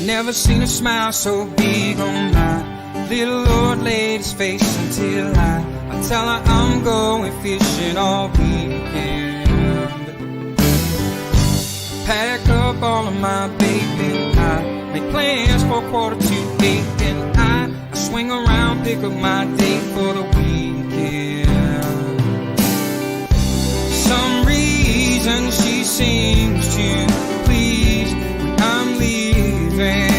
Never seen a smile so big on my little old lady's face until I tell her I'm going fishing all weekend. Pack up all of my bait and I make plans for 7:45 and I swing around, pick up my date for the weekend. Some reason she seems to please when I'm leaving.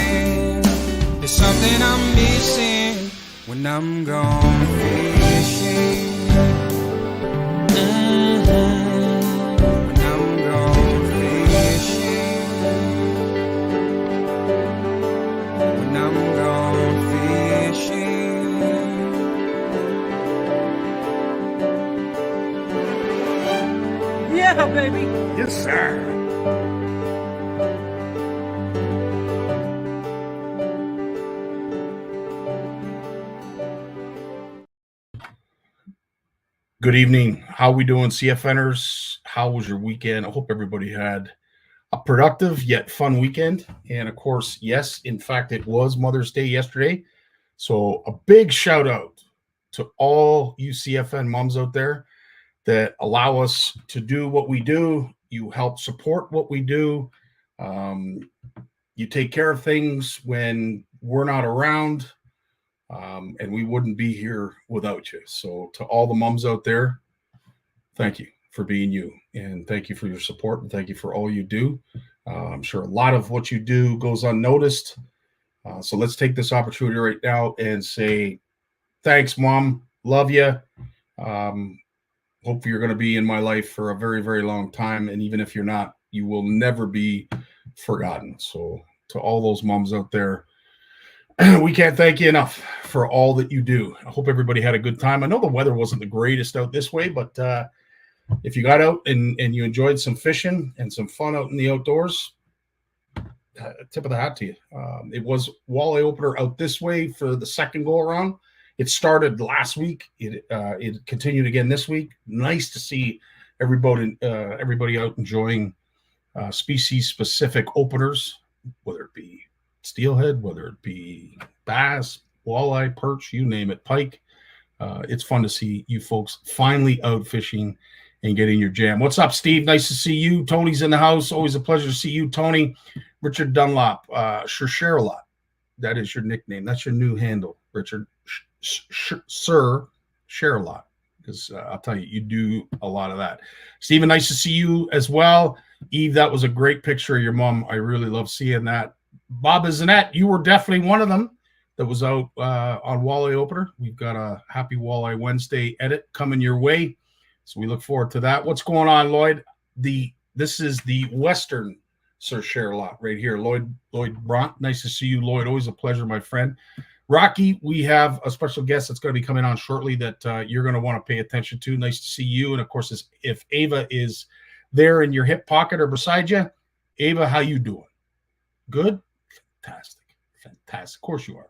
There's something I'm missing when I'm gone fishing. When I'm gone fishing. When I'm gone fishing. Yeah, baby. Yes, sir. Good evening. How we doing, CFNers? How was your weekend? I hope everybody had a productive yet fun weekend. And of course, yes, in fact, it was Mother's Day yesterday. So a big shout out to all you CFN moms out there that allow us to do what we do. You help support what we do. You take care of things when we're not around. And we wouldn't be here without you. So to all the moms out there, thank you for being you. And thank you for your support. And thank you for all you do. I'm sure a lot of what you do goes unnoticed. So let's take this opportunity right now and say, thanks, Mom. Love you. Hopefully you're going to be in my life for a very, very long time. And even if you're not, you will never be forgotten. So to all those moms out there, we can't thank you enough for all that you do. I hope everybody had a good time. I know the weather wasn't the greatest out this way, but if you got out and you enjoyed some fishing and some fun out in the outdoors, tip of the hat to you. It was walleye opener out this way for the second go around. It started last week. It continued again this week. Nice to see everybody out enjoying species-specific openers, whether it be steelhead, whether it be bass, walleye, perch, you name it, pike. It's fun to see you folks finally out fishing and getting your jam. What's up, Steve? Nice to see you. Tony's in the house. Always a pleasure to see you, Tony. Richard Dunlop, Sure a lot. That is your nickname. That's your new handle, Richard. Sir, share a lot. Because I'll tell you, you do a lot of that. Stephen, nice to see you as well. Eve, that was a great picture of your mom. I really love seeing that. Bob Zanette, you were definitely one of them that was out on Walleye Opener. We've got a Happy Walleye Wednesday edit coming your way, so we look forward to that. What's going on, Lloyd? This is the Western Sir Share-a-lot right here. Lloyd Bront, nice to see you, Lloyd. Always a pleasure, my friend. Rocky, we have a special guest that's going to be coming on shortly that you're going to want to pay attention to. Nice to see you. And, of course, if Ava is there in your hip pocket or beside you, Ava, how you doing? Good? Fantastic. Of course you are.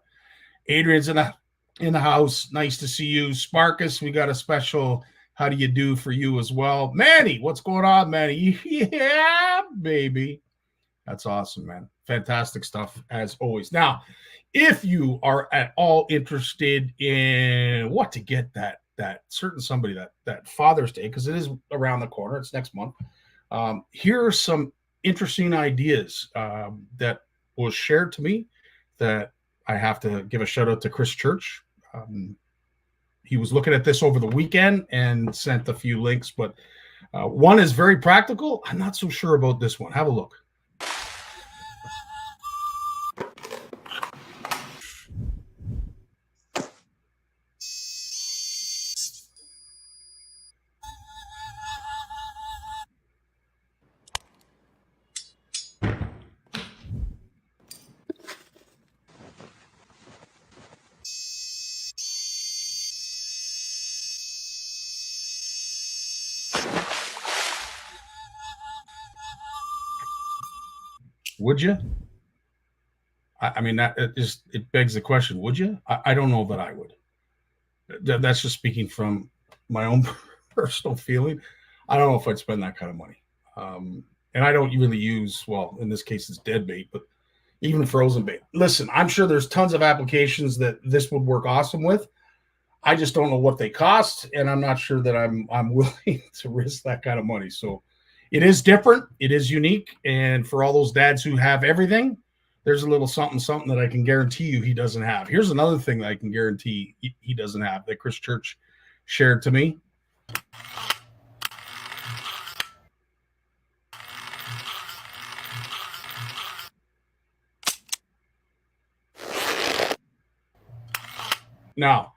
Adrian's in the house. Nice to see you. Sparkus, we got a special how do you do for you as well. Manny, what's going on, Manny? Yeah, baby. That's awesome, man. Fantastic stuff as always. Now, if you are at all interested in what to get that certain somebody that Father's Day, because it is around the corner, it's next month. Here are some interesting ideas that was shared to me that I have to give a shout out to Chris Church. He was looking at this over the weekend and sent a few links, but one is very practical. I'm not so sure about this one. Have a look. Would you? I mean, it begs the question, would you? I don't know that I would. That's just speaking from my own personal feeling. I don't know if I'd spend that kind of money. And I don't really use, well, in this case, it's dead bait, but even frozen bait. Listen, I'm sure there's tons of applications that this would work awesome with. I just don't know what they cost, and I'm not sure that I'm willing to risk that kind of money. So it is different. It is unique. And for all those dads who have everything, there's a little something that I can guarantee you he doesn't have. Here's another thing that I can guarantee he doesn't have that Chris Church shared to me. Now,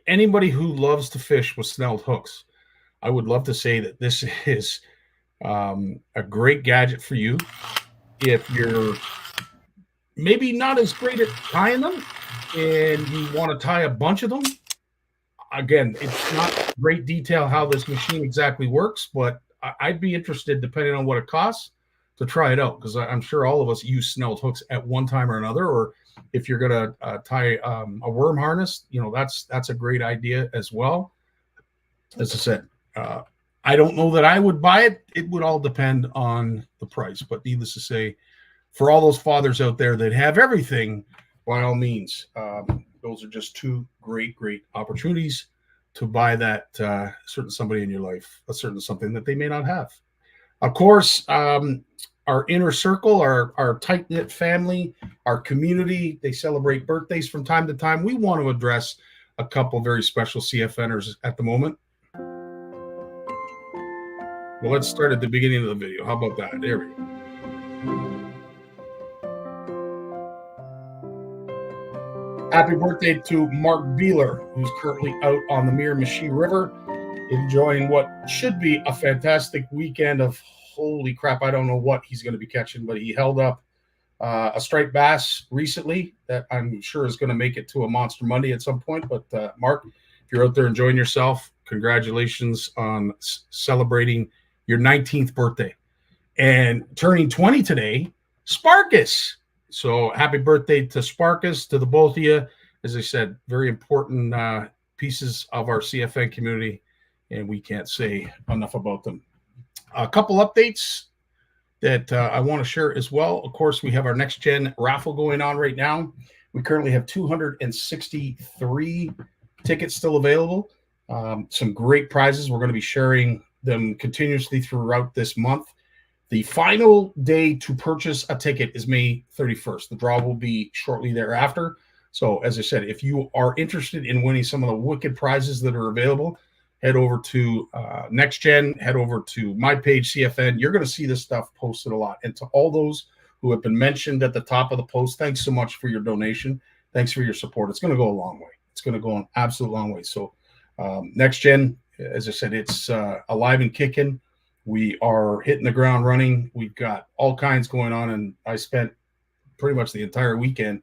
anybody who loves to fish with snelled hooks, I would love to say that this is a great gadget for you if you're maybe not as great at tying them and you want to tie a bunch of them. Again, it's not great detail how this machine exactly works, but I'd be interested, depending on what it costs, to try it out, because I'm sure all of us use snelled hooks at one time or another. Or if you're going to tie a worm harness, that's a great idea as well. As I said, I don't know that I would buy it. It would all depend on the price. But needless to say, for all those fathers out there that have everything, by all means, those are just two great opportunities to buy that certain somebody in your life, a certain something that they may not have. Of course, our inner circle, our tight-knit family, our community, they celebrate birthdays from time to time. We want to address a couple very special CFNers at the moment. Well, let's start at the beginning of the video. How about that? There we go. Happy birthday to Mark Beeler, who's currently out on the Miramichi River, enjoying what should be a fantastic weekend of, holy crap, I don't know what he's going to be catching, but he held up a striped bass recently that I'm sure is going to make it to a Monster Monday at some point. But Mark, if you're out there enjoying yourself, congratulations on celebrating your 19th birthday. And turning 20 today, Sparkus. So happy birthday to Sparkus, to the both of you. As I said, very important pieces of our CFN community, and we can't say enough about them. A couple updates that I want to share as well. Of course, we have our next gen raffle going on right now. We currently have 263 tickets still available. Some great prizes. We're going to be sharing them continuously throughout this month. The final day to purchase a ticket is May 31st. The draw will be shortly thereafter. So as I said, if you are interested in winning some of the wicked prizes that are available, head over to Next Gen, head over to my page, CFN. You're going to see this stuff posted a lot. And to all those who have been mentioned at the top of the post, thanks so much for your donation. Thanks for your support. It's going to go a long way. It's going to go an absolute long way. So Next Gen, as I said, it's alive and kicking. We are hitting the ground running. We've got all kinds going on, and I spent pretty much the entire weekend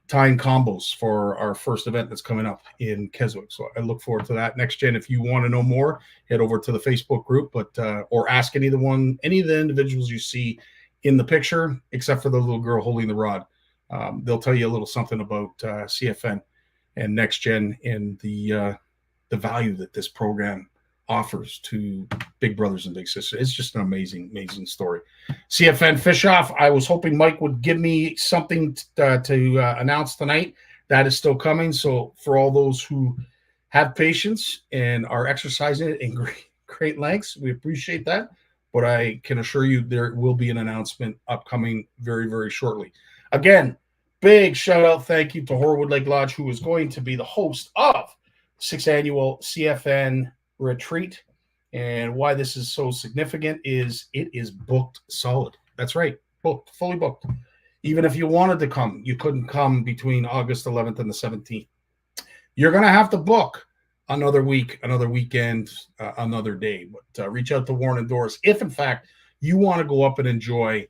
tying combos for our first event that's coming up in Keswick. So I look forward to that. Next Gen, if you want to know more, head over to the Facebook group, but or ask any of the individuals you see in the picture, except for the little girl holding the rod. They'll tell you a little something about CFN and Next Gen and the value that this program offers to big brothers and big sisters. It's just an amazing story. CFN Fish Off. I was hoping Mike would give me something to announce tonight. That is still coming. So for all those who have patience and are exercising it in great lengths, we appreciate that. But I can assure you there will be an announcement upcoming very, very shortly. Again, big shout out, thank you to Horwood Lake Lodge, who is going to be the host of 6th annual CFN retreat. And why this is so significant is it is booked solid. That's right, booked, fully booked. Even if you wanted to come, you couldn't come between August 11th and the 17th. You're going to have to book another week, another weekend, another day. But reach out to Warren and Doris if, in fact, you want to go up and enjoy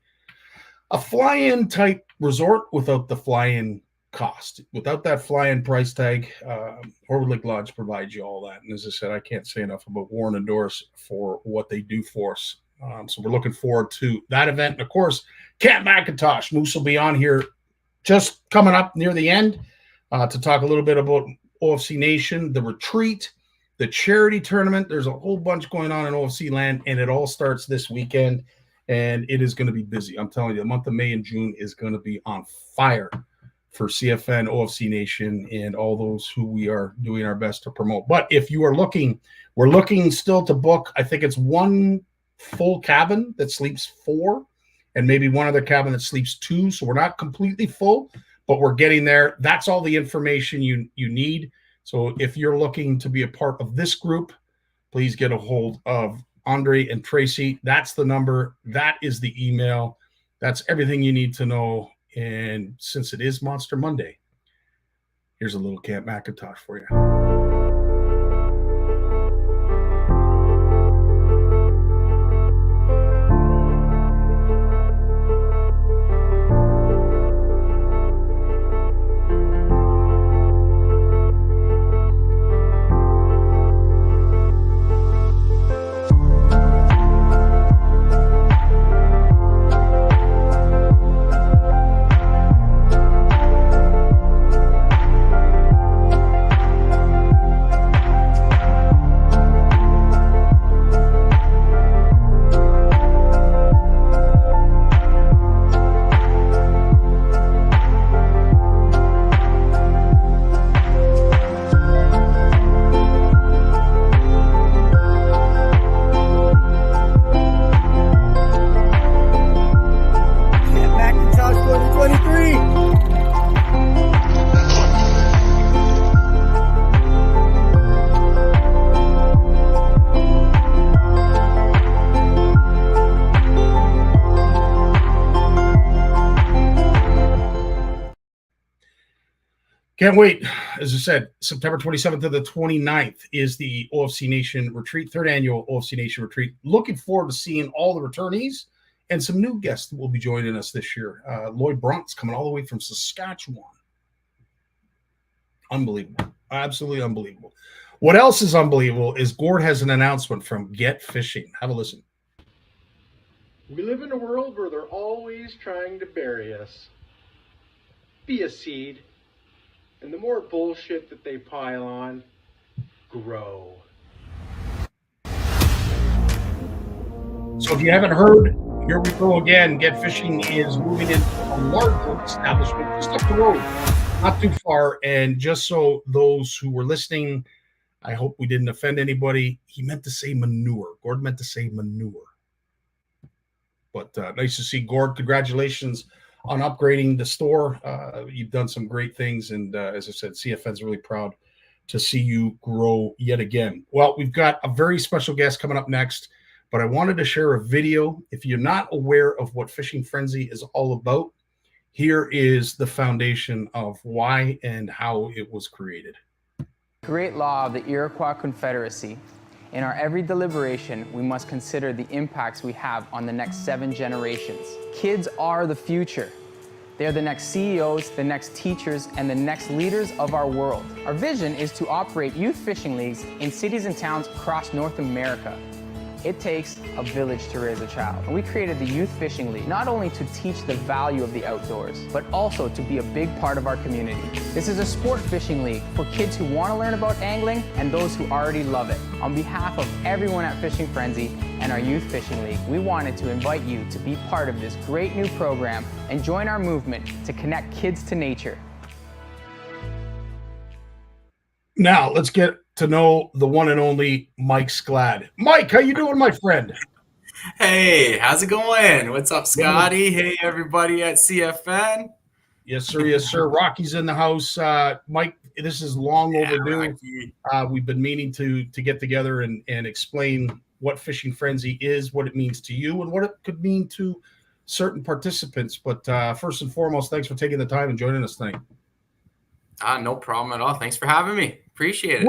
a fly-in type resort without the fly-in cost, without that fly-in price tag. Horwood Lake Lodge provides you all that. And as I said, I can't say enough about Warren and Doris for what they do for us. So we're looking forward to that event. And of course, Camp McIntosh, Moose will be on here just coming up near the end to talk a little bit about OFC Nation, the retreat, the charity tournament. There's a whole bunch going on in OFC land, and it all starts this weekend. and it is going to be busy. I'm telling you, the month of May and June is going to be on fire for CFN, OFC Nation, and all those who we are doing our best to promote. But if you are looking, we're looking still to book, I think it's one full cabin that sleeps 4 and maybe one other cabin that sleeps 2. So we're not completely full, but we're getting there. That's all the information you need. So if you're looking to be a part of this group, please get a hold of Andre and Tracy. That's the number. That is the email. That's everything you need to know. And since it is Monster Monday, here's a little Camp Macintosh for you. Can't wait. As I said, September 27th to the 29th is the OFC Nation Retreat, 3rd annual OFC Nation Retreat. Looking forward to seeing all the returnees and some new guests that will be joining us this year. Lloyd Barnucz coming all the way from Saskatchewan. Unbelievable. Absolutely unbelievable. What else is unbelievable is Gord has an announcement from Get Fishing. Have a listen. We live in a world where they're always trying to bury us. Be a seed. And the more bullshit that they pile on, grow. So if you haven't heard, here we go again. Get Fishing is moving into a larger establishment just up the road, not too far. And just so those who were listening, I hope we didn't offend anybody. He meant to say manure. Gord meant to say manure. But nice to see Gord. Congratulations on upgrading the store. You've done some great things. And as I said, CFN's really proud to see you grow yet again. Well, we've got a very special guest coming up next, but I wanted to share a video. If you're not aware of what Fishing Friendzy is all about, here is the foundation of why and how it was created. Great law of the Iroquois Confederacy. In our every deliberation, we must consider the impacts we have on the next 7 generations. Kids are the future. They are the next CEOs, the next teachers, and the next leaders of our world. Our vision is to operate youth fishing leagues in cities and towns across North America. It takes a village to raise a child. And we created the Youth Fishing League, not only to teach the value of the outdoors, but also to be a big part of our community. This is a sport fishing league for kids who want to learn about angling and those who already love it. On behalf of everyone at Fishing Friendzy and our Youth Fishing League, we wanted to invite you to be part of this great new program and join our movement to connect kids to nature. Now, let's get to know the one and only Mike Sklad. Mike, how you doing, my friend? Hey, how's it going? What's up, Scotty? Hey, everybody at CFN. Yes, sir. Yes, sir. Rocky's in the house. Mike, this is long overdue. We've been meaning to get together and explain what Fishing Friendzy is, what it means to you, and what it could mean to certain participants. But first and foremost, thanks for taking the time and joining us tonight. No problem at all. Thanks for having me. Appreciate it.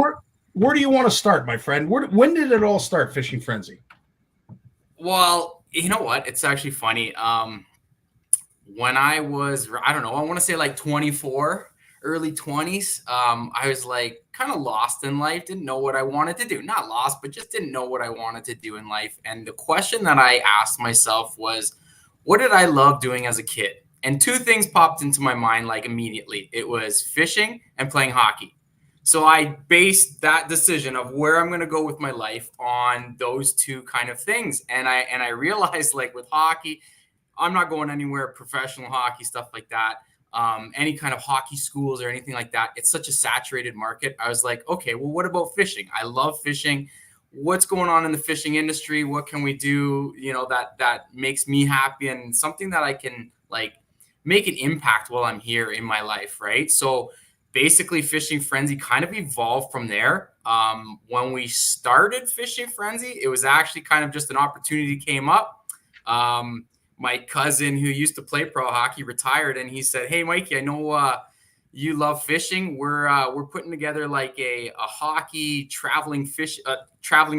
Where do you want to start, my friend? When did it all start, Fishing Friendzy? Well, you know what? It's actually funny. When I was, I don't know, I want to say like 24, early 20s, I was like kind of lost in life, didn't know what I wanted to do. Not lost, but just didn't know what I wanted to do in life. And the question that I asked myself was, what did I love doing as a kid? And 2 things popped into my mind like immediately. It was fishing and playing hockey. So I based that decision of where I'm going to go with my life on those two kind of things. And I realized, like, with hockey, I'm not going anywhere professional hockey, stuff like that. Any kind of hockey schools or anything like that. It's such a saturated market. I was like, okay, well, what about fishing? I love fishing. What's going on in the fishing industry? What can we do, that makes me happy and something that I can, like, make an impact while I'm here in my life, right? So basically Fishing Friendzy kind of evolved from there. When we started Fishing Friendzy, it was actually kind of just an opportunity came up. My cousin who used to play pro hockey retired, and he said, "Hey, Mikey, I know you love fishing. We're putting together like a hockey traveling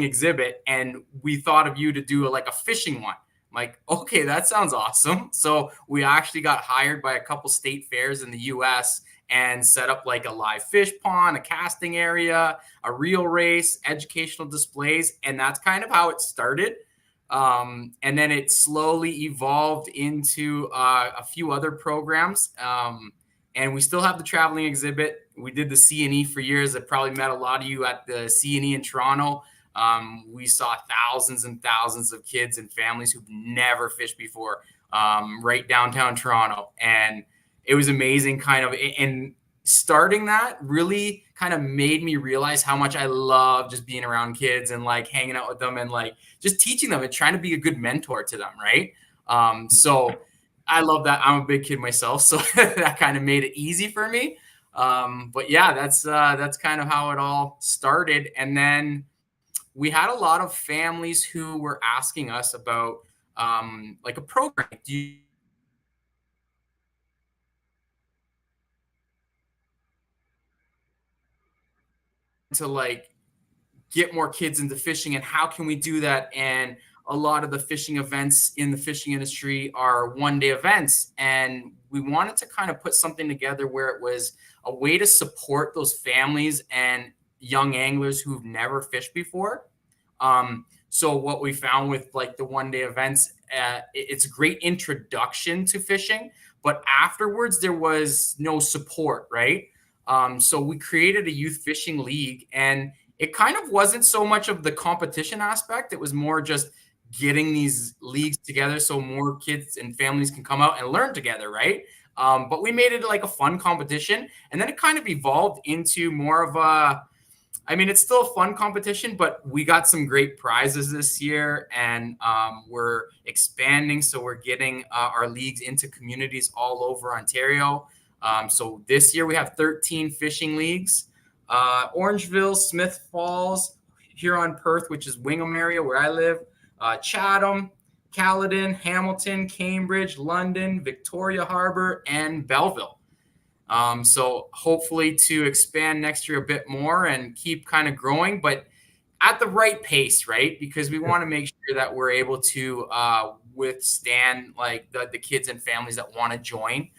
exhibit, and we thought of you to do a fishing one." I'm like, okay, that sounds awesome. So we actually got hired by a couple state fairs in the U.S. and set up like a live fish pond, a casting area, a reel race, educational displays, and that's kind of how it started. And then it slowly evolved into a few other programs. And we still have the traveling exhibit. We did the C&E for years. I probably met a lot of you at the C&E in Toronto. We saw thousands and thousands of kids and families who've never fished before, right downtown Toronto. And it was amazing and starting that really kind of made me realize how much I love just being around kids and like hanging out with them and like just teaching them and trying to be a good mentor to them. Right. So I love that. I'm a big kid myself, so that kind of made it easy for me. But yeah, that's kind of how it all started. And then we had a lot of families who were asking us about like a program. To like get more kids into fishing, and how can we do that? And a lot of the fishing events in the fishing industry are one-day events, and we wanted to kind of put something together where it was a way to support those families and young anglers who've never fished before. So what we found with like the one-day events, it's a great introduction to fishing, but afterwards there was no support, right? So we created a youth fishing league, and it kind of wasn't so much of the competition aspect. It was more just getting these leagues together so more kids and families can come out and learn together, right? But we made it like a fun competition, and then it kind of evolved into more of it's still a fun competition, but we got some great prizes this year, and we're expanding. So we're getting our leagues into communities all over Ontario. So this year we have 13 fishing leagues, Orangeville, Smith Falls, Huron, Perth, which is Wingham area where I live, Chatham, Caledon, Hamilton, Cambridge, London, Victoria Harbor, and Belleville. So hopefully to expand next year a bit more and keep kind of growing, but at the right pace, right? Because we want to make sure that we're able to withstand like the kids and families that want to join.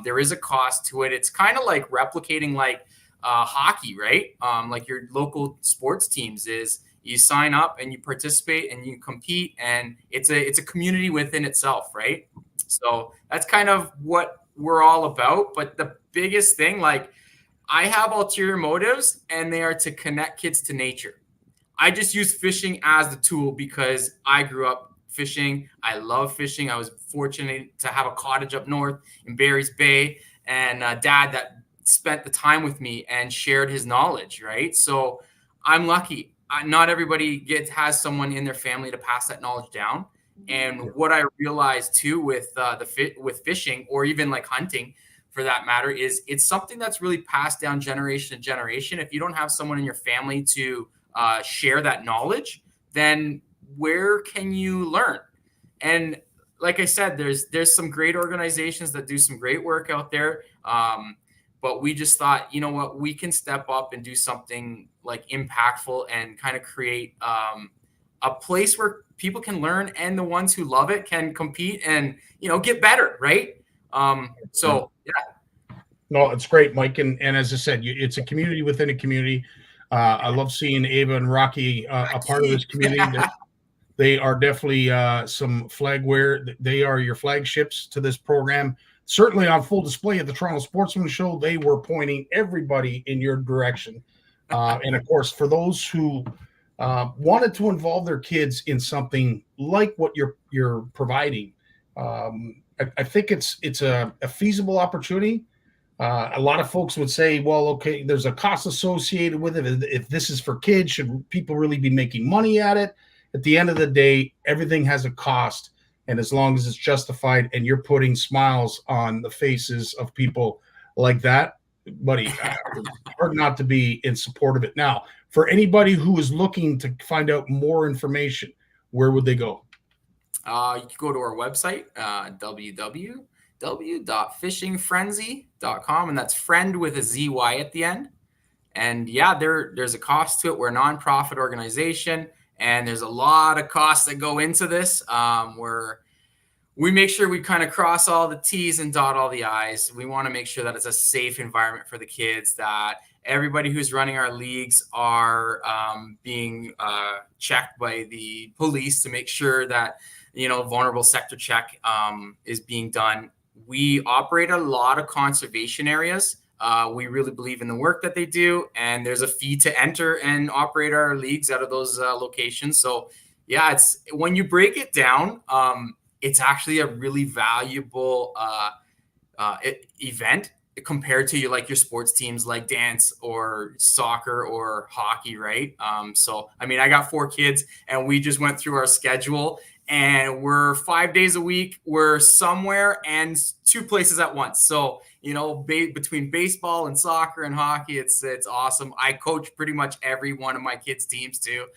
There is a cost to it. It's kind of like replicating like hockey, right? Like your local sports teams is you sign up and you participate and you compete, and it's a community within itself, right? So that's kind of what we're all about. But the biggest thing, like, I have ulterior motives, and they are to connect kids to nature. I just use fishing as the tool because I grew up fishing. I love fishing. I was fortunate to have a cottage up north in Barry's Bay, and a dad that spent the time with me and shared his knowledge, right? So I'm lucky. Not everybody has someone in their family to pass that knowledge down. And what I realized too with with fishing, or even like hunting for that matter, is it's something that's really passed down generation to generation. If you don't have someone in your family to share that knowledge, then where can you learn? And like I said, there's some great organizations that do some great work out there. But we just thought, you know what, we can step up and do something like impactful and kind of create a place where people can learn, and the ones who love it can compete and, get better. Right. So, yeah. No, it's great, Mike. And as I said, it's a community within a community. I love seeing Ava and Rocky a part of this community. Yeah. They are definitely some flagware. They are your flagships to this program. certainly on full display at the Toronto Sportsman Show, they were pointing everybody in your direction. And of course, for those who wanted to involve their kids in something like what you're providing, I think it's a feasible opportunity. A lot of folks would say, well, okay, there's a cost associated with it. If this is for kids, should people really be making money at it? At the end of the day, everything has a cost. And as long as it's justified and you're putting smiles on the faces of people like that, buddy, hard not to be in support of it. Now, for anybody who is looking to find out more information, where would they go? You can go to our website, www.fishingfrenzy.com, and that's friend with a ZY at the end. And yeah, there's a cost to it. We're a nonprofit organization, and there's a lot of costs that go into this. We make sure we kind of cross all the T's and dot all the I's. We want to make sure that it's a safe environment for the kids, that everybody who's running our leagues are being checked by the police to make sure that, vulnerable sector check is being done. We operate a lot of conservation areas. We really believe in the work that they do, and there's a fee to enter and operate our leagues out of those locations. So yeah, it's when you break it down, it's actually a really valuable event compared to your sports teams like dance or soccer or hockey, right? So, I mean, I got 4 kids, and we just went through our schedule, and we're 5 days a week. We're somewhere and 2 places at once. So, between baseball and soccer and hockey, it's awesome. I coach pretty much every one of my kids' teams too.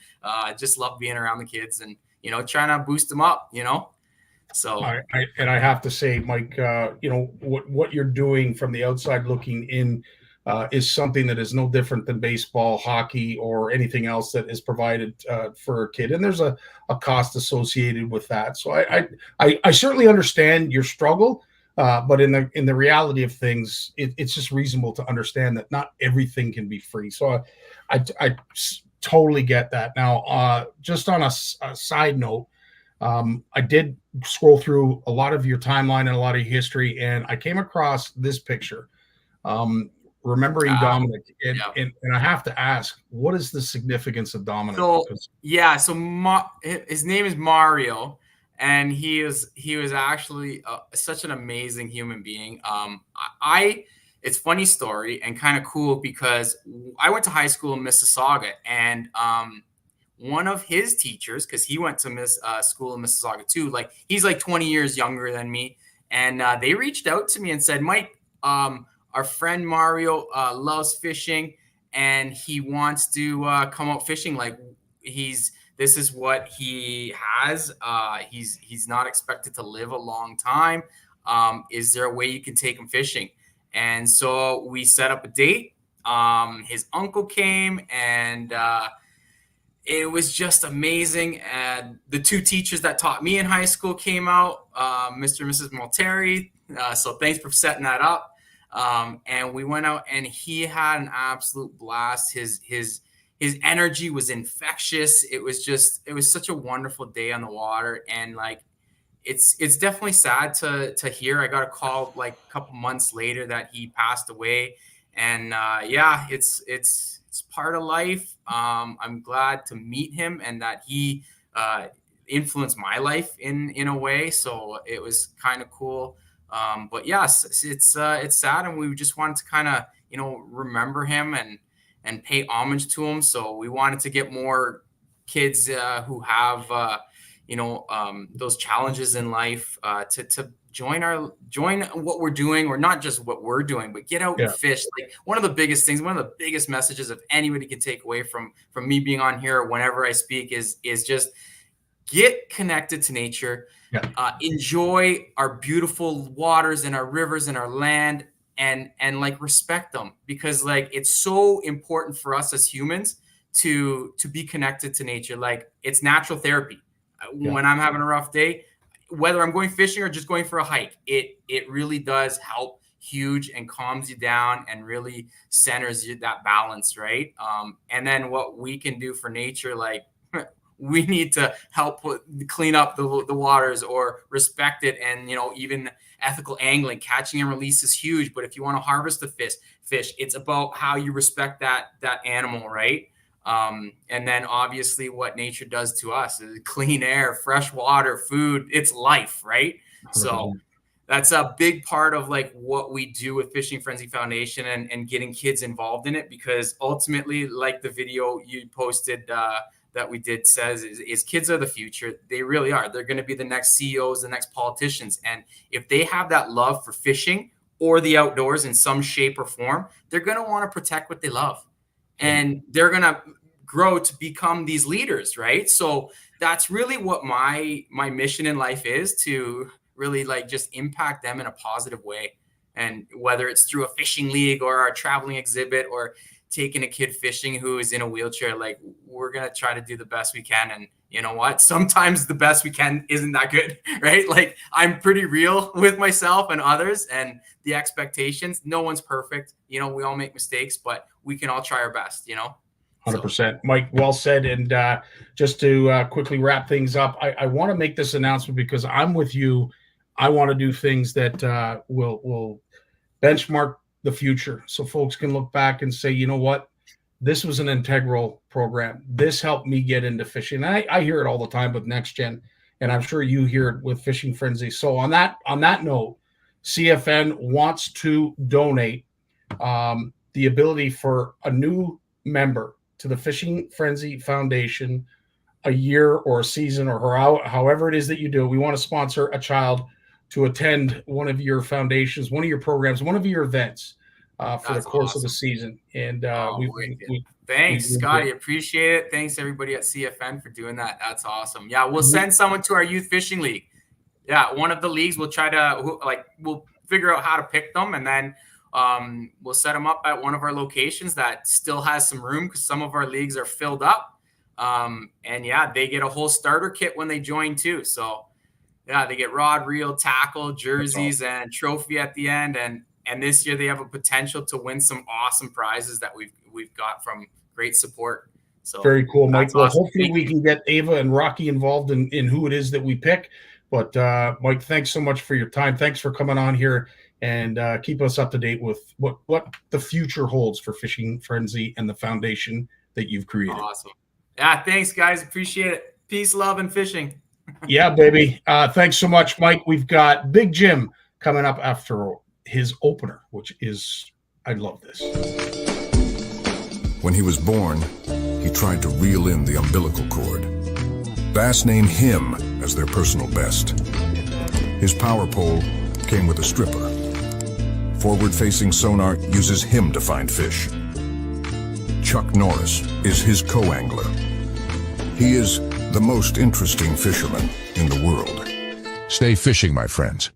Just love being around the kids and, trying to boost them up, So I have to say, Mike, what you're doing from the outside looking in is something that is no different than baseball, hockey, or anything else that is provided for a kid. And there's a cost associated with that. So I certainly understand your struggle, but in the reality of things, it's just reasonable to understand that not everything can be free. So I totally get that. Now, just on a side note, I did scroll through a lot of your timeline and a lot of your history, and I came across this picture, remembering Dominic. And I have to ask, what is the significance of Dominic? His name is Mario, and he was actually such an amazing human being. It's a funny story and kind of cool because I went to high school in Mississauga, and one of his teachers, because he went to school in Mississauga too, he's 20 years younger than me, and they reached out to me and said, Mike, our friend Mario loves fishing, and he wants to come out fishing. This is what he has. He's not expected to live a long time. Is there a way you can take him fishing? And so we set up a date. His uncle came, and it was just amazing. And the 2 teachers that taught me in high school came out, Mr. and Mrs. Malteri. So thanks for setting that up. And we went out, and he had an absolute blast. His energy was infectious. It was such a wonderful day on the water. And it's definitely sad to hear. I got a call a couple months later that he passed away. And it's part of life. I'm glad to meet him and that he influenced my life in a way. So it was kind of cool. But yes, it's sad, and we just wanted to kind of remember him and pay homage to him. So we wanted to get more kids who have those challenges in life to join what we're doing, or not just what we're doing, but get out and fish. One of the biggest things, one of the biggest messages of anybody can take away from me being on here whenever I speak is just get connected to nature. Enjoy our beautiful waters and our rivers and our land, and respect them, because it's so important for us as humans to be connected to nature. It's natural therapy. When I'm having a rough day, whether I'm going fishing or just going for a hike, it really does help huge and calms you down and really centers you, that balance, right? And then what we can do for nature, we need to help clean up the waters or respect it, and even ethical angling. Catching and release is huge, but if you want to harvest the fish, it's about how you respect that animal, right? And then obviously what nature does to us is clean air, fresh water, food. It's life, right? 100%. So that's a big part of like what we do with Fishing Frenzy Foundation and getting kids involved in it, because ultimately, like the video you posted that we did says, is kids are the future. They really are. They're going to be the next CEOs, the next politicians. And if they have that love for fishing or the outdoors in some shape or form, they're going to want to protect what they love. And they're going to grow to become these leaders, right? So that's really what my mission in life is, to really like just impact them in a positive way. And whether it's through a fishing league or a traveling exhibit or taking a kid fishing who is in a wheelchair, like we're going to try to do the best we can. And you know what? Sometimes the best we can isn't that good, right? Like I'm pretty real with myself and others and the expectations. No one's perfect. You know, we all make mistakes, but we can all try our best, you know? 100%. Mike, well said. And just to quickly wrap things up, I want to make this announcement because I'm with you. I want to do things that will benchmark the future so folks can look back and say, you know what, this was an integral program. This helped me get into fishing. And I hear it all the time with Next Gen, and I'm sure you hear it with Fishing Frenzy. So on that note, CFN wants to donate the ability for a new member to the Fishing Frenzy Foundation, a year or a season or however it is that you do. We want to sponsor a child to attend one of your foundations, one of your programs, one of your events for the course of the season. And thanks, Scotty. Appreciate it. Thanks everybody at CFN for doing that. That's awesome. Yeah, we'll send someone to our youth fishing league. Yeah, one of the leagues. We'll try to we'll figure out how to pick them, and then we'll set them up at one of our locations that still has some room because some of our leagues are filled up. And yeah, they get a whole starter kit when they join too. So yeah, they get rod, reel, tackle, jerseys, and trophy at the end. And this year they have a potential to win some awesome prizes that we've got from great support. So very cool, Mike. Well, awesome. Hopefully we can get Ava and Rocky involved in who it is that we pick. But Mike, thanks so much for your time. Thanks for coming on here and keep us up to date with what the future holds for Fishing Frenzy and the foundation that you've created. Awesome. Yeah, thanks, guys. Appreciate it. Peace, love, and fishing. Yeah, baby. Thanks so much, Mike. We've got Big Jim coming up after his opener, which is, I love this. When he was born, he tried to reel in the umbilical cord. Bass named him as their personal best. His power pole came with a stripper. Forward-facing sonar uses him to find fish. Chuck Norris is his co-angler. He is the most interesting fisherman in the world. Stay fishing, my friends.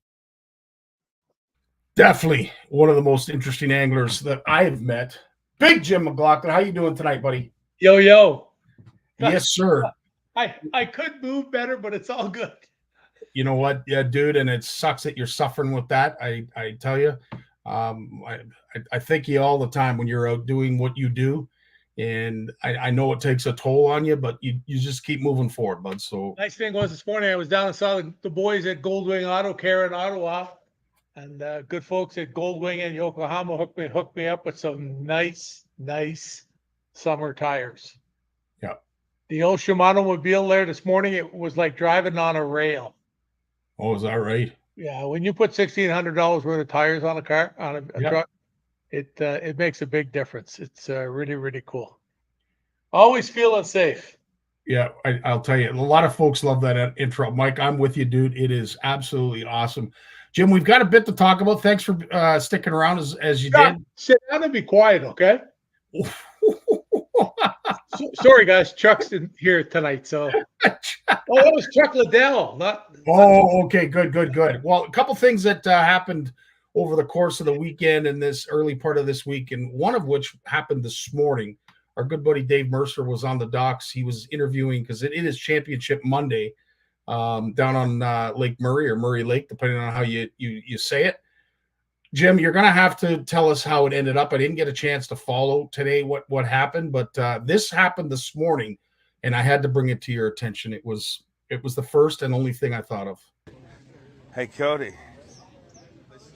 Definitely one of the most interesting anglers that I have met. Big Jim McLaughlin, how you doing tonight, buddy? Yo. Yes, sir. I could move better, but it's all good. You know what? Yeah, dude, and it sucks that you're suffering with that. I tell you. I thank you all the time when you're out doing what you do. And I know it takes a toll on you, but you just keep moving forward, bud. So nice thing was this morning I was down and saw the boys at Goldwing Auto Care in Ottawa, and good folks at Goldwing in Yokohama hooked me up with some nice summer tires. Yeah. The old Shimano mobile there this morning, it was like driving on a rail. Oh, is that right? Yeah, when you put $1,600 worth of tires on a car on a truck, it makes a big difference. It's really cool. Always feeling safe. Yeah, I'll tell you, a lot of folks love that intro. Mike, I'm with you, dude. It is absolutely awesome. Jim, we've got a bit to talk about. Thanks for sticking around as you did. Sit down and be quiet, okay? Sorry, guys. Chuck's in here tonight, so. That was Chuck Liddell. Okay, good. Well, a couple things that happened over the course of the weekend and this early part of this week, and one of which happened this morning. Our good buddy Dave Mercer was on the docks. He was interviewing because it is Championship Monday down on Lake Murray or Murray Lake, depending on how you say it. Jim, you're going to have to tell us how it ended up. I didn't get a chance to follow today what happened, but this happened this morning, and I had to bring it to your attention. It was the first and only thing I thought of. Hey, Cody.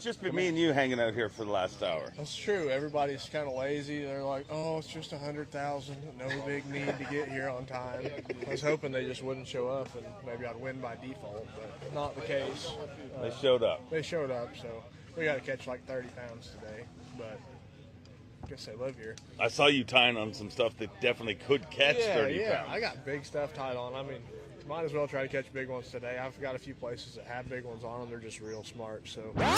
just been me and you hanging out here for the last hour. That's true. Everybody's kind of lazy. They're like, oh, it's just 100,000. No big need to get here on time. I was hoping they just wouldn't show up and maybe I'd win by default, but not the case. They showed up. They showed up, so we got to catch like 30 pounds today, but I guess they live here. I saw you tying on some stuff that definitely could catch 30 Yeah, pounds. I got big stuff tied on. I mean, might as well try to catch big ones today. I've got a few places that have big ones on them. They're just real smart, so. Places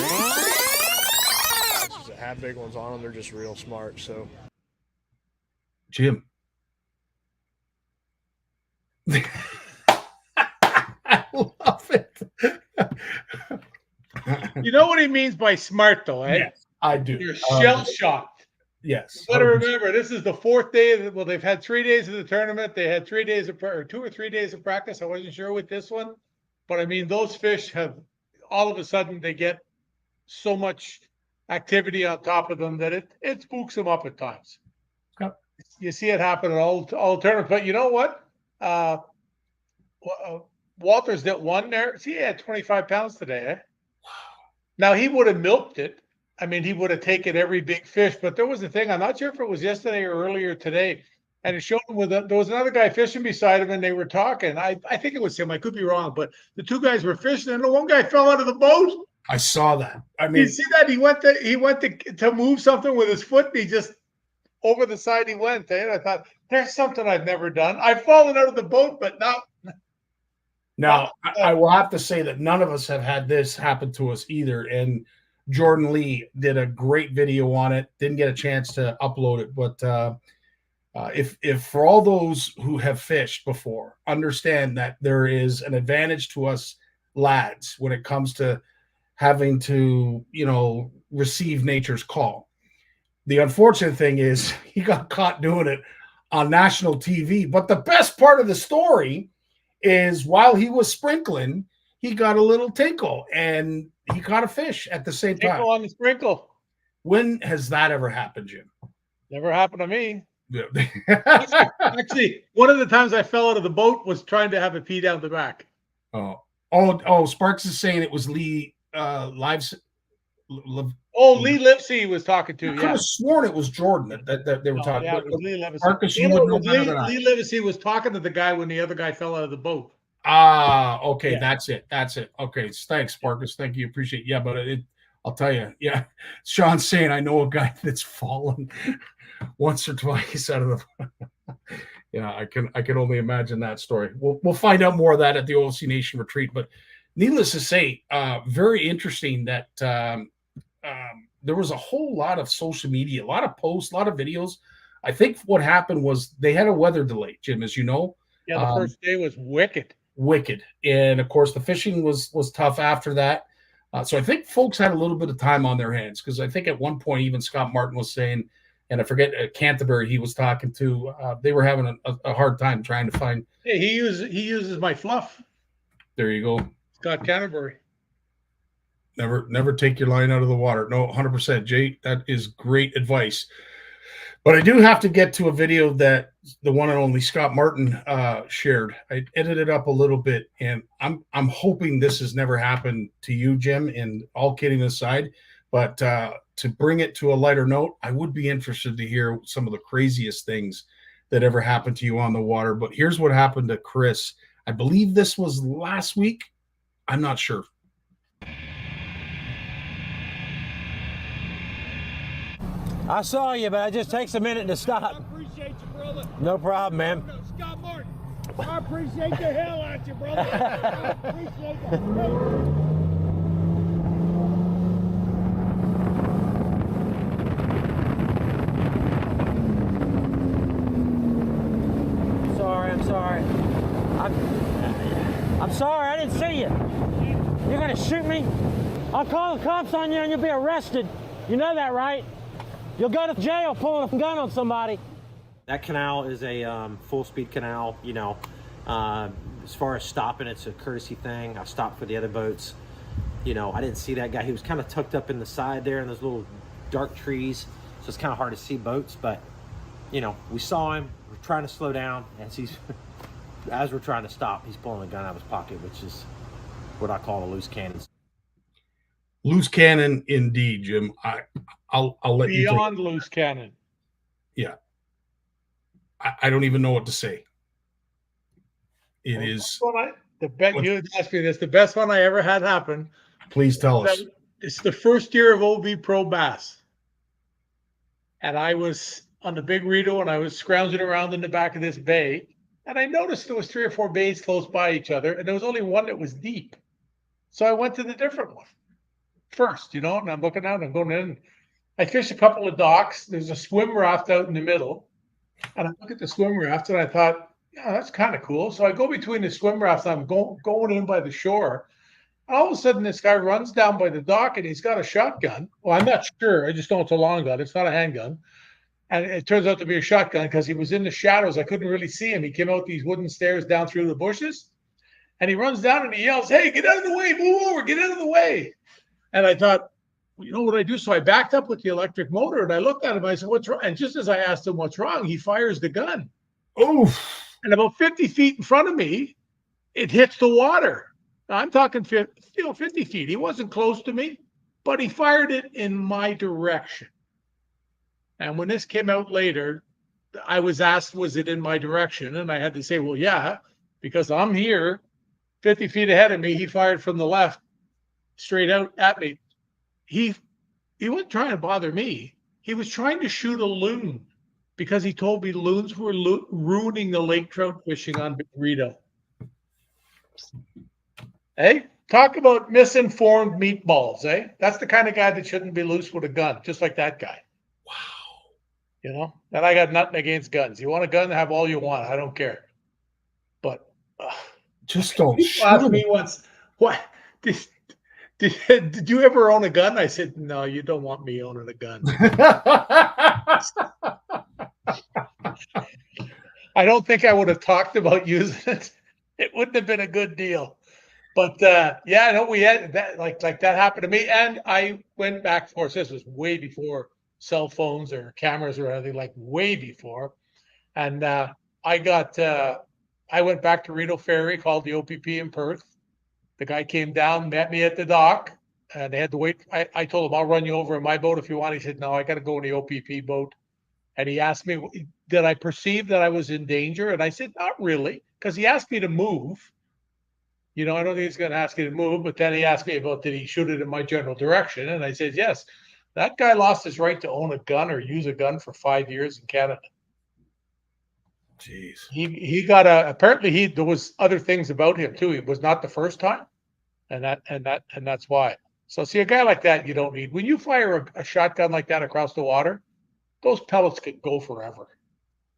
that have big ones on them, they're just real smart, so. Jim. I love it. You know what he means by smart, though, eh? Yes, I do. You're shell-shocked. Yes. You better remember, this is the 4th day. Well, they've had 3 days of the tournament. They had 3 days of, or 2 or 3 days of practice. I wasn't sure with this one. But, I mean, those fish have, all of a sudden, they get so much activity on top of them that it spooks them up at times. Yep. You see it happen at all tournaments. But you know what? Walters that won there, see, he had 25 pounds today, eh? Now, he would have milked it. I mean, he would have taken every big fish, but there was a thing. I'm not sure if it was yesterday or earlier today. And it showed him there was another guy fishing beside him and they were talking. I think it was him. I could be wrong, but the 2 guys were fishing and the one guy fell out of the boat. I saw that. I mean, you see that? He went to move something with his foot and he just over the side he went. And I thought, there's something I've never done. I've fallen out of the boat, but not. Now, I will have to say that none of us have had this happen to us either. And Jordan Lee did a great video on it. Didn't get a chance to upload it, but if for all those who have fished before, understand that there is an advantage to us lads when it comes to having to, receive nature's call. The unfortunate thing is he got caught doing it on national TV. But the best part of the story is while he was sprinkling, he got a little tinkle and he caught a fish at the same time. Tinkle on the sprinkle. When has that ever happened, Jim? Never happened to me. Yeah. Actually, one of the times I fell out of the boat was trying to have it pee down the back. Oh, Sparks is saying it was Lee Lives. Lee Livesey was talking to. I could have sworn it was Jordan that they were talking. Yeah, it was Lee Livesey. Marcus, you would know better than I. Lee Livesey was talking to the guy when the other guy fell out of the boat. Okay, Yeah. That's it. Okay, thanks, Marcus. Thank you, appreciate it. Yeah, but I'll tell you, yeah. Sean's saying I know a guy that's fallen once or twice out of the. Yeah, I can only imagine that story. We'll find out more of that at the OLC Nation retreat. But needless to say, very interesting that there was a whole lot of social media, a lot of posts, a lot of videos. I think what happened was they had a weather delay, Jim, as you know. Yeah, the first day was wicked. And of course the fishing was tough after that. So I think folks had a little bit of time on their hands, because I think at one point even Scott Martin was saying, and I forget Canterbury he was talking to, they were having a hard time trying to find. Hey, he uses my fluff. There you go. Scott Canterbury. Never take your line out of the water. No, 100%, Jay. That is great advice. But I do have to get to a video that the one and only Scott Martin shared. I edited up a little bit, and I'm hoping this has never happened to you, Jim, and all kidding aside. But to bring it to a lighter note, I would be interested to hear some of the craziest things that ever happened to you on the water. But here's what happened to Chris. I believe this was last week. I'm not sure. I saw you, but it just takes a minute to stop. I appreciate you, brother. No problem, man. Scott Martin, I appreciate the hell out you, brother. I appreciate that. I'm sorry. I'm sorry, I didn't see you. You're gonna shoot me? I'll call the cops on you and you'll be arrested. You know that, right? You'll go to jail pulling a gun on somebody. That canal is a full-speed canal, you know. As far as stopping, it's a courtesy thing. I stopped for the other boats. You know, I didn't see that guy. He was kind of tucked up in the side there in those little dark trees, so it's kind of hard to see boats. But, you know, we saw him. We're trying to slow down. As we're trying to stop, he's pulling a gun out of his pocket, which is what I call a loose cannon. Loose cannon, indeed, Jim. I'll let you. Beyond loose cannon. Yeah. I don't even know what to say. It is. The bet you had asked me this. The best one I ever had happen. Please tell us. It's the first year of OB Pro Bass, and I was on the big Rito, and I was scrounging around in the back of this bay, and I noticed there was 3 or 4 bays close by each other, and there was only one that was deep. So I went to the different one first, and I'm looking out, and I'm going in. I fished a couple of docks. There's a swim raft out in the middle, and I look at the swim raft, and I thought, yeah, that's kind of cool. So I go between the swim rafts, and I'm going in by the shore. All of a sudden, this guy runs down by the dock, and he's got a shotgun. Well, I'm not sure. I just know it's a long gun. It's not a handgun. And it turns out to be a shotgun because he was in the shadows. I couldn't really see him. He came out these wooden stairs down through the bushes, and he runs down and he yells, "Hey, get out of the way, move over, get out of the way." And I thought, well, you know what I do? So I backed up with the electric motor, and I looked at him. I said, "What's wrong?" And just as I asked him what's wrong, he fires the gun. Oh! And about 50 feet in front of me, it hits the water. I'm talking 50 feet. He wasn't close to me, but he fired it in my direction. And when this came out later, I was asked, was it in my direction? And I had to say, well, yeah, because I'm here 50 feet ahead of me. He fired from the left straight out at me. He wasn't trying to bother me. He was trying to shoot a loon because he told me loons were ruining the lake trout fishing on Big Rito. Hey, talk about misinformed meatballs, eh? That's the kind of guy that shouldn't be loose with a gun, just like that guy. Wow. And I got nothing against guns. You want a gun, have all you want. I don't care. But just don't shoot. Asked me once, what? Did you ever own a gun? I said, no, you don't want me owning a gun. I don't think I would have talked about using it. It wouldn't have been a good deal. But yeah, no, we had that like that happened to me. And I went back, of course, this was way before cell phones or cameras or anything, like way before. And I went back to Rito Ferry, called the OPP in Perth. The guy came down, met me at the dock, and they had to wait. I told him, I'll run you over in my boat if you want. He said, no, I got to go in the OPP boat. And he asked me, did I perceive that I was in danger? And I said, not really, because he asked me to move. I don't think he's going to ask you to move, but then he asked me about, did he shoot it in my general direction? And I said, yes. That guy lost his right to own a gun or use a gun for 5 years in Canada. Jeez. He got apparently there was other things about him too. It was not the first time. And that's why. So see, a guy like that you don't need. When you fire a shotgun like that across the water, those pellets could go forever.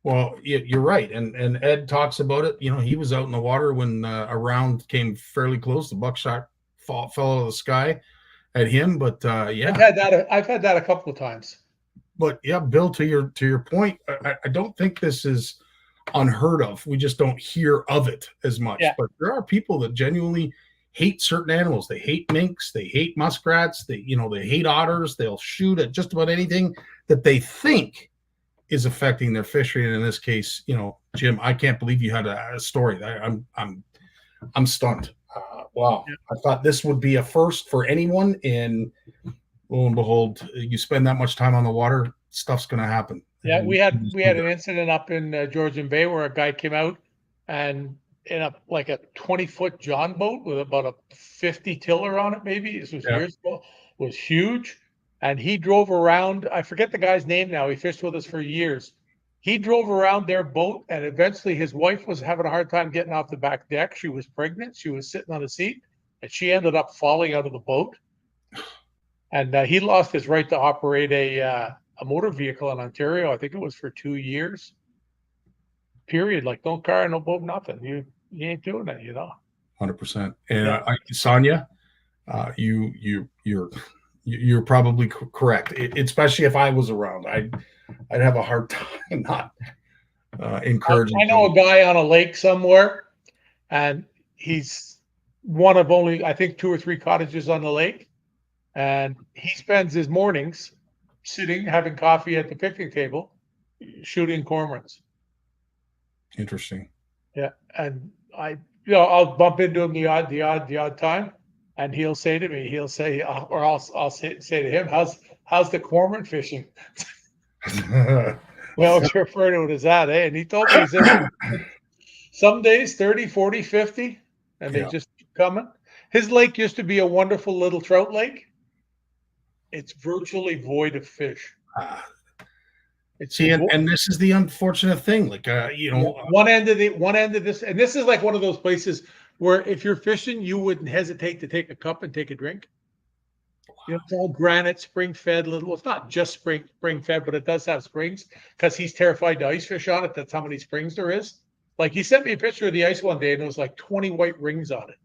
Well, you're right. And Ed talks about it. He was out in the water when a round came fairly close. The buckshot fell out of the sky at him. But yeah, I've had that a couple of times. But yeah, Bill, to your point, I don't think this is unheard of. We just don't hear of it as much. Yeah. But there are people that genuinely hate certain animals. They hate minks. They hate muskrats. They hate otters. They'll shoot at just about anything that they think is affecting their fishery. And in this case, Jim, I can't believe you had a story. I'm stunned. Wow. Yeah. I thought this would be a first for anyone. And lo and behold, you spend that much time on the water, stuff's going to happen. Yeah, we had an incident up in Georgian Bay where a guy came out and in a 20-foot John boat with about a 50 tiller on it, maybe. This was years ago. It was huge. And he drove around. I forget the guy's name now. He fished with us for years. He drove around their boat, and eventually his wife was having a hard time getting off the back deck. She was pregnant. She was sitting on a seat, and she ended up falling out of the boat. And he lost his right to operate a motor vehicle in Ontario. I think it was for 2 years. Period. Like no car, no boat, nothing. You ain't doing it, 100%. And Sonia, you're probably correct. Especially if I was around, I'd have a hard time not encouraging. I know a guy on a lake somewhere, and he's one of only, I think, 2 or 3 cottages on the lake, and he spends his mornings sitting having coffee at the picnic table, shooting cormorants. Interesting. Yeah, and I'll bump into him the odd time, And he'll say to me, or I'll say to him, how's the cormorant fishing? We always refer to it as that, eh? And he told me, he said, some days 30, 40, 50, and they Yeah. just keep coming. His lake used to be a wonderful little trout lake. It's virtually void of fish. It's See, and this is the unfortunate thing. Like, one end of this, and this is like one of those places where if you're fishing, you wouldn't hesitate to take a cup and take a drink. You know, it's all granite, spring fed. Well, it's not just spring fed, but it does have springs because he's terrified to ice fish on it. That's how many springs there is. Like he sent me a picture of the ice one day, and there was like 20 white rings on it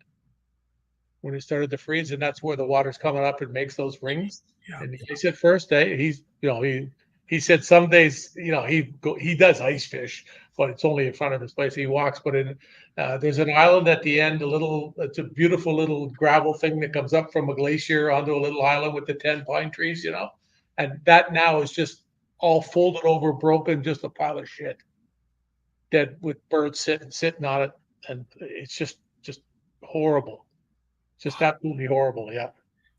when it started to freeze, and that's where the water's coming up and makes those rings. Yeah. And he said first day, he said some days, he does ice fish, but it's only in front of his place. He walks, but there's an island at the end, it's a beautiful little gravel thing that comes up from a glacier onto a little island with the 10 pine trees, and that now is just all folded over, broken, just a pile of shit, dead with birds sitting on it, and it's just horrible, just absolutely horrible. Yeah.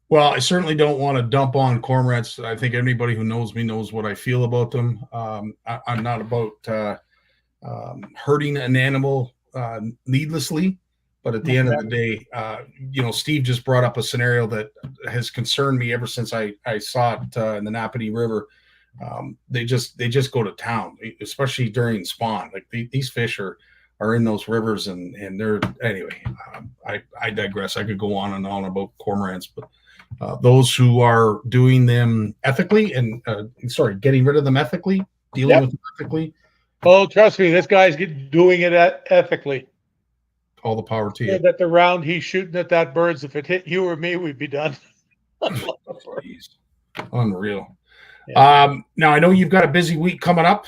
Well, I certainly don't want to dump on cormorants. I think anybody who knows me knows what I feel about them. I'm not about hurting an animal needlessly, but at the end of the day, Steve just brought up a scenario that has concerned me ever since I saw it in the Napanee River. They just go to town, especially during spawn. Like these fish are in those rivers, and they're anyway. I digress. I could go on and on about cormorants, but. Those who are doing them ethically and getting rid of them ethically, dealing with them ethically. Oh, trust me, this guy's doing it ethically. All the power to you. That the round he's shooting at that birds, if it hit you or me, we'd be done. Jeez. Unreal. Yeah. Now I know you've got a busy week coming up.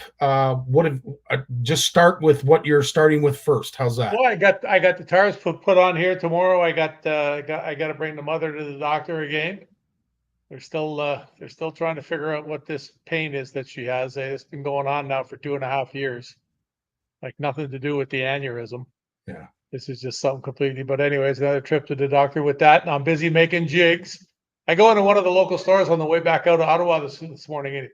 Just start with what you're starting with first. How's that? Well, I got the tires put on here tomorrow. I got to bring the mother to the doctor again. They're still trying to figure out what this pain is that she has. It's been going on now for 2.5 years. Like nothing to do with the aneurysm. Yeah. This is just something completely. But anyways, another trip to the doctor with that, and I'm busy making jigs. I go into one of the local stores on the way back out of Ottawa this morning,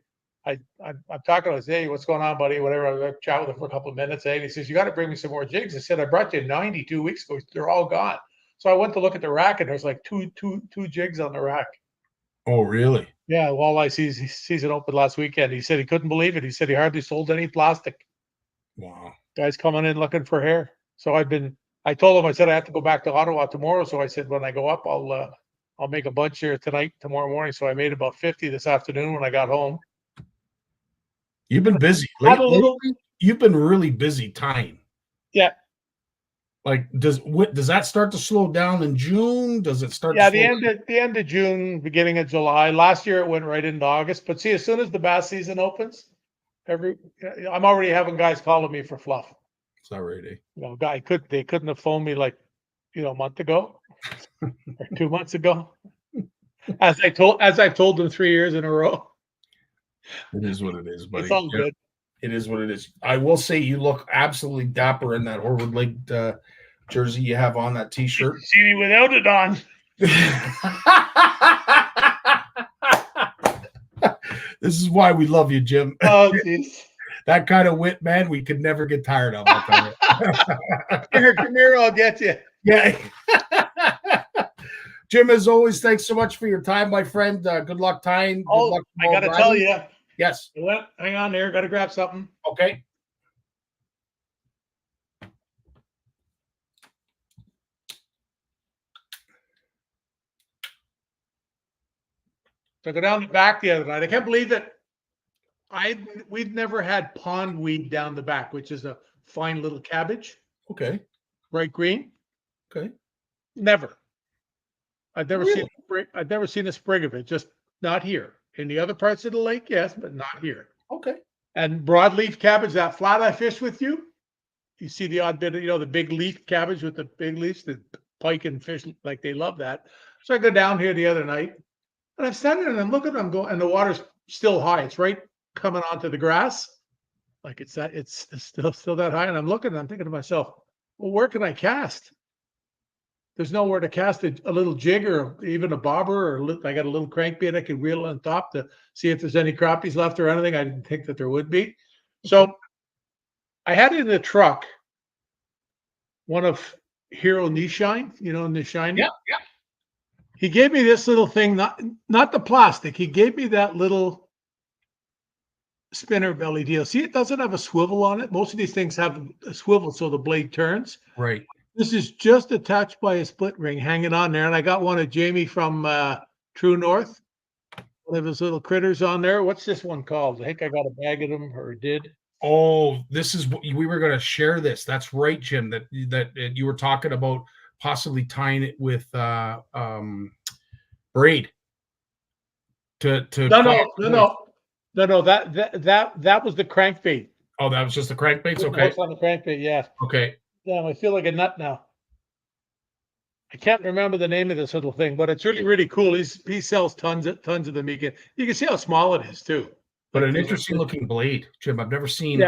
and I'm talking to him. I say, hey, what's going on, buddy? Whatever. I chat with him for a couple of minutes. And he says, you got to bring me some more jigs. I said, I brought you 90 2 weeks ago. They're all gone. So I went to look at the rack, and there's like two jigs on the rack. Oh, really? Yeah. Walleye season opened last weekend. He said he couldn't believe it. He said he hardly sold any plastic. Wow. Guys coming in looking for hair. So I told him, I said I have to go back to Ottawa tomorrow. So I said, when I go up, I'll make a bunch here tomorrow morning. So I made about 50 this afternoon when I got home. You've been busy. Lately, you've been really busy tying. Yeah. Like, does that start to slow down in June? Does it start? Yeah, the end of June, beginning of July. Last year it went right into August. But see, as soon as the bass season opens, I'm already having guys calling me for fluff. It's already. They couldn't have phoned me like, a month ago or 2 months ago. As I've told them 3 years in a row. It is what it is, buddy. It's all good. It is what it is. I will say you look absolutely dapper in that Horwood Lake jersey you have on, that T-shirt. You see me without it on. This is why we love you, Jim. Oh, geez. That kind of wit, man, we could never get tired of. Here, come here, I'll get you. Yeah. Jim, as always, thanks so much for your time, my friend. Good luck tying. Good luck I got to tell you. Yes. Hang on there. Got to grab something. Okay. So I go down the back the other night. I can't believe that we've never had pond weed down the back, which is a fine little cabbage. Okay. Bright green. Okay. Never. I've never seen a sprig of it. Just not here. In the other parts of the lake, yes, but not here. Okay. And broadleaf cabbage, that flat I fished with you. You see the odd bit of the big leaf cabbage with the big leaves, the pike and fish, like they love that. So I go down here the other night, and I'm standing there and I'm looking, and the water's still high. It's right coming onto the grass. Like it's still that high. And I'm looking and I'm thinking to myself, well, where can I cast? there's nowhere to cast a little jig or even a bobber, or I got a little crankbait I could reel on top to see if there's any crappies left or anything. I didn't think that there would be. So I had in the truck one of Hero Nishine, Nishine. Yeah. He gave me this little thing, not the plastic. He gave me that little spinner belly deal. See, it doesn't have a swivel on it. Most of these things have a swivel so the blade turns. Right. This is just attached by a split ring hanging on there. And I got one of Jamie from True North. One of his little critters on there. What's this one called? I think I got a bag of them, or did. Oh, this is what we were going to share this. That's right, Jim, that you were talking about possibly tying it with braid to No, that was the crankbait. Oh, that was just the crankbaits. Okay. That's on the crankbait, yeah. Okay. Damn, I feel like a nut now. I can't remember the name of this little thing, but it's really, really cool. He sells tons of them. You can see how small it is too. But an interesting looking blade, Jim. I've never seen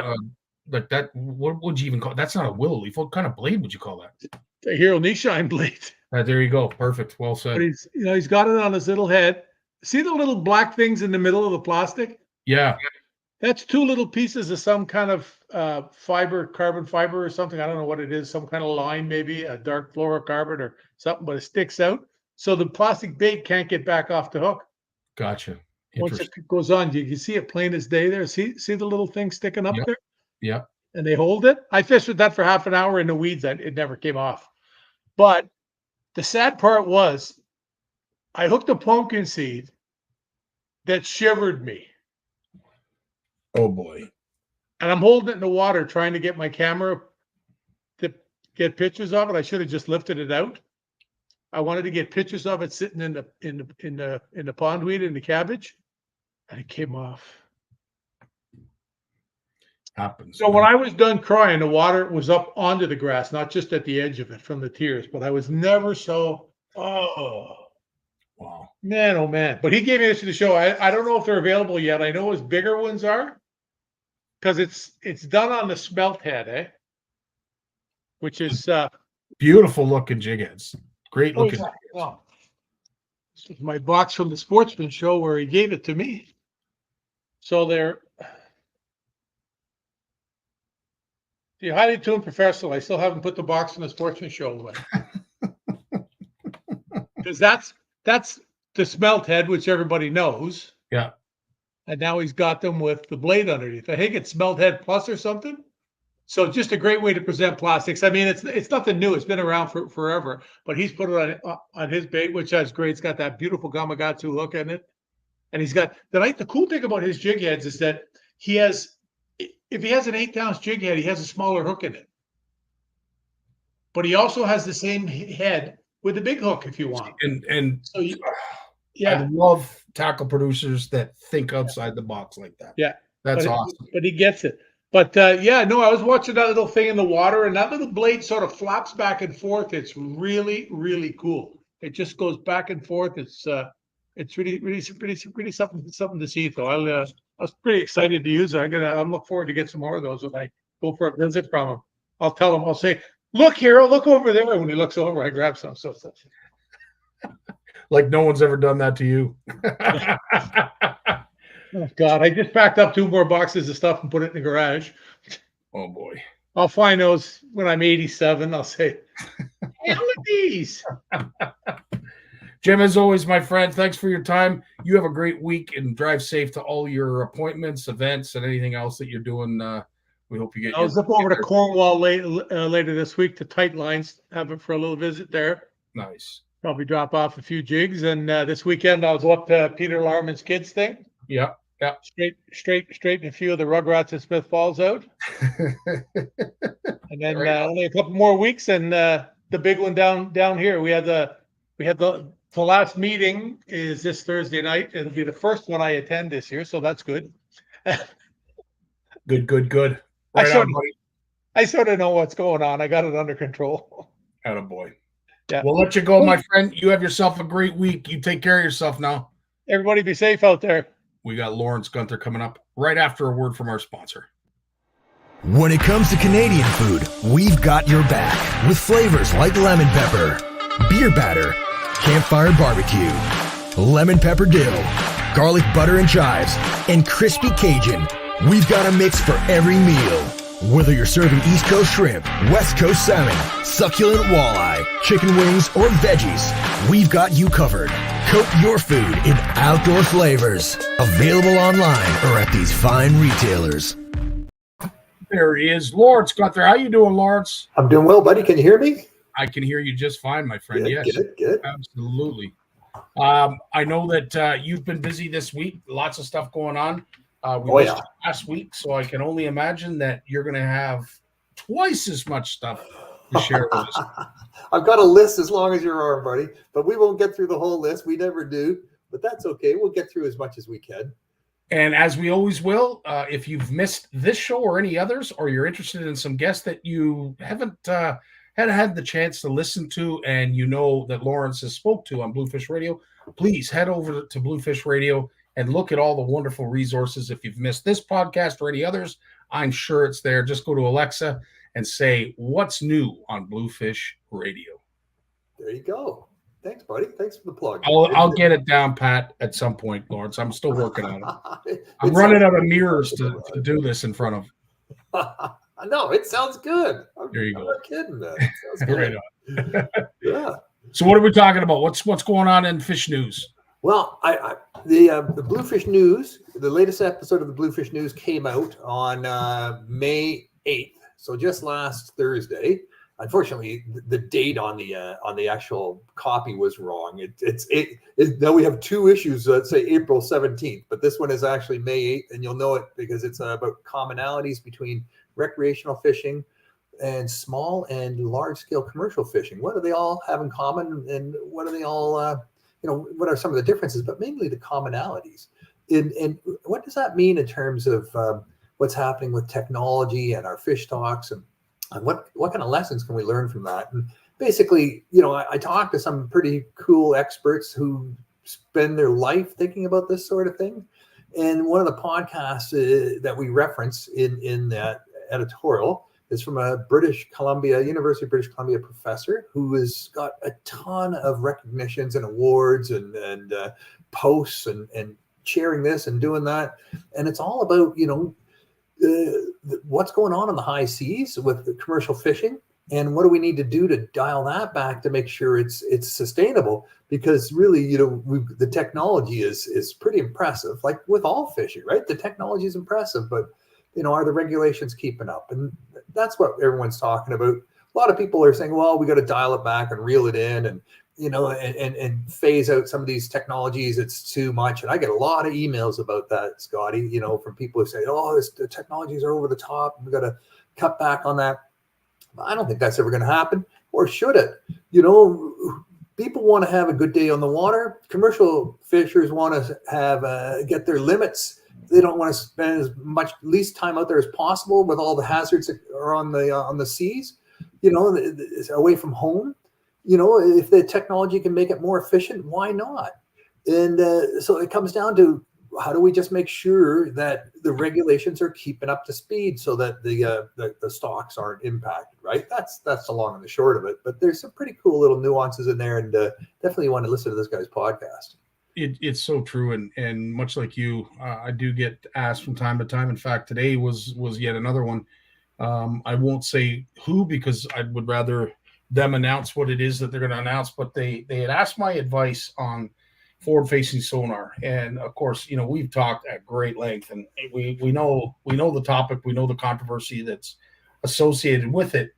like that. What would you even call? That's not a willow leaf. What kind of blade would you call that? The Hero Nishine blade. There you go. Perfect. Well said. But he's got it on his little head. See the little black things in the middle of the plastic? Yeah. That's two little pieces of some kind of carbon fiber or something. I don't know what it is. Some kind of line, maybe a dark fluorocarbon or something, but it sticks out. So the plastic bait can't get back off the hook. Gotcha. Once it goes on, you can see it plain as day there. See the little thing sticking up there? Yeah. And they hold it. I fished with that for half an hour in the weeds. It never came off. But the sad part was I hooked a pumpkin seed that shivered me. Oh, boy. And I'm holding it in the water trying to get my camera to get pictures of it. I should have just lifted it out. I wanted to get pictures of it sitting in the pondweed in the cabbage, and it came off. Happens. So when I was done crying, the water was up onto the grass, not just at the edge of it from the tears. But I was never so wow, man, oh man. But he gave me this to the show. I don't know if they're available yet. I know his bigger ones are, because it's done on the smelt head, which is beautiful looking jig heads. Great looking. Oh, this is my box from the Sportsman show where he gave it to me. So they're the highly tuned professional. I still haven't put the box from the Sportsman show away. Because that's the smelt head, which everybody knows. Yeah. And now he's got them with the blade underneath. I think it's smelt head plus or something. So just a great way to present plastics. I mean, it's nothing new. It's been around for forever. But he's put it on his bait, which is great. It's got that beautiful Gamakatsu hook in it. And he's got the cool thing about his jig heads is that if he has an 8-ounce jig head, he has a smaller hook in it. But he also has the same head with a big hook if you want. And so I love tackle producers that think outside the box like that. Yeah. That's awesome. But he gets it. But I was watching that little thing in the water, and that little blade sort of flaps back and forth. It's really, really cool. It just goes back and forth. It's really, really, really something to see. So I was pretty excited to use it. I'm looking forward to get some more of those when I go for a visit from him. I'll tell him. I'll say, "Look, Hero, look over there." When he looks over, I grab some. So like no one's ever done that to you. Oh, God, I just packed up 2 more boxes of stuff and put it in the garage. Oh, boy. I'll find those when I'm 87. I'll say, hey, look at these. Jim, as always, my friend, thanks for your time. You have a great week and drive safe to all your appointments, events, and anything else that you're doing. We hope you get. I'll zip over to Cornwall later this week to Tight Lines, have it for a little visit there. Nice. Probably drop off a few jigs. And this weekend, I'll go up to Peter Larman's kids thing. Yeah. Yeah. Straighten a few of the Rugrats and Smith Falls out. And then only a couple more weeks, and the big one down here. We had the last meeting is this Thursday night. It'll be the first one I attend this year, so that's good. Good. Right I sort of know what's going on. I got it under control. Attaboy. Yeah. We'll let you go, my friend. You have yourself a great week. You take care of yourself now. Everybody be safe out there. We got Lawrence Gunther coming up right after a word from our sponsor. When it comes to Canadian food, we've got your back with flavors like lemon pepper, beer batter, campfire barbecue, lemon pepper dill, garlic butter and chives, and crispy Cajun. We've got a mix for every meal. Whether you're serving East Coast shrimp, West Coast salmon, succulent walleye, chicken wings, or veggies, we've got you covered. Coat your food in outdoor flavors. Available online or at these fine retailers. There he is. Lawrence Gunther. How you doing, Lawrence? I'm doing well, buddy. Can you hear me? I can hear you just fine, my friend. Good, Yes. good. Absolutely. I know that you've been busy this week. Lots of stuff going on. We missed last week, so I can only imagine that you're going to have twice as much stuff to share with us. I've got a list as long as your arm, buddy, but we won't get through the whole list. We never do, but that's okay. We'll get through as much as we can. And as we always will, if you've missed this show or any others, or you're interested in some guests that you haven't had the chance to listen to, and you know that Lawrence has spoke to on Bluefish Radio, please head over to Bluefish Radio and look at all the wonderful resources. If you've missed this podcast or any others, I'm sure it's there. Just go to Alexa and say, "What's new on Bluefish Radio?" There you go. Thanks, buddy. Thanks for the plug. I'll get it down, Pat, at some point, Lawrence. I'm still working on it. I'm running out of mirrors to do this in front of. No, it sounds good. There you go. I'm not kidding, man. It sounds good. Right on. Yeah. So what are we talking about? What's going on in fish news? Well, the Bluefish News, the latest episode of the Bluefish News came out on May 8th, so just last Thursday. Unfortunately, the date on the actual copy was wrong. Now we have two issues that say April 17th, but this one is actually May 8th, and you'll know it because it's about commonalities between recreational fishing and small and large scale commercial fishing. What do they all have in common, and what are they all what are some of the differences, but mainly the commonalities? And what does that mean in terms of what's happening with technology and our fish stocks, and what kind of lessons can we learn from that? And basically, I talked to some pretty cool experts who spend their life thinking about this sort of thing. And one of the podcasts that we reference in that editorial is from a University of British Columbia professor who has got a ton of recognitions and awards and posts and sharing this and doing that. And it's all about, what's going on in the high seas with the commercial fishing, and what do we need to do to dial that back to make sure it's sustainable? Because really, the technology is pretty impressive, like with all fishing, right? The technology is impressive, but are the regulations keeping up? And that's what everyone's talking about. A lot of people are saying, well, we got to dial it back and reel it in, and and phase out some of these technologies. It's too much. And I get a lot of emails about that, Scotty, from people who say, oh, the technologies are over the top, we got to cut back on that. I don't think that's ever going to happen, or should it? People want to have a good day on the water. Commercial fishers want to have get their limits. They don't want to spend as much least time out there as possible with all the hazards that are on the seas, away from home. If the technology can make it more efficient, why not? And so it comes down to, how do we just make sure that the regulations are keeping up to speed so that the stocks aren't impacted, right? That's the long and the short of it. But there's some pretty cool little nuances in there, and definitely want to listen to this guy's podcast. It's so true, and much like you, I do get asked from time to time. In fact, today was yet another one. I won't say who, because I would rather them announce what it is that they're going to announce, but they had asked my advice on forward-facing sonar, and of course, we've talked at great length, and we know the topic, we know the controversy that's associated with it,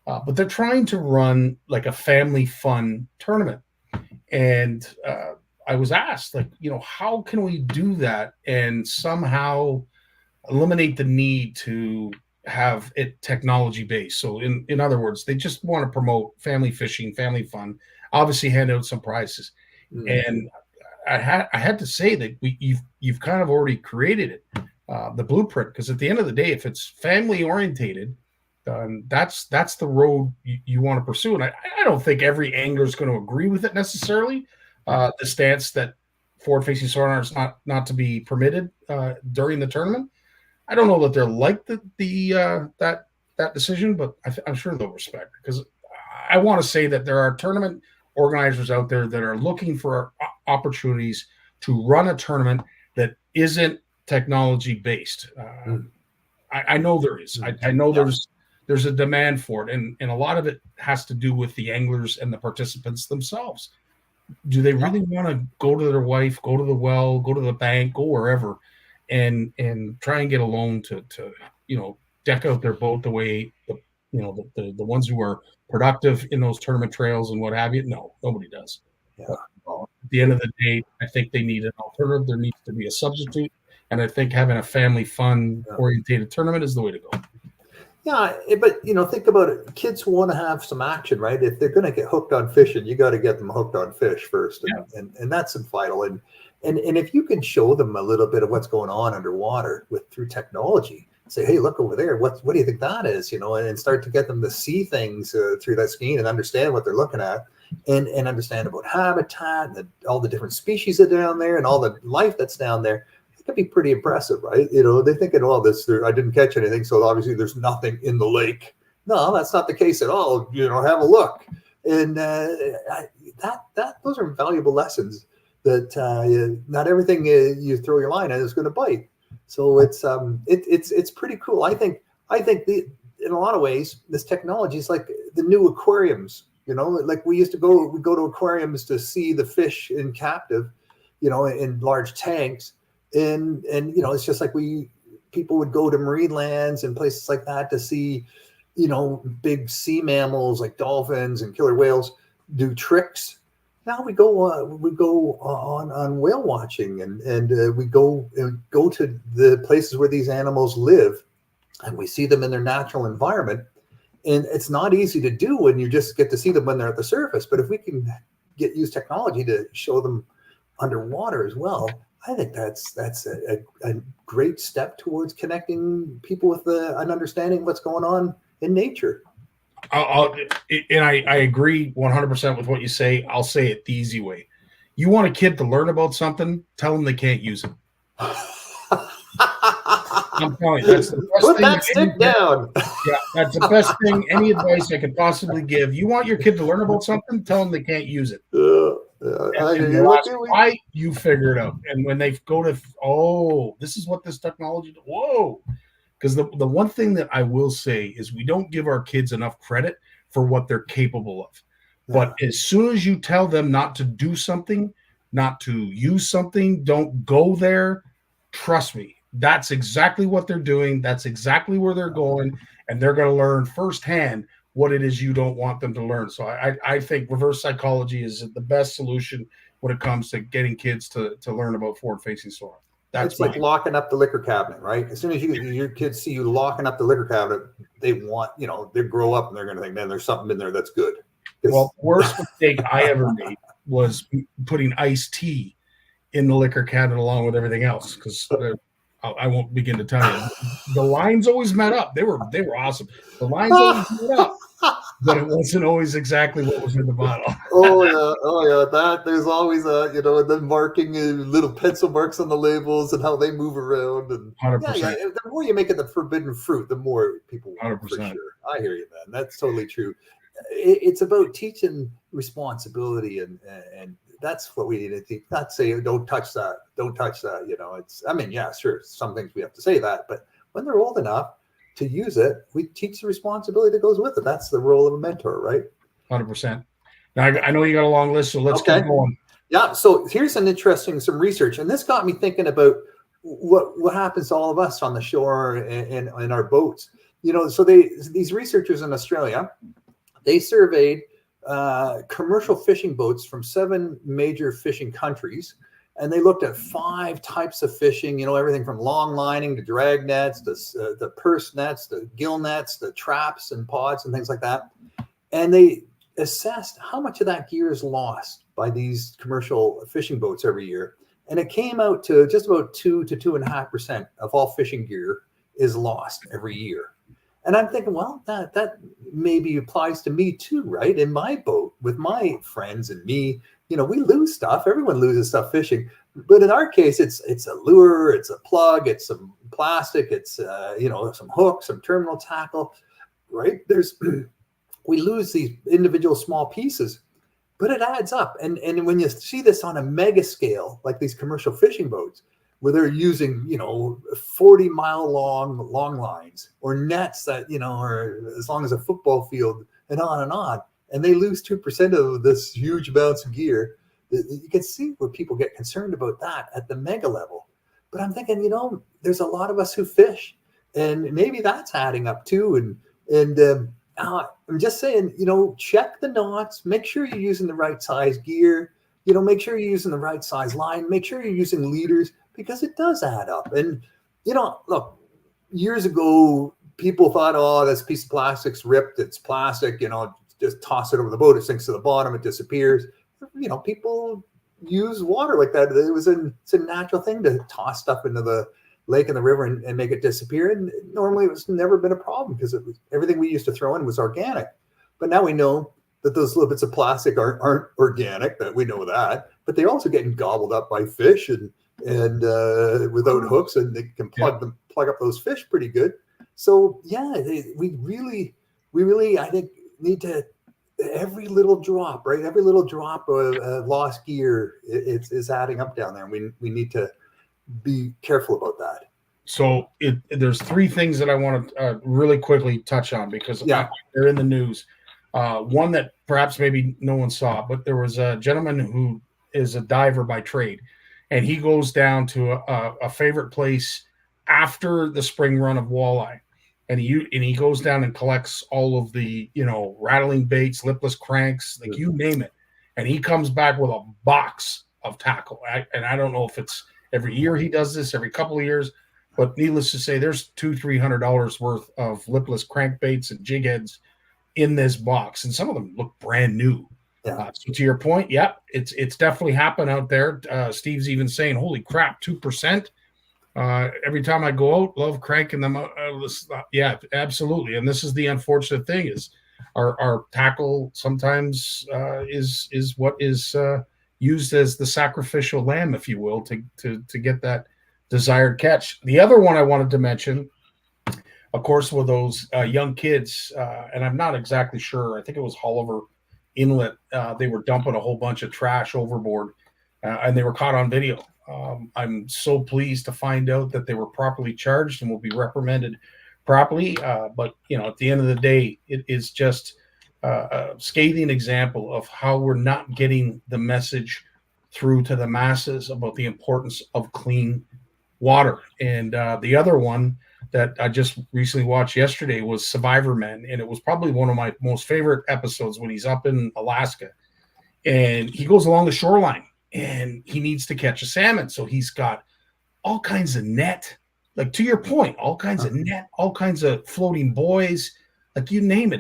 but they're trying to run like a family fun tournament, and I was asked, how can we do that and somehow eliminate the need to have it technology based? So in other words, they just want to promote family fishing, family fun, obviously hand out some prizes. And I had to say that you've kind of already created it, the blueprint, because at the end of the day, if it's family orientated, that's the road you want to pursue. And I don't think every angler is going to agree with it necessarily. The stance that forward facing sonar is not to be permitted during the tournament. I don't know that they're like that decision, but I'm sure they'll respect it, because I want to say that there are tournament organizers out there that are looking for opportunities to run a tournament that isn't technology based. I know there is. I know there's a demand for it, and a lot of it has to do with the anglers and the participants themselves. Do they really want to go to their wife, go to the well, go to the bank, go wherever, and try and get a loan to deck out their boat the way the ones who are productive in those tournament trails and what have you? No, nobody does. Yeah. But, at the end of the day, I think they need an alternative. There needs to be a substitute, and I think having a family fun orientated tournament is the way to go. Yeah, but think about it. Kids want to have some action, right? If they're going to get hooked on fishing, you got to get them hooked on fish first, and that's vital. And if you can show them a little bit of what's going on underwater through technology, say, hey, look over there. What do you think that is? And start to get them to see things through that screen and understand what they're looking at, and understand about habitat and all the different species that are down there and all the life that's down there. It could be pretty impressive, right? They're thinking, I didn't catch anything, so obviously there's nothing in the lake. No, that's not the case at all. Have a look, and those are valuable lessons. That not everything you throw your line at is going to bite. So it's pretty cool. I think in a lot of ways this technology is like the new aquariums. Like we go to aquariums to see the fish in captive, in large tanks. And it's just like people would go to marine lands and places like that to see, big sea mammals like dolphins and killer whales do tricks. Now we go on whale watching and we go to the places where these animals live, and we see them in their natural environment. And it's not easy to do when you just get to see them when they're at the surface. But if we can use technology to show them underwater as well, I think that's a great step towards connecting people with an understanding of what's going on in nature. I agree 100% with what you say. I'll say it the easy way. You want a kid to learn about something, tell them they can't use it. I'm telling you, that's the best Put thing. that stick down. Yeah, that's the best thing. Any advice I could possibly give. You want your kid to learn about something, tell them they can't use it. Why you figure it out. And when they go to, this is what this technology, whoa. Because the one thing that I will say is we don't give our kids enough credit for what they're capable of. Yeah. But as soon as you tell them not to do something, not to use something, don't go there, trust me, that's exactly what they're doing. That's exactly where they're going. And they're going to learn firsthand what it is you don't want them to learn. So I think reverse psychology is the best solution when it comes to getting kids to learn about forward-facing soil. That's like locking up the liquor cabinet, right? As soon as your kids see you locking up the liquor cabinet, they want, they grow up and they're going to think, man, there's something in there that's good. Well, worst mistake I ever made was putting iced tea in the liquor cabinet along with everything else, because I won't begin to tell you. The lines always met up. They were awesome. The lines always met up, but it wasn't always exactly what was in the bottle. Oh yeah. That there's always and then marking little pencil marks on the labels and how they move around. And 100%. Yeah, the more you make it the forbidden fruit, the more people want 100%. For sure. I hear you, man. That's totally true. It's about teaching responsibility, and that's what we need to teach. Not say don't touch that. Sure, some things we have to say that, but when they're old enough to use it, we teach the responsibility that goes with it. That's the role of a mentor, right? 100%. Now I know you got a long list, so let's keep going. Yeah. So here's some research, and this got me thinking about what happens to all of us on the shore and in our boats. So these researchers in Australia, they surveyed commercial fishing boats from 7 major fishing countries, and they looked at 5 types of fishing, everything from long lining to drag nets, to the purse nets, to gill nets, to traps and pods and things like that. And they assessed how much of that gear is lost by these commercial fishing boats every year. And it came out to just about 2 to 2.5% of all fishing gear is lost every year. And I'm thinking, well, that maybe applies to me too, right? In my boat with my friends and me, we lose stuff. Everyone loses stuff fishing. But in our case, it's a lure, it's a plug, it's some plastic, it's some hooks, some terminal tackle, right? We lose these individual small pieces. but it adds up. And when you see this on a mega scale, like these commercial fishing boats, where they're using, 40-mile long lines or nets that, are as long as a football field and on, and they lose 2% of this huge amounts of gear, you can see where people get concerned about that at the mega level. But I'm thinking, there's a lot of us who fish, and maybe that's adding up too. And I'm just saying, check the knots, make sure you're using the right size gear, make sure you're using the right size line, make sure you're using leaders, because it does add up. And, look, years ago, people thought, oh, this piece of plastic's ripped, it's plastic, just toss it over the boat, it sinks to the bottom, it disappears. People use water like that. It's a natural thing to toss stuff into the lake and the river and make it disappear. And normally it was never been a problem because everything we used to throw in was organic. But now we know that those little bits of plastic aren't organic, that we know that, but they're also getting gobbled up by fish and without hooks, and they can plug up those fish pretty good. So we really, I think, need to, every little drop, right? Every little drop of lost gear is adding up down there. And we need to be careful about that. So there's three things that I want to really quickly touch on, because they're in the news. One that perhaps maybe no one saw, but there was a gentleman who is a diver by trade, and he goes down to a favorite place after the spring run of walleye. And he goes down and collects all of the, rattling baits, lipless cranks, like you name it. And he comes back with a box of tackle. And I don't know if it's every year he does this, every couple of years, but needless to say, there's $200-300 worth of lipless crankbaits and jig heads in this box. And some of them look brand new. Yeah. So to your point, it's definitely happened out there. Steve's even saying, holy crap, 2%. Every time I go out, love cranking them out. Yeah, absolutely. And this is the unfortunate thing, is our tackle sometimes is what is used as the sacrificial lamb, if you will, to get that desired catch. The other one I wanted to mention, of course, were those young kids, and I'm not exactly sure. I think it was Holliver Inlet. They were dumping a whole bunch of trash overboard, and they were caught on video. I'm so pleased to find out that they were properly charged and will be reprimanded properly. But, at the end of the day, it is just a scathing example of how we're not getting the message through to the masses about the importance of clean water. And the other one that I just recently watched yesterday was Survivor Men. And it was probably one of my most favorite episodes when he's up in Alaska and he goes along the shoreline and he needs to catch a salmon. So he's got all kinds of net, like to your point, all kinds of net, all kinds of floating buoys, like you name it.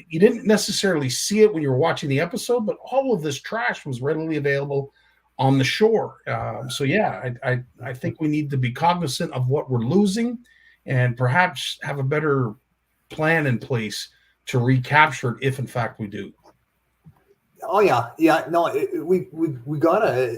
You didn't necessarily see it when you were watching the episode, but all of this trash was readily available on the shore. I think we need to be cognizant of what we're losing and perhaps have a better plan in place to recapture it if in fact we do. Oh yeah. No, we gotta,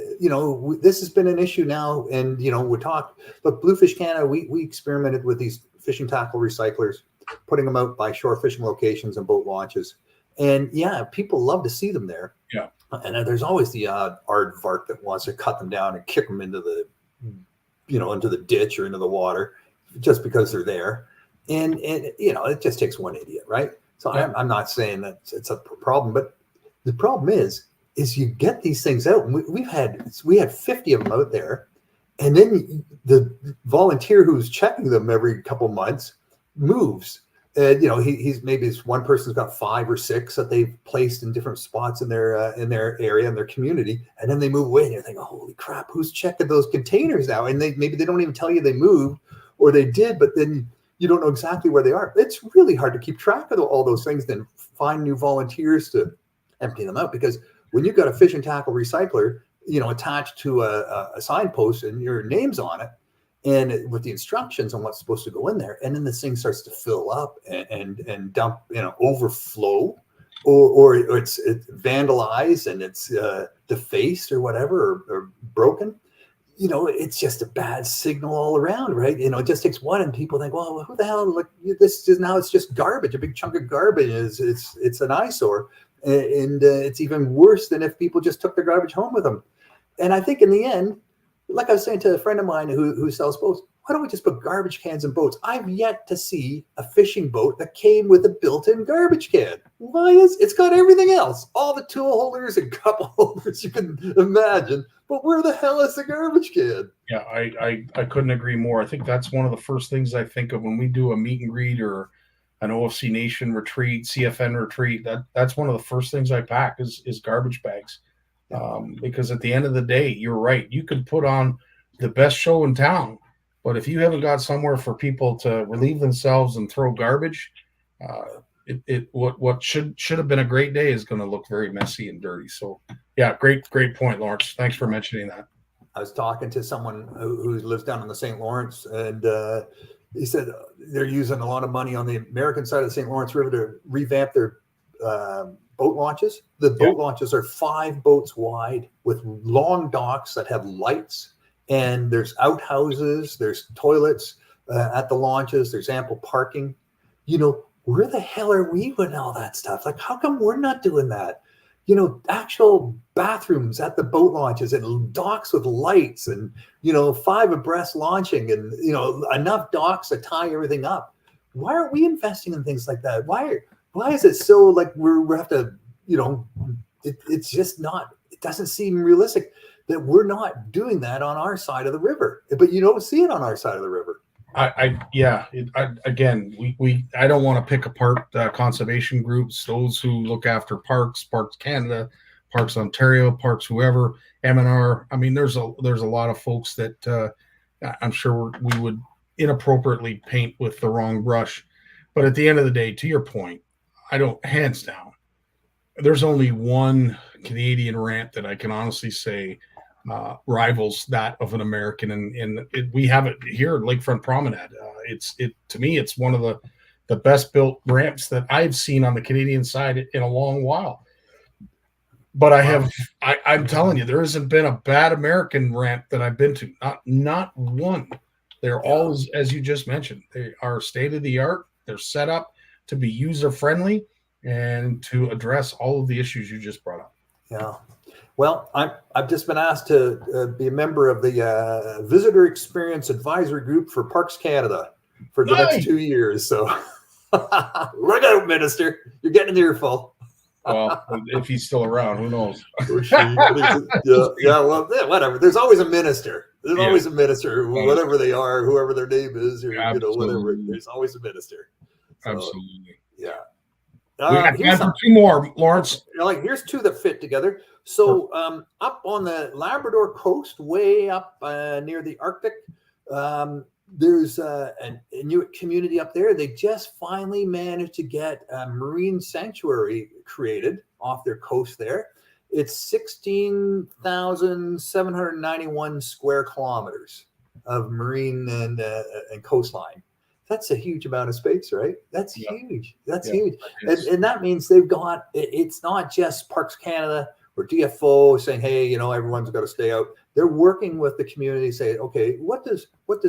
this has been an issue now, and we talk. Look, Bluefish Canada, we experimented with these fishing tackle recyclers, putting them out by shore fishing locations and boat launches, and people love to see them there. Yeah. And there's always the aardvark that wants to cut them down and kick them into the, into the ditch or into the water, just because they're there, and it just takes one idiot, right? So I'm not saying that it's a problem, but the problem is you get these things out. And we had 50 of them out there, and then the volunteer who's checking them every couple months moves. And he's maybe this one person's got 5 or 6 that they've placed in different spots in their area, in their community, and then they move away. And you're thinking, holy crap, who's checking those containers now? And maybe they don't even tell you they moved, or they did, but then you don't know exactly where they are. It's really hard to keep track of all those things, then find new volunteers to empty them out, because when you've got a fish and tackle recycler, attached to a signpost and your name's on it, and with the instructions on what's supposed to go in there, and then this thing starts to fill up and dump, overflow, or it's vandalized and it's defaced or whatever, or broken, it's just a bad signal all around, right? It just takes one, and people think, well, who the hell? Look, it's just garbage. A big chunk of garbage it's an eyesore. And it's even worse than if people just took their garbage home with them. And I think in the end, like I was saying to a friend of mine who sells boats, why don't we just put garbage cans in boats? I've yet to see a fishing boat that came with a built-in garbage can. Why it's got everything else, all the tool holders and cup holders you can imagine, but where the hell is the garbage can? Yeah, I couldn't agree more. I think that's one of the first things I think of when we do a meet and greet or an OFC Nation retreat, CFN retreat. That's one of the first things I pack is garbage bags. Because at the end of the day, you're right. You can put on the best show in town, but if you haven't got somewhere for people to relieve themselves and throw garbage, what should have been a great day is going to look very messy and dirty. So, yeah, great point, Lawrence. Thanks for mentioning that. I was talking to someone who lives down in the St. Lawrence, and he said they're using a lot of money on the American side of the St. Lawrence River to revamp their boat launches. The boat launches are 5 boats wide with long docks that have lights, and there's outhouses, there's toilets at the launches, there's ample parking. Where the hell are we with all that stuff? Like, how come we're not doing that? Actual bathrooms at the boat launches and docks with lights and 5 abreast launching and enough docks to tie everything up. Why aren't we investing in things like that? Why is it so like we have to, it's just not, it doesn't seem realistic that we're not doing that on our side of the river, but you don't see it on our side of the river. I don't want to pick apart conservation groups, those who look after Parks Canada, Parks Ontario, Parks whoever, M&R. I mean, there's a lot of folks that I'm sure we would inappropriately paint with the wrong brush. But at the end of the day, to your point, hands down, there's only one Canadian ramp that I can honestly say rivals that of an American, and we have it here, Lakefront Promenade. To me, it's one of the best built ramps that I've seen on the Canadian side in a long while. But I'm telling you, there hasn't been a bad American ramp that I've been to. Not one. They're all, as you just mentioned, they are state of the art. They're set up to be user friendly and to address all of the issues you just brought up. Yeah. Well, I've just been asked to be a member of the Visitor Experience Advisory Group for Parks Canada for the next 2 years. So look out, Minister. You're getting an earful. Well, if he's still around, who knows? Whatever. There's always a minister. There's always a minister, whatever they are, whoever their name is, or whatever. There's always a minister. So, absolutely. Yeah. We got 2 more, Lawrence. Here's 2 that fit together. So up on the Labrador coast, way up near the Arctic, there's a Inuit community up there. They just finally managed to get a marine sanctuary created off their coast there. It's 16,791 square kilometers of marine and coastline. That's a huge amount of space, right? That's huge. That's huge. And that means they've got, it's not just Parks Canada or DFO saying, hey, everyone's got to stay out. They're working with the community, say, okay, what does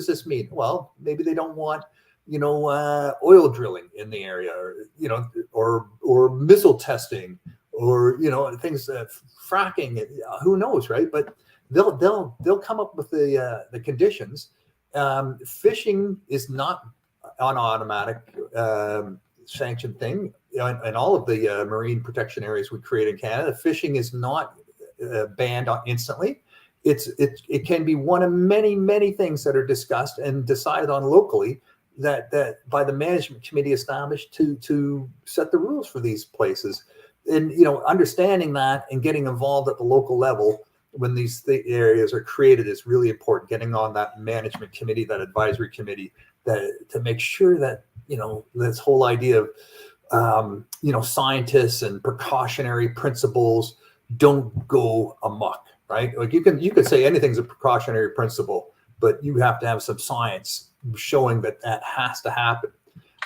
this mean? Well, maybe they don't want, oil drilling in the area, or missile testing, or things, fracking. Who knows, right? But they'll come up with the conditions. Fishing is not an automatic sanctioned thing. In all of the marine protection areas we create in Canada, fishing is not banned instantly. It can be one of many things that are discussed and decided on locally that by the management committee established to set the rules for these places. And understanding that and getting involved at the local level when these areas are created is really important. Getting on that management committee, that advisory committee, to make sure that this whole idea of scientists and precautionary principles don't go amok, right? Like you could say anything's a precautionary principle, but you have to have some science showing that has to happen.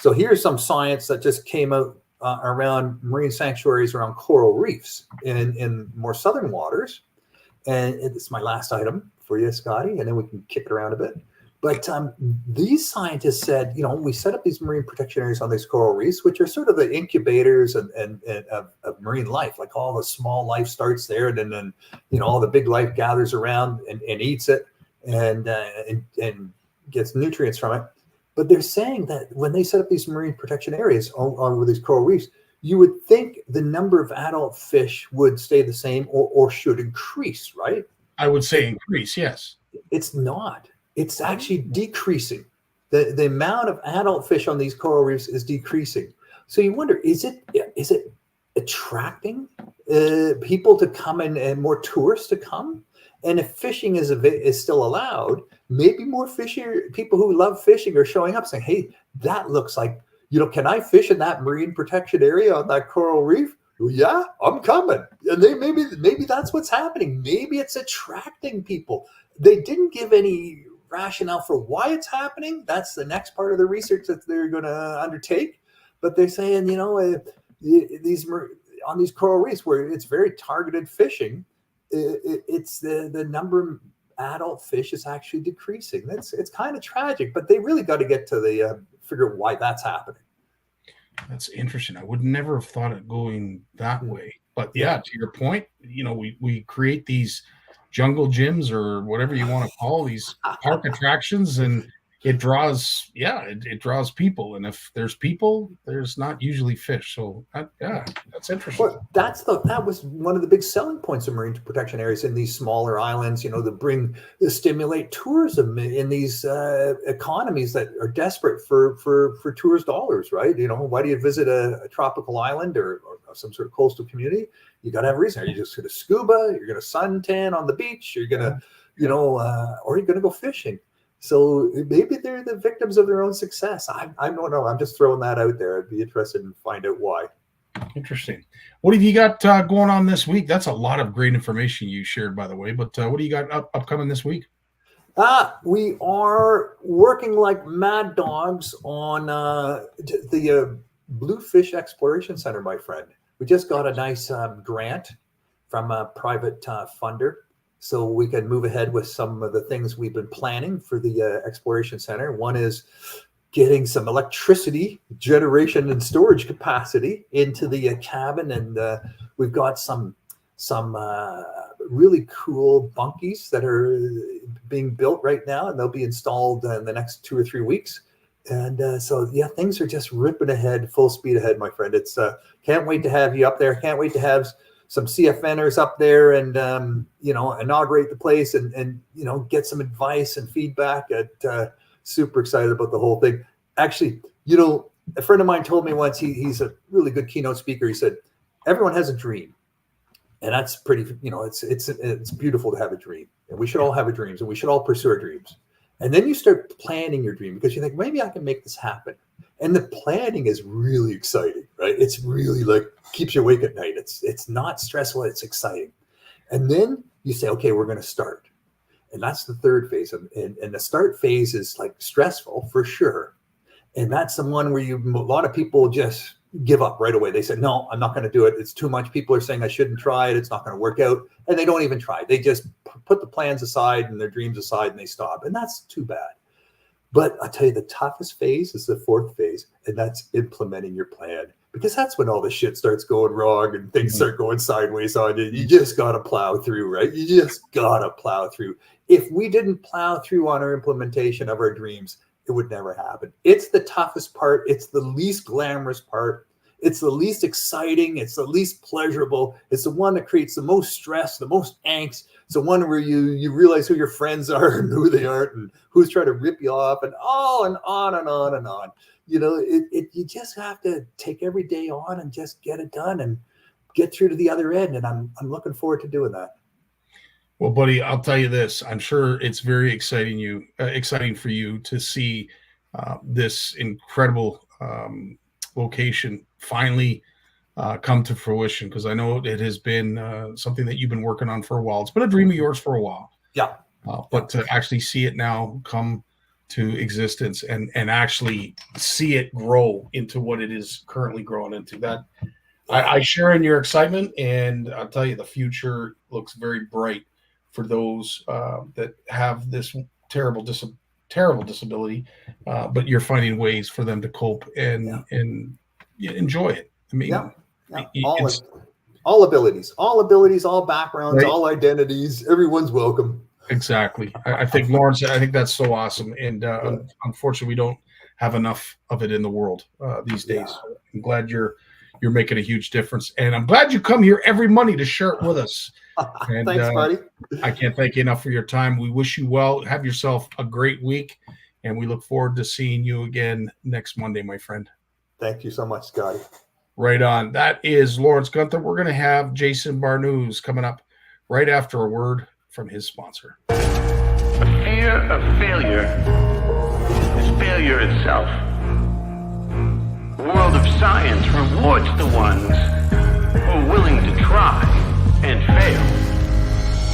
So here's some science that just came out around marine sanctuaries around coral reefs in more southern waters. And it's my last item for you, Scotty, and then we can kick it around a bit. But these scientists said, we set up these marine protection areas on these coral reefs, which are sort of the incubators of marine life. Like all the small life starts there, and then all the big life gathers around and eats it and gets nutrients from it. But they're saying that when they set up these marine protection areas on these coral reefs, you would think the number of adult fish would stay the same or should increase, right? I would say increase, yes. It's not. It's actually decreasing. The amount of adult fish on these coral reefs is decreasing. So you wonder, is it attracting people to come and more tourists to come? And if fishing is still allowed, maybe more people who love fishing are showing up saying, hey, that looks like, can I fish in that marine protection area on that coral reef? Well, yeah, I'm coming. And maybe that's what's happening. Maybe it's attracting people. They didn't give any rationale for why it's happening. That's the next part of the research that they're going to undertake. But they're saying, these on these coral reefs where it's very targeted fishing, it's the number of adult fish is actually decreasing. It's kind of tragic, but they really got to get to the figure out why that's happening. That's interesting. I would never have thought it going that way. But yeah, to your point, we create these jungle gyms or whatever you want to call these park attractions, and it draws people. And if there's people, there's not usually fish. So that's interesting. Well, that was one of the big selling points of marine protection areas in these smaller islands, to stimulate tourism in these economies that are desperate for tourist dollars, right? Why do you visit a tropical island or some sort of coastal community? You got to have a reason. Are you just going to scuba? You're going to suntan on the beach? You're going to, or you're going to go fishing. So maybe they're the victims of their own success. I don't know. I'm just throwing that out there. I'd be interested in find out why. Interesting. What have you got going on this week? That's a lot of great information you shared, by the way. But what do you got upcoming this week? We are working like mad dogs on the Bluefish Exploration Center, my friend. We just got a nice grant from a private funder, so we can move ahead with some of the things we've been planning for the Exploration Center. One is getting some electricity generation and storage capacity into the cabin, and we've got some really cool bunkies that are being built right now, and they'll be installed in the next 2 or 3 weeks. And things are just ripping ahead, full speed ahead, my friend. It's can't wait to have you up there. Can't wait to have some CFNers up there and inaugurate the place and get some advice and feedback. Super excited about the whole thing. Actually, a friend of mine told me once, he's a really good keynote speaker. He said, everyone has a dream. And that's pretty, it's beautiful to have a dream. And we should all have dreams, and we should all pursue our dreams. And then you start planning your dream because you think, maybe I can make this happen. And the planning is really exciting, right? It's really keeps you awake at night. It's not stressful. It's exciting. And then you say, okay, we're going to start. And that's the third phase. And the start phase is stressful for sure. And that's the one where a lot of people just give up right away. They said, no, I'm not going to do it. It's too much. People are saying I shouldn't try it. It's not going to work out. And they don't even try. They just put the plans aside and their dreams aside and they stop. And that's too bad. But I'll tell you, the toughest phase is the fourth phase. And that's implementing your plan, because that's when all the shit starts going wrong and things start going sideways on you. You just got to plow through, right? You just got to plow through. If we didn't plow through on our implementation of our dreams, it would never happen. It's the toughest part. It's the least glamorous part. It's the least exciting. It's the least pleasurable. It's the one that creates the most stress, the most angst. It's the one where you realize who your friends are and who they aren't and who's trying to rip you off and on and on and on. You just have to take every day on and just get it done and get through to the other end. And I'm looking forward to doing that. Well, buddy, I'll tell you this. I'm sure it's very exciting for you to see this incredible location finally come to fruition, because I know it has been something that you've been working on for a while. It's been a dream of yours for a while. Yeah. But to actually see it now come to existence and actually see it grow into what it is currently growing into, that I share in your excitement, and I'll tell you, the future looks very bright for those that have this terrible terrible disability, but you're finding ways for them to cope and enjoy it. I mean, all abilities, all backgrounds, right? All identities. Everyone's welcome. Exactly. I think, Lawrence, I think that's so awesome. And unfortunately, we don't have enough of it in the world these days. So I'm glad you're making a huge difference. And I'm glad you come here every Monday to share it with us. And, thanks, buddy. I can't thank you enough for your time. We wish you well. Have yourself a great week. And we look forward to seeing you again next Monday, my friend. Thank you so much, Scotty. Right on. That is Lawrence Gunther. We're going to have Jason Barnucz coming up right after a word from his sponsor. The fear of failure is failure itself. The world of science rewards the ones who are willing to try and fail.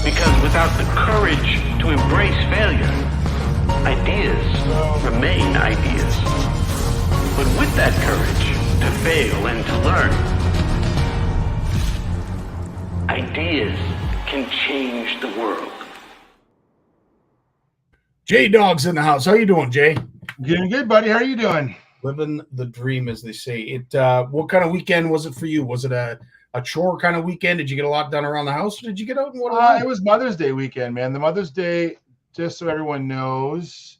Because without the courage to embrace failure, ideas remain ideas. But with that courage to fail and to learn, ideas can change the world. J-Dog's in the house. How you doing, Jay? Doing good, buddy. How are you doing? Living the dream, as they say. It. What kind of weekend was it for you? Was it a chore kind of weekend? Did you get a lot done around the house, or did you get out and what? It was Mother's Day weekend, man. The Mother's Day, just so everyone knows,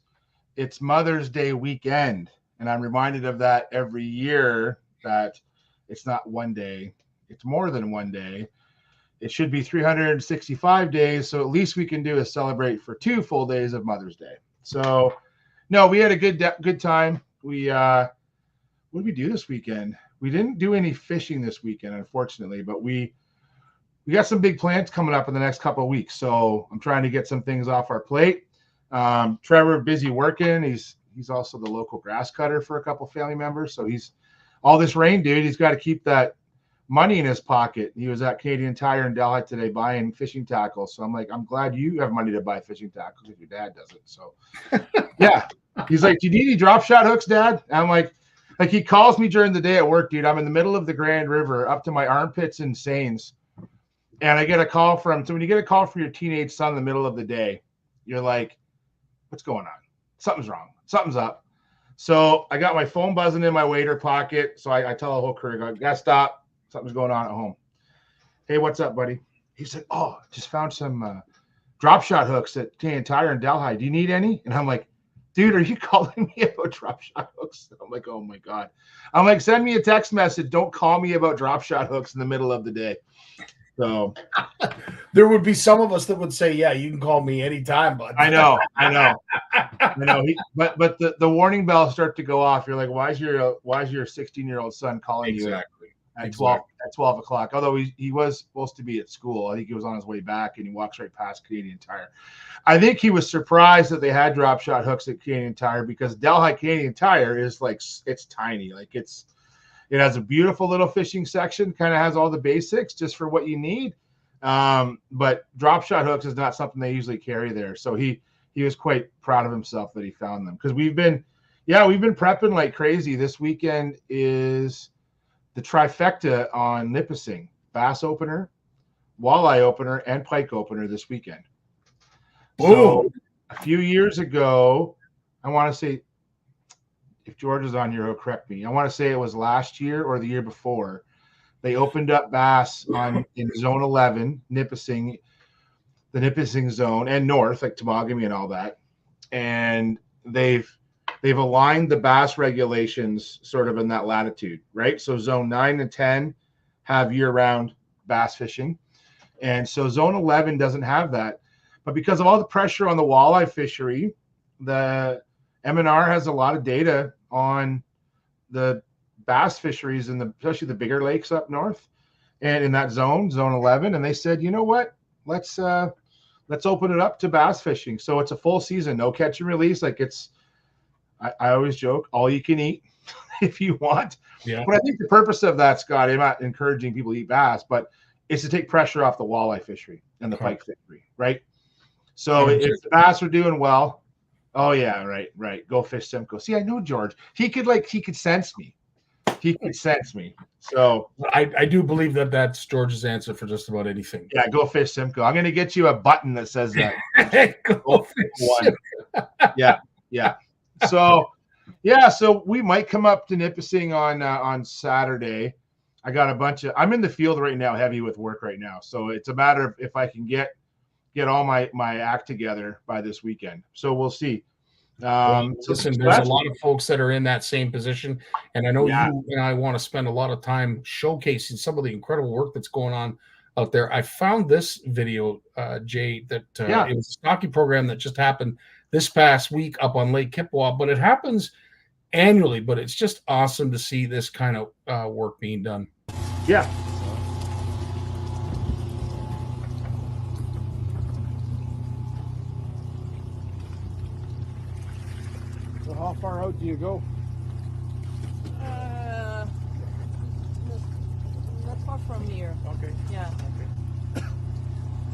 it's Mother's Day weekend. And I'm reminded of that every year, that it's not one day. It's more than one day. It should be 365 days. So at least we can do is celebrate for 2 full days of Mother's Day. So, no, we had a good time. We what did we do this weekend? We didn't do any fishing this weekend, unfortunately, but we got some big plans coming up in the next couple of weeks. So I'm trying to get some things off our plate. Trevor, busy working. He's also the local grass cutter for a couple of family members. So he's all this rain, dude. He's got to keep that money in his pocket. He was at Canadian Tire in Delhi today buying fishing tackles. So I'm like, I'm glad you have money to buy fishing tackles if your dad doesn't. So yeah, he's like, do you need any drop shot hooks, Dad? And I'm like he calls me during the day at work, dude. I'm in the middle of the Grand River up to my armpits in seines. And I get a call so when you get a call from your teenage son in the middle of the day, you're like, what's going on? Something's wrong. Something's up. So I got my phone buzzing in my waiter pocket. So I tell the whole crew, I gotta stop. Something's going on at home. Hey, what's up, buddy? He said, oh, just found some drop shot hooks at Canadian Tire in Delhi. Do you need any? And I'm like, dude, are you calling me about drop shot hooks? I'm like, oh my God. I'm like, send me a text message. Don't call me about drop shot hooks in the middle of the day. So there would be some of us that would say, yeah, you can call me anytime, bud. I know. But the warning bells start to go off. You're like, why is your 16-year-old son calling you at 12 o'clock? Although he was supposed to be at school. I think he was on his way back, and he walks right past Canadian Tire. I think he was surprised that they had drop shot hooks at Canadian Tire, because Delhi Canadian Tire is like, it's tiny. Like it has a beautiful little fishing section, kind of has all the basics just for what you need. But drop shot hooks is not something they usually carry there. So he was quite proud of himself that he found them, because we've been prepping like crazy. This weekend is the trifecta on Nipissing: bass opener, walleye opener, and pike opener this weekend. So a few years ago, I want to say, if George is on here, he'll correct me. I want to say it was last year or the year before. They opened up bass in Zone 11, Nipissing, the Nipissing zone, and north, like Temagami and all that. And they've aligned the bass regulations sort of in that latitude, right? So Zone 9 and 10 have year-round bass fishing. And so Zone 11 doesn't have that. But because of all the pressure on the walleye fishery, the MNR has a lot of data on the bass fisheries especially the bigger lakes up north and in that zone 11. And they said, you know what, let's open it up to bass fishing. So it's a full season, no catch and release. Like I always joke, all you can eat if you want. Yeah. But I think the purpose of that, Scott, I'm not encouraging people to eat bass, but it's to take pressure off the walleye fishery and the pike fishery, right? So if the bass are doing well, oh yeah, right. Go fish Simcoe. See, I know George. He could sense me. He could sense me. So I do believe that's George's answer for just about anything. Yeah, go fish Simcoe. I'm gonna get you a button that says that. Go fish one. Yeah. Yeah. So, so we might come up to Nipissing on Saturday. I got a bunch of. I'm in the field right now, heavy with work right now. So it's a matter of if I can get all my act together by this weekend. So we'll see. Listen, there's a lot of folks that are in that same position, and I know you and I want to spend a lot of time showcasing some of the incredible work that's going on out there. I found this video, Jay, that it was a stocking program that just happened this past week up on Lake Kippawa, but it happens annually. But it's just awesome to see this kind of work being done. Yeah. So how far out do you go? Not far from here. Okay. Yeah. Okay.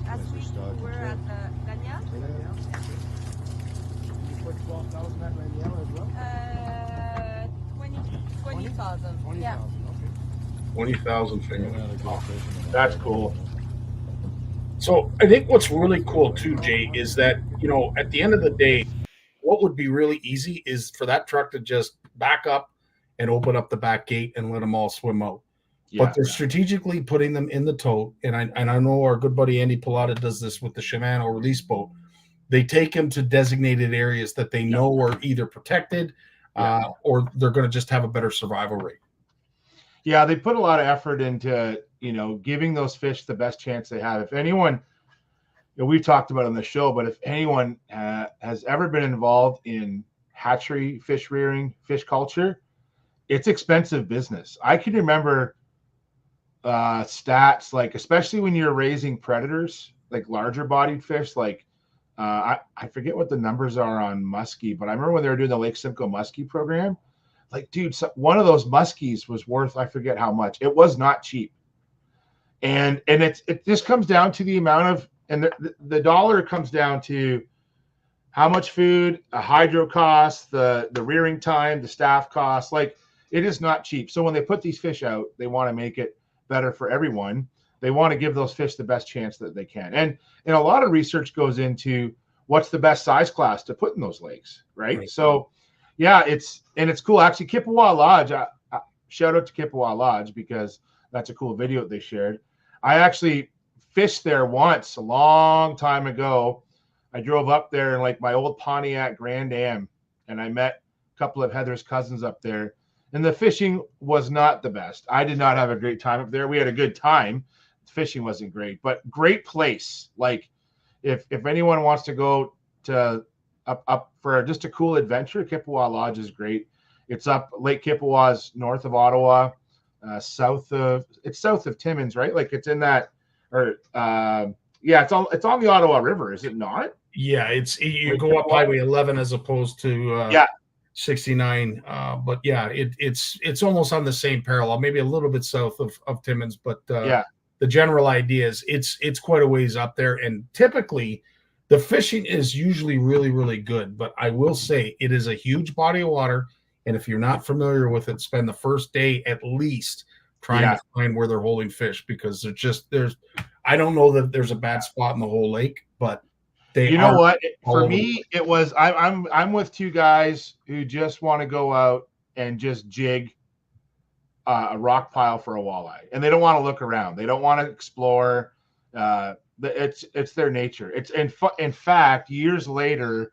Last week we were at Ganya. You put 12,000 at Raniella as well? 20,000. Yeah. 20,000 finger. That's cool. So I think what's really cool too, Jay, is that, you know, at the end of the day, what would be really easy is for that truck to just back up and open up the back gate and let them all swim out. But they're strategically putting them in the tote. And I know our good buddy Andy Pilata does this with the Shimano release boat. They take them to designated areas that they know are either protected or they're going to just have a better survival rate. Yeah, they put a lot of effort into, you know, giving those fish the best chance they have. If anyone, you know, we've talked about it on the show, but if anyone has ever been involved in hatchery, fish rearing, fish culture, it's expensive business. I can remember stats, like, especially when you're raising predators, like larger bodied fish, like I forget what the numbers are on muskie, but I remember when they were doing the Lake Simcoe muskie program, like, dude, one of those muskies was worth, I forget how much. It was not cheap. And it just comes down to the amount of, and the dollar comes down to how much food, a hydro cost, the rearing time, the staff cost. Like, it is not cheap. So when they put these fish out, they want to make it better for everyone. They want to give those fish the best chance that they can. And a lot of research goes into what's the best size class to put in those lakes, right? So, yeah, it's cool. Actually, Kippawa Lodge, shout out to Kippawa Lodge because that's a cool video that they shared. I actually fished there once a long time ago. I drove up there in like my old Pontiac Grand Am, and I met a couple of Heather's cousins up there. And the fishing was not the best. I did not have a great time up there. We had a good time. Fishing wasn't great, but great place. Like, if anyone wants to go to up for just a cool adventure, Kippawa Lodge is great. It's up Lake Kippawa's north of Ottawa, south of Timmins, right? Like, it's in that, or it's on the Ottawa River, is it not? Yeah, you go up Highway 11 as opposed to 69. But yeah, it's almost on the same parallel, maybe a little bit south of Timmins, but the general idea is it's quite a ways up there. And typically the fishing is usually really, really good. But I will say it is a huge body of water. And if you're not familiar with it, spend the first day at least trying to find where they're holding fish, because I don't know that there's a bad spot in the whole lake, but you know what? For me, it was I'm with two guys who just want to go out and just jig a rock pile for a walleye, and they don't want to look around. They don't want to explore. It's their nature. It's in fact, years later,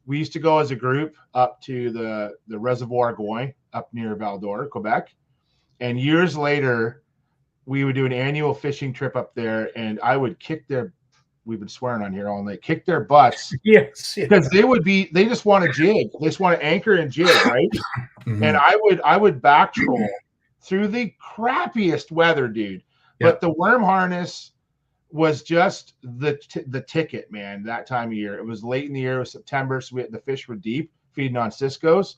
we used to go as a group up to the Reservoir Gouin up near Val-d'Or, Quebec, and years later, we would do an annual fishing trip up there, and I would kick their. We've been swearing on here all night. Kick their butts. Yes. Because they just want to jig. They just want to anchor and jig, right? Mm-hmm. And I would back troll through the crappiest weather, dude. Yeah. But the worm harness was just the ticket, man, that time of year. It was late in the year. It was September, so the fish were deep, feeding on Cisco's.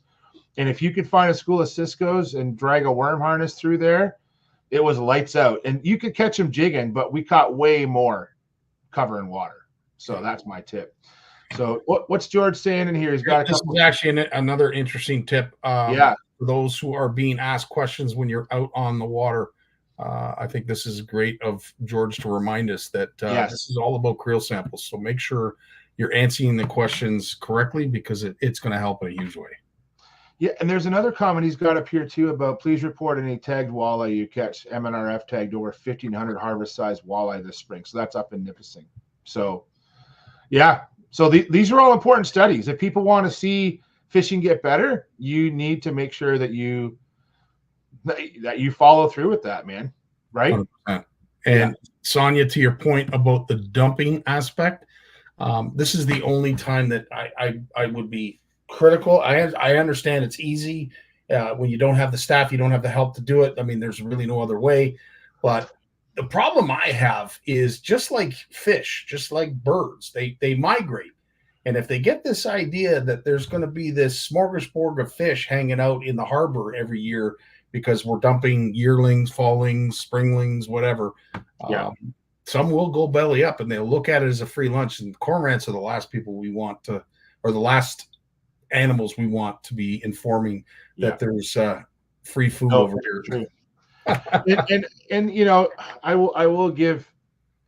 And if you could find a school of Cisco's and drag a worm harness through there, it was lights out. And you could catch them jigging, but we caught way more cover in water. So that's my tip. So what's George saying in here? He's got this is actually another interesting tip. For those who are being asked questions when you're out on the water, I think this is great of George to remind us that this is all about creel samples. So make sure you're answering the questions correctly, because it's going to help in a huge way. Yeah, and there's another comment he's got up here too about please report any tagged walleye you catch. MNRF tagged over 1,500 harvest size walleye this spring. So that's up in Nipissing. So yeah, so these are all important studies. If people want to see fishing get better, you need to make sure that you follow through with that, man. Right? 100%. And Sonia, to your point about the dumping aspect, this is the only time that I would be critical. I understand it's easy when you don't have the staff, you don't have the help to do it. I mean, there's really no other way. But the problem I have is just like fish, just like birds, they migrate. And if they get this idea that there's going to be this smorgasbord of fish hanging out in the harbor every year because we're dumping yearlings, fallings, springlings, whatever, some will go belly up and they'll look at it as a free lunch. And cormorants are the last people we want to, or the last animals we want to be informing that there's free food over here. and you know, I will give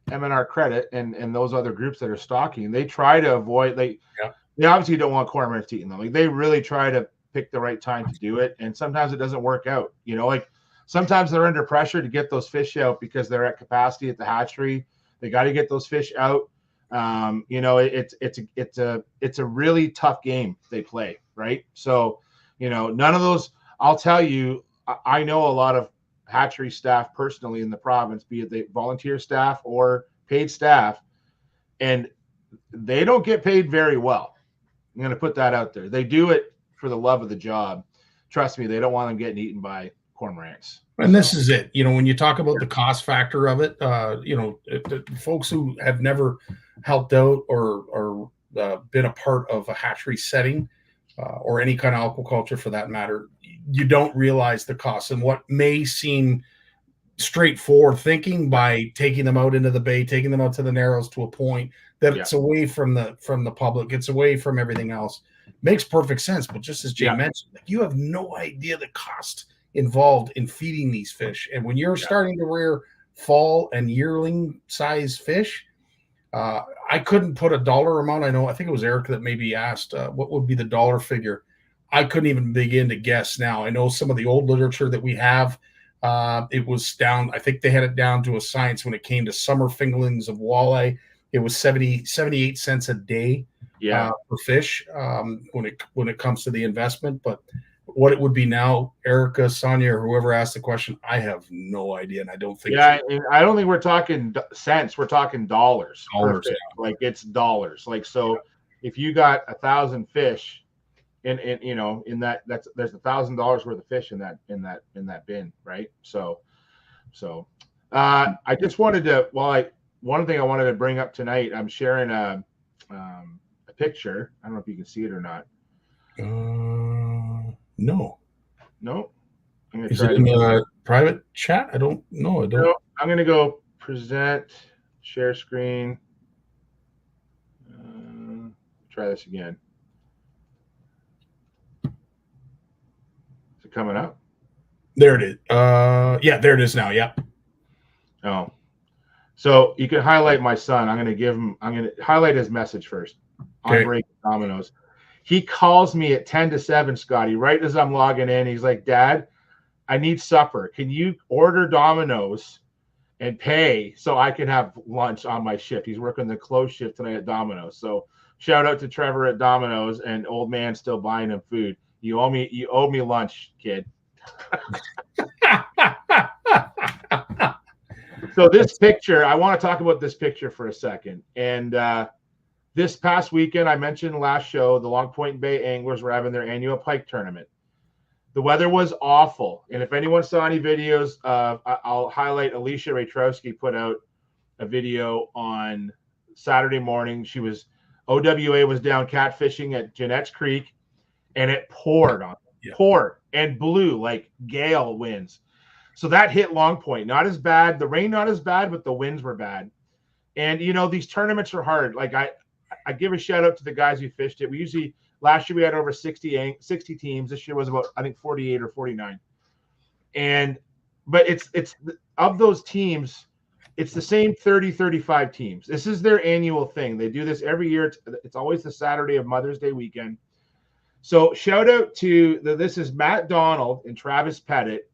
MNR credit and those other groups that are stocking. They try to avoid they obviously don't want cormorants to eat them. Like they really try to pick the right time to do it, and sometimes it doesn't work out. You know, like sometimes they're under pressure to get those fish out because they're at capacity at the hatchery. They got to get those fish out. You know, it's a really tough game they play, right? So, you know, none of those. I'll tell you, I know a lot of hatchery staff personally in the province, be it the volunteer staff or paid staff, and they don't get paid very well. I'm going to put that out there. They do it for the love of the job. Trust me, they don't want them getting eaten by cormorants. And this is it. You know, when you talk about the cost factor of it, you know, the folks who have never helped out or been a part of a hatchery setting or any kind of aquaculture for that matter, you don't realize the cost and what may seem straightforward thinking by taking them out into the bay, taking them out to the narrows to a point that it's away from the public, it's away from everything else. Makes perfect sense. But just as Jay mentioned, like, you have no idea the cost involved in feeding these fish. And when you're starting to rear fall and yearling size fish, I couldn't put a dollar amount. I think it was Eric that maybe asked what would be the dollar figure. I couldn't even begin to guess now. I know some of the old literature that we have, it was down. I think they had it down to a science when it came to summer fingerlings of walleye. It was 78 cents a day per fish when it comes to the investment. But what it would be now, Erica, Sonia, or whoever asked the question, I have no idea, and I don't think. And I don't think we're talking cents. We're talking dollars. Like it's dollars. Like so, if you got 1,000 fish, in you know in that there's $1,000 worth of fish in that bin, right? So I just wanted to one thing I wanted to bring up tonight. I'm sharing a picture. I don't know if you can see it or not. No. I'm gonna Is try it in the private chat? I don't know. No, I'm gonna go present, share screen. Try this again. Is it coming up? There it is. There it is now. Yeah. Oh, so you can highlight my son. I'm gonna highlight his message first. On break Domino's. He calls me at 10 to 7, Scotty, right as I'm logging in. He's like, Dad, I need supper. Can you order Domino's and pay so I can have lunch on my shift? He's working the close shift tonight at Domino's. So shout out to Trevor at Domino's, and old man still buying him food. You owe me lunch, kid. So this picture, I want to talk about this picture for a second. And this past weekend, I mentioned last show, the Long Point Bay anglers were having their annual pike tournament. The weather was awful. And if anyone saw any videos, I'll highlight Alicia Raytrowski put out a video on Saturday morning. OWA was down catfishing at Jeanette's Creek, and it poured on them. Poured and blew like gale winds. So that hit Long Point. Not as bad. The rain not as bad, but the winds were bad. And, you know, these tournaments are hard. Like I give a shout out to the guys who fished it. Last year we had over 60 teams. This year was about, I think, 48 or 49. But it's of those teams, It's the same 30, 35 teams. This is their annual thing. They do this every year. It's always the Saturday of Mother's Day weekend. So shout out to this is Matt Donald and Travis Pettit.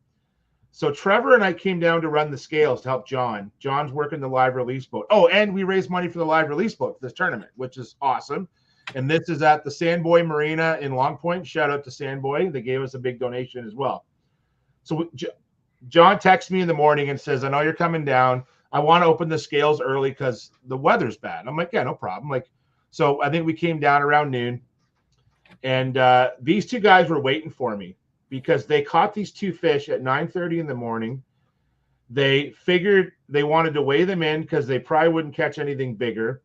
So Trevor and I came down to run the scales to help John. John's working the live release boat. Oh, and we raised money for the live release boat for this tournament, which is awesome. And this is at the Sandboy Marina in Long Point. Shout out to Sandboy. They gave us a big donation as well. So John texts me in the morning and says, I know you're coming down. I want to open the scales early because the weather's bad. I'm like, yeah, no problem. Like, so I think we came down around noon. And these two guys were waiting for me because they caught these two fish at 9:30 in the morning. They figured they wanted to weigh them in because they probably wouldn't catch anything bigger.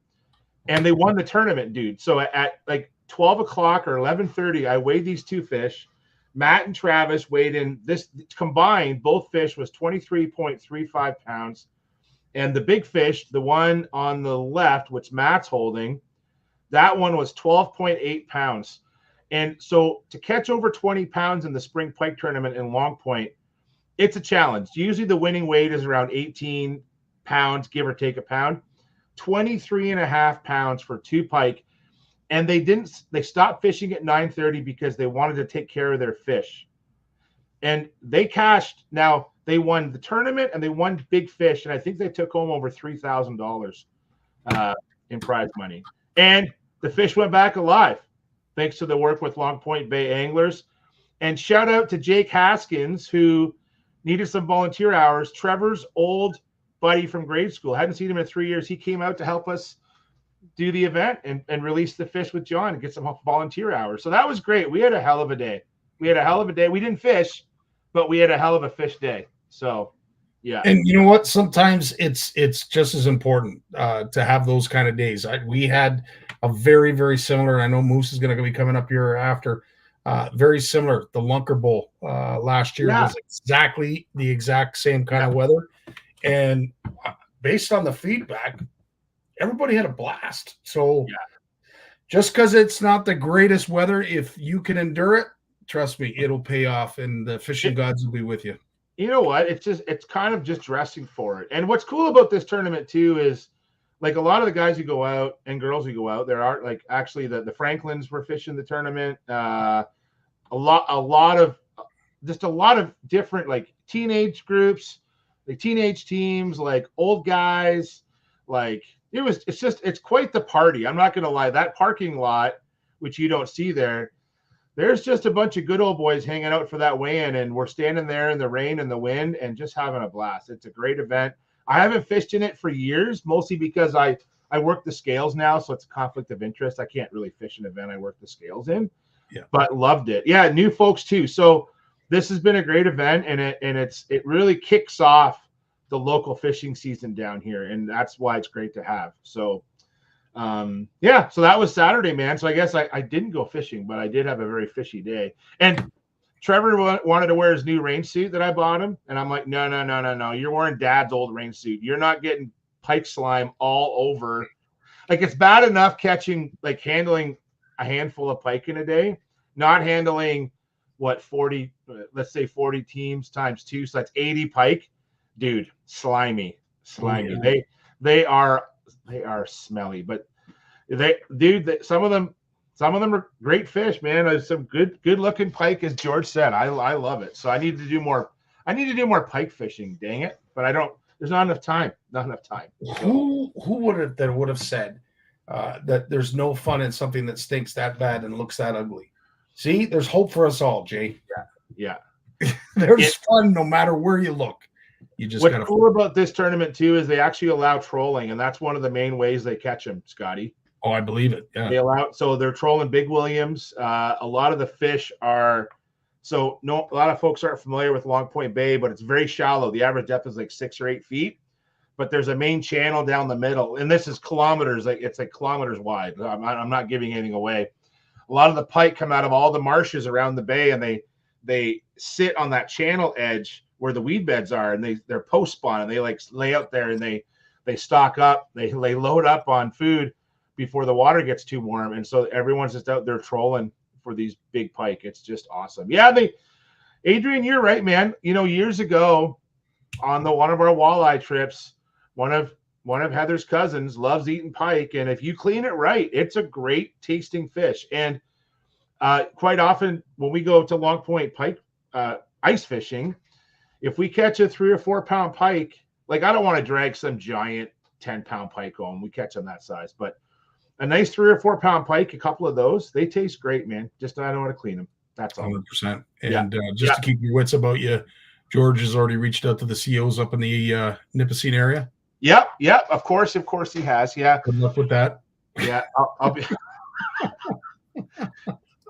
And they won the tournament, dude. So at like 12 o'clock or 11:30, I weighed these two fish. Matt and Travis weighed in. This combined, both fish was 23.35 pounds. And the big fish, the one on the left, which Matt's holding, that one was 12.8 pounds. And so to catch over 20 pounds in the spring pike tournament in Long Point, it's a challenge. Usually the winning weight is around 18 pounds, give or take a pound. 23.5 pounds for two pike. And they stopped fishing at 9:30 because they wanted to take care of their fish. And they cashed. Now they won the tournament and they won big fish. And I think they took home over $3,000 in prize money. And the fish went back alive, thanks to the work with Long Point Bay anglers. And shout out to Jake Haskins, who needed some volunteer hours. Trevor's old buddy from grade school. Hadn't seen him in 3 years. He came out to help us do the event and release the fish with John and get some volunteer hours. So that was great. We had a hell of a day. We didn't fish, but we had a hell of a fish day. So, yeah. And you know what? Sometimes it's just as important to have those kind of days. We had a very, very similar. I know Mose is going to be coming up here after. Very similar. The Lunker Bowl last year was exactly the exact same kind of weather. And based on the feedback, everybody had a blast. So just because it's not the greatest weather, if you can endure it, trust me, it'll pay off and the fishing gods will be with you. You know what? It's kind of just dressing for it. And what's cool about this tournament too is like a lot of the guys who go out and girls who go out, there are like actually the Franklins were fishing the tournament. A lot of different like teenage groups, like teenage teams, like old guys, like it's quite the party. I'm not gonna lie. That parking lot, which you don't see there's just a bunch of good old boys hanging out for that weigh-in, and we're standing there in the rain and the wind and just having a blast. It's a great event. I haven't fished in it for years, mostly because I work the scales now, so it's a conflict of interest. I can't really fish an event I work the scales in. Yeah. But loved it. Yeah, new folks too. So this has been a great event, and it really kicks off the local fishing season down here, and that's why it's great to have. So so that was Saturday, man. So I guess I didn't go fishing, but I did have a very fishy day. And Trevor wanted to wear his new rain suit that I bought him, and I'm like, no. You're wearing Dad's old rain suit. You're not getting pike slime all over. Like it's bad enough handling a handful of pike in a day, not handling 40 teams times 2, so that's 80 pike. Dude, slimy. Yeah. They are smelly, but some of them are great fish, man. There's some good looking pike, as George said. I love it. So I need to do more pike fishing, dang it. But there's not enough time. Who would have said that there's no fun in something that stinks that bad and looks that ugly? See, there's hope for us all, Jay. Yeah. There's fun no matter where you look. What's cool about this tournament too is they actually allow trolling, and that's one of the main ways they catch them, Scotty. Oh, I believe it. Yeah. So they're trolling Big Williams. A lot of the fish a lot of folks aren't familiar with Long Point Bay, but it's very shallow. The average depth is like 6 or 8 feet, but there's a main channel down the middle, and this is kilometers. It's like kilometers wide. I'm not giving anything away. A lot of the pike come out of all the marshes around the bay, and they sit on that channel edge where the weed beds are, and they're post spawn, and they like lay out there, and they stock up, they load up on food before the water gets too warm, and so everyone's just out there trolling for these big pike. It's just awesome. Yeah, Adrian, you're right, man. You know, years ago on one of our walleye trips, one of Heather's cousins loves eating pike, and if you clean it right, it's a great tasting fish. And quite often when we go to Long Point pike ice fishing, if we catch a 3 or 4 pound pike, like I don't want to drag some giant 10-pound pike home. We catch them that size, but a nice 3 or 4 pound pike, a couple of those, they taste great, man. Just I don't want to clean them. That's all. 100%. And just to keep your wits about you, George has already reached out to the COs up in the Nipissing area. Yep. Of course he has. Yeah. Good luck with that. Yeah, I'll be.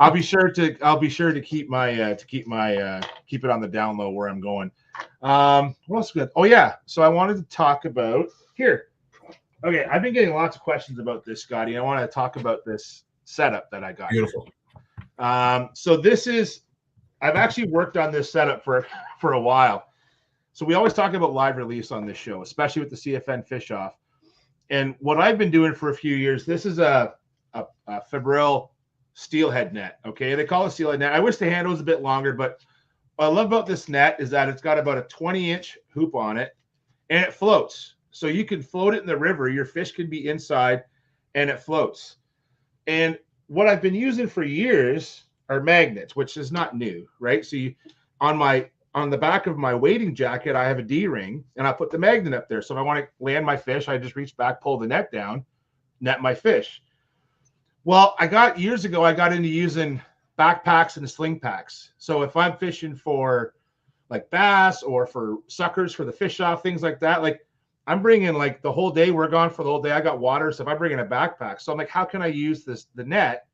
I'll be sure to keep it on the down low where I'm going. What else good? Oh yeah. So I wanted to talk about here. Okay, I've been getting lots of questions about this, Scotty. I want to talk about this setup that I got. Beautiful. So this is, I've actually worked on this setup for a while. So we always talk about live release on this show, especially with the CFN Fish Off. And what I've been doing for a few years, this is a Fibril steelhead net. Okay, they call it steelhead net. I wish the handle was a bit longer, but what I love about this net is that it's got about a 20-inch hoop on it, and it floats. So you can float it in the river. Your fish can be inside, and it floats. And what I've been using for years are magnets, which is not new, right? So on the back of my wading jacket, I have a D-ring, and I put the magnet up there. So if I want to land my fish, I just reach back, pull the net down, net my fish. Well, years ago, I got into using backpacks and sling packs. So if I'm fishing for like bass or for suckers for the fish off, things like that, like I'm bringing like the whole day, we're gone for the whole day. I got water. So if I bring in a backpack, so I'm like, how can I use the net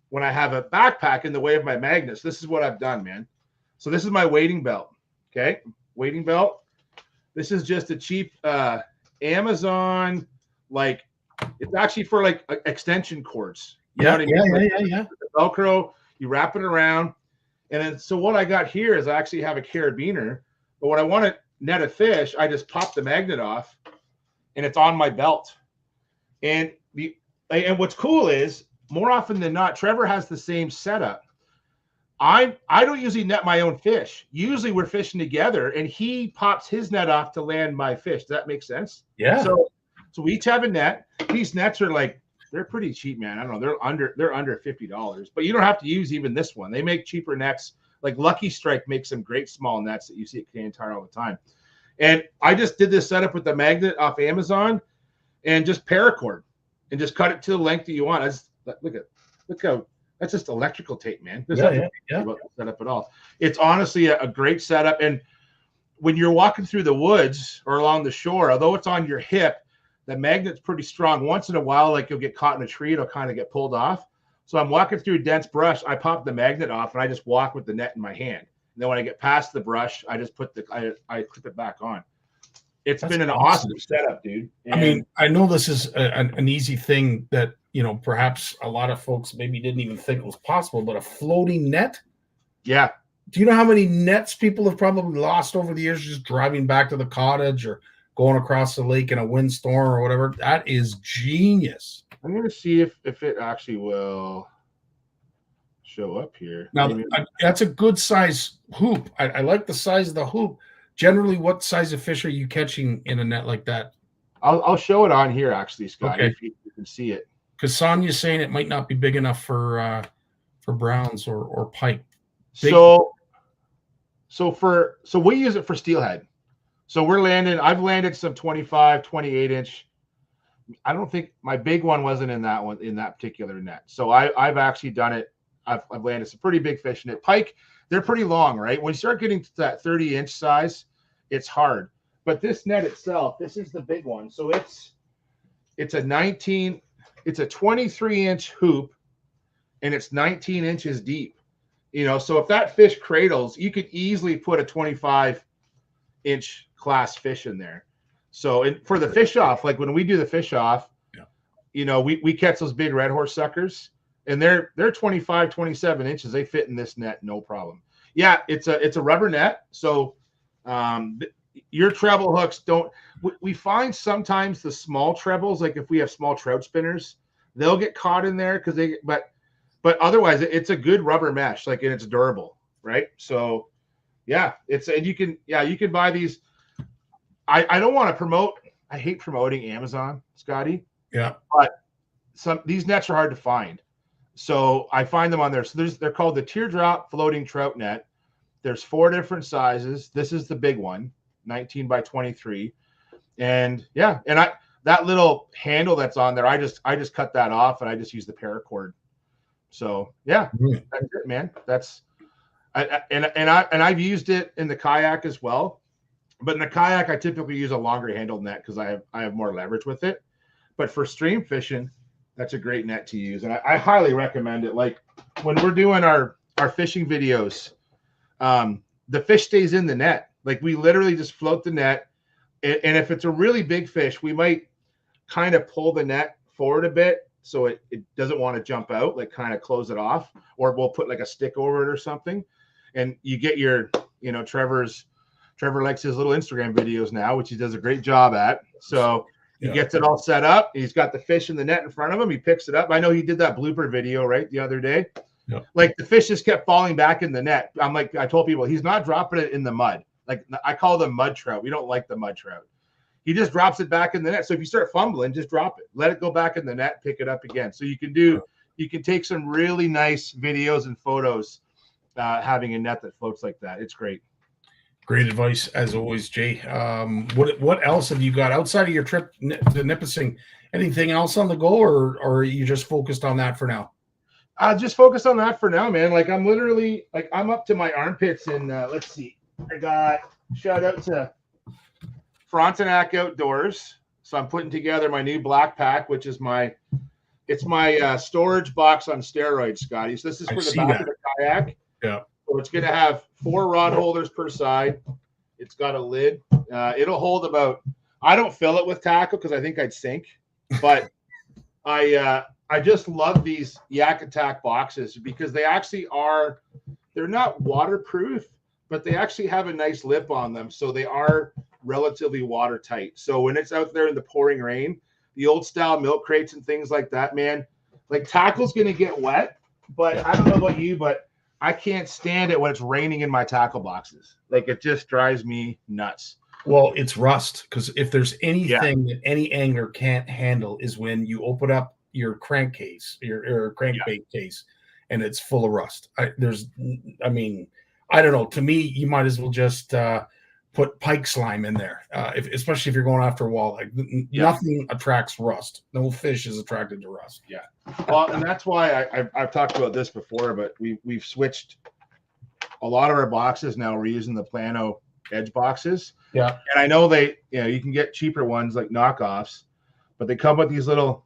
when I have a backpack in the way of my magnets? This is what I've done, man. So this is my wading belt. Okay. Wading belt. This is just a cheap Amazon, like it's actually for like extension cords. You know what I mean? Yeah. Velcro, you wrap it around. And then, so what I got here is I actually have a carabiner, but when I want to net a fish, I just pop the magnet off and it's on my belt. And what's cool is more often than not, Trevor has the same setup. I don't usually net my own fish. Usually we're fishing together and he pops his net off to land my fish. Does that make sense? Yeah. So we each have a net. These nets are like, they're pretty cheap, man. I don't know. They're under $50, but you don't have to use even this one. They make cheaper nets. Like Lucky Strike makes some great small nets that you see at Canadian Tire all the time. And I just did this setup with the magnet off Amazon and just paracord and just cut it to the length that you want. Look how that's just electrical tape, man. There's nothing about the setup at all. It's honestly a great setup. And when you're walking through the woods or along the shore, although it's on your hip, the magnet's pretty strong. Once in a while, like you'll get caught in a tree, it'll kind of get pulled off. So I'm walking through dense brush. I pop the magnet off and I just walk with the net in my hand. And then when I get past the brush, I just put I clip it back on. That's been an awesome setup, dude. And I mean, I know this is an easy thing that, you know, perhaps a lot of folks maybe didn't even think was possible, but a floating net. Yeah. Do you know how many nets people have probably lost over the years just driving back to the cottage or going across the lake in a windstorm or whatever? That is genius. I'm going to see if it actually will show up here. Now, that's a good size hoop. I like the size of the hoop. Generally, what size of fish are you catching in a net like that? I'll show it on here, actually, Scott, okay. if you can see it. Because Sonia's saying it might not be big enough for browns or pike. So we use it for steelhead. So I've landed some 25, 28 inch. I don't think my big one wasn't in that particular net. So I've actually done it. I've landed some pretty big fish in it. Pike, they're pretty long, right? When you start getting to that 30-inch size, it's hard. But this net itself, this is the big one. So it's a 23-inch hoop and it's 19 inches deep. You know, so if that fish cradles, you could easily put a 25-inch class fish in there. So for the fish off, like when we do the fish off, you know, we catch those big red horse suckers and they're 25, 27 inches. They fit in this net, no problem. Yeah, it's a rubber net. So your treble hooks we find sometimes the small trebles, like if we have small trout spinners, they'll get caught in there but otherwise it's a good rubber mesh, like, and it's durable, right? So yeah, you can buy these. I don't want to promote I hate promoting Amazon, Scotty. Yeah. But these nets are hard to find. So I find them on there. So they're called the Teardrop Floating Trout Net. There's 4 different sizes. This is the big one, 19 by 23. And yeah, and that little handle that's on there, I just cut that off and I just use the paracord. So yeah, that's it, man. I've used it in the kayak as well. But in the kayak, I typically use a longer handled net because I have more leverage with it. But for stream fishing, that's a great net to use. And I highly recommend it. Like when we're doing our fishing videos, the fish stays in the net. Like we literally just float the net. And if it's a really big fish, we might kind of pull the net forward a bit so it doesn't want to jump out, like kind of close it off, or we'll put like a stick over it or something. And you get your, Trevor likes his little Instagram videos now, which he does a great job at. So he gets it all set up. He's got the fish in the net in front of him. He picks it up. I know he did that blooper video, right, the other day. Yep. Like the fish just kept falling back in the net. I told people he's not dropping it in the mud. Like I call them mud trout. We don't like the mud trout. He just drops it back in the net. So if you start fumbling, just drop it. Let it go back in the net, pick it up again. So you can take some really nice videos and photos having a net that floats like that. It's great. Great advice as always, Jay. What else have you got outside of your trip to Nipissing? Anything else on the go, or are you just focused on that for now? Just focus on that for now, man. Like I'm literally I'm up to my armpits in let's see. I got shout out to Frontenac Outdoors. So I'm putting together my new black pack, which is my storage box on steroids, Scotty. So this is for the back of the kayak. Yeah. So it's going to have 4 rod holders per side. It's got a lid. It'll hold I don't fill it with tackle because I think I'd sink, but I just love these Yak Attack boxes because they actually they're not waterproof, but they actually have a nice lip on them. So they are relatively watertight. So when it's out there in the pouring rain, the old style milk crates and things like that, man, like tackle's going to get wet, but I don't know about you, but I can't stand it when it's raining in my tackle boxes. Like it just drives me nuts. Well, it's rust, because if there's anything that any angler can't handle is when you open up your crankcase, your crankbait case, and it's full of rust. I don't know. To me, you might as well just put pike slime in there, especially if you're going after walleye. Nothing attracts rust. No fish is attracted to rust. Yeah. Well, and that's why I've talked about this before, but we've switched a lot of our boxes now. We're using the Plano edge boxes. Yeah. And I know you can get cheaper ones like knockoffs, but they come with these little,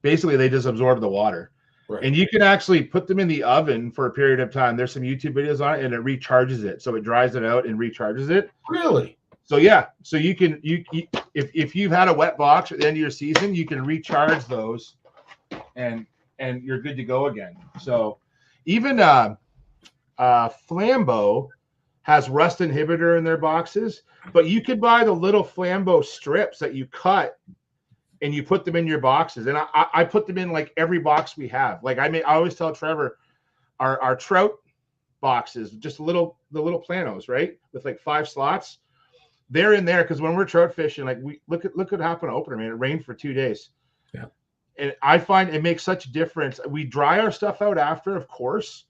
basically they just absorb the water. Right. And you can actually put them in the oven for a period of time. There's some YouTube videos on it, and it recharges it. So it dries it out and recharges it. Really? So yeah. So you can if you've had a wet box at the end of your season, you can recharge those, and you're good to go again. So even Flambeau has rust inhibitor in their boxes, but you could buy the little Flambeau strips that you cut and you put them in your boxes. And I put them in like every box we have. Like I always tell Trevor, our trout boxes, just the little Planos, right? With like 5 slots. They're in there because when we're trout fishing, like we look what happened to opener, man. It rained for 2 days. Yeah. And I find it makes such a difference. We dry our stuff out after, of course,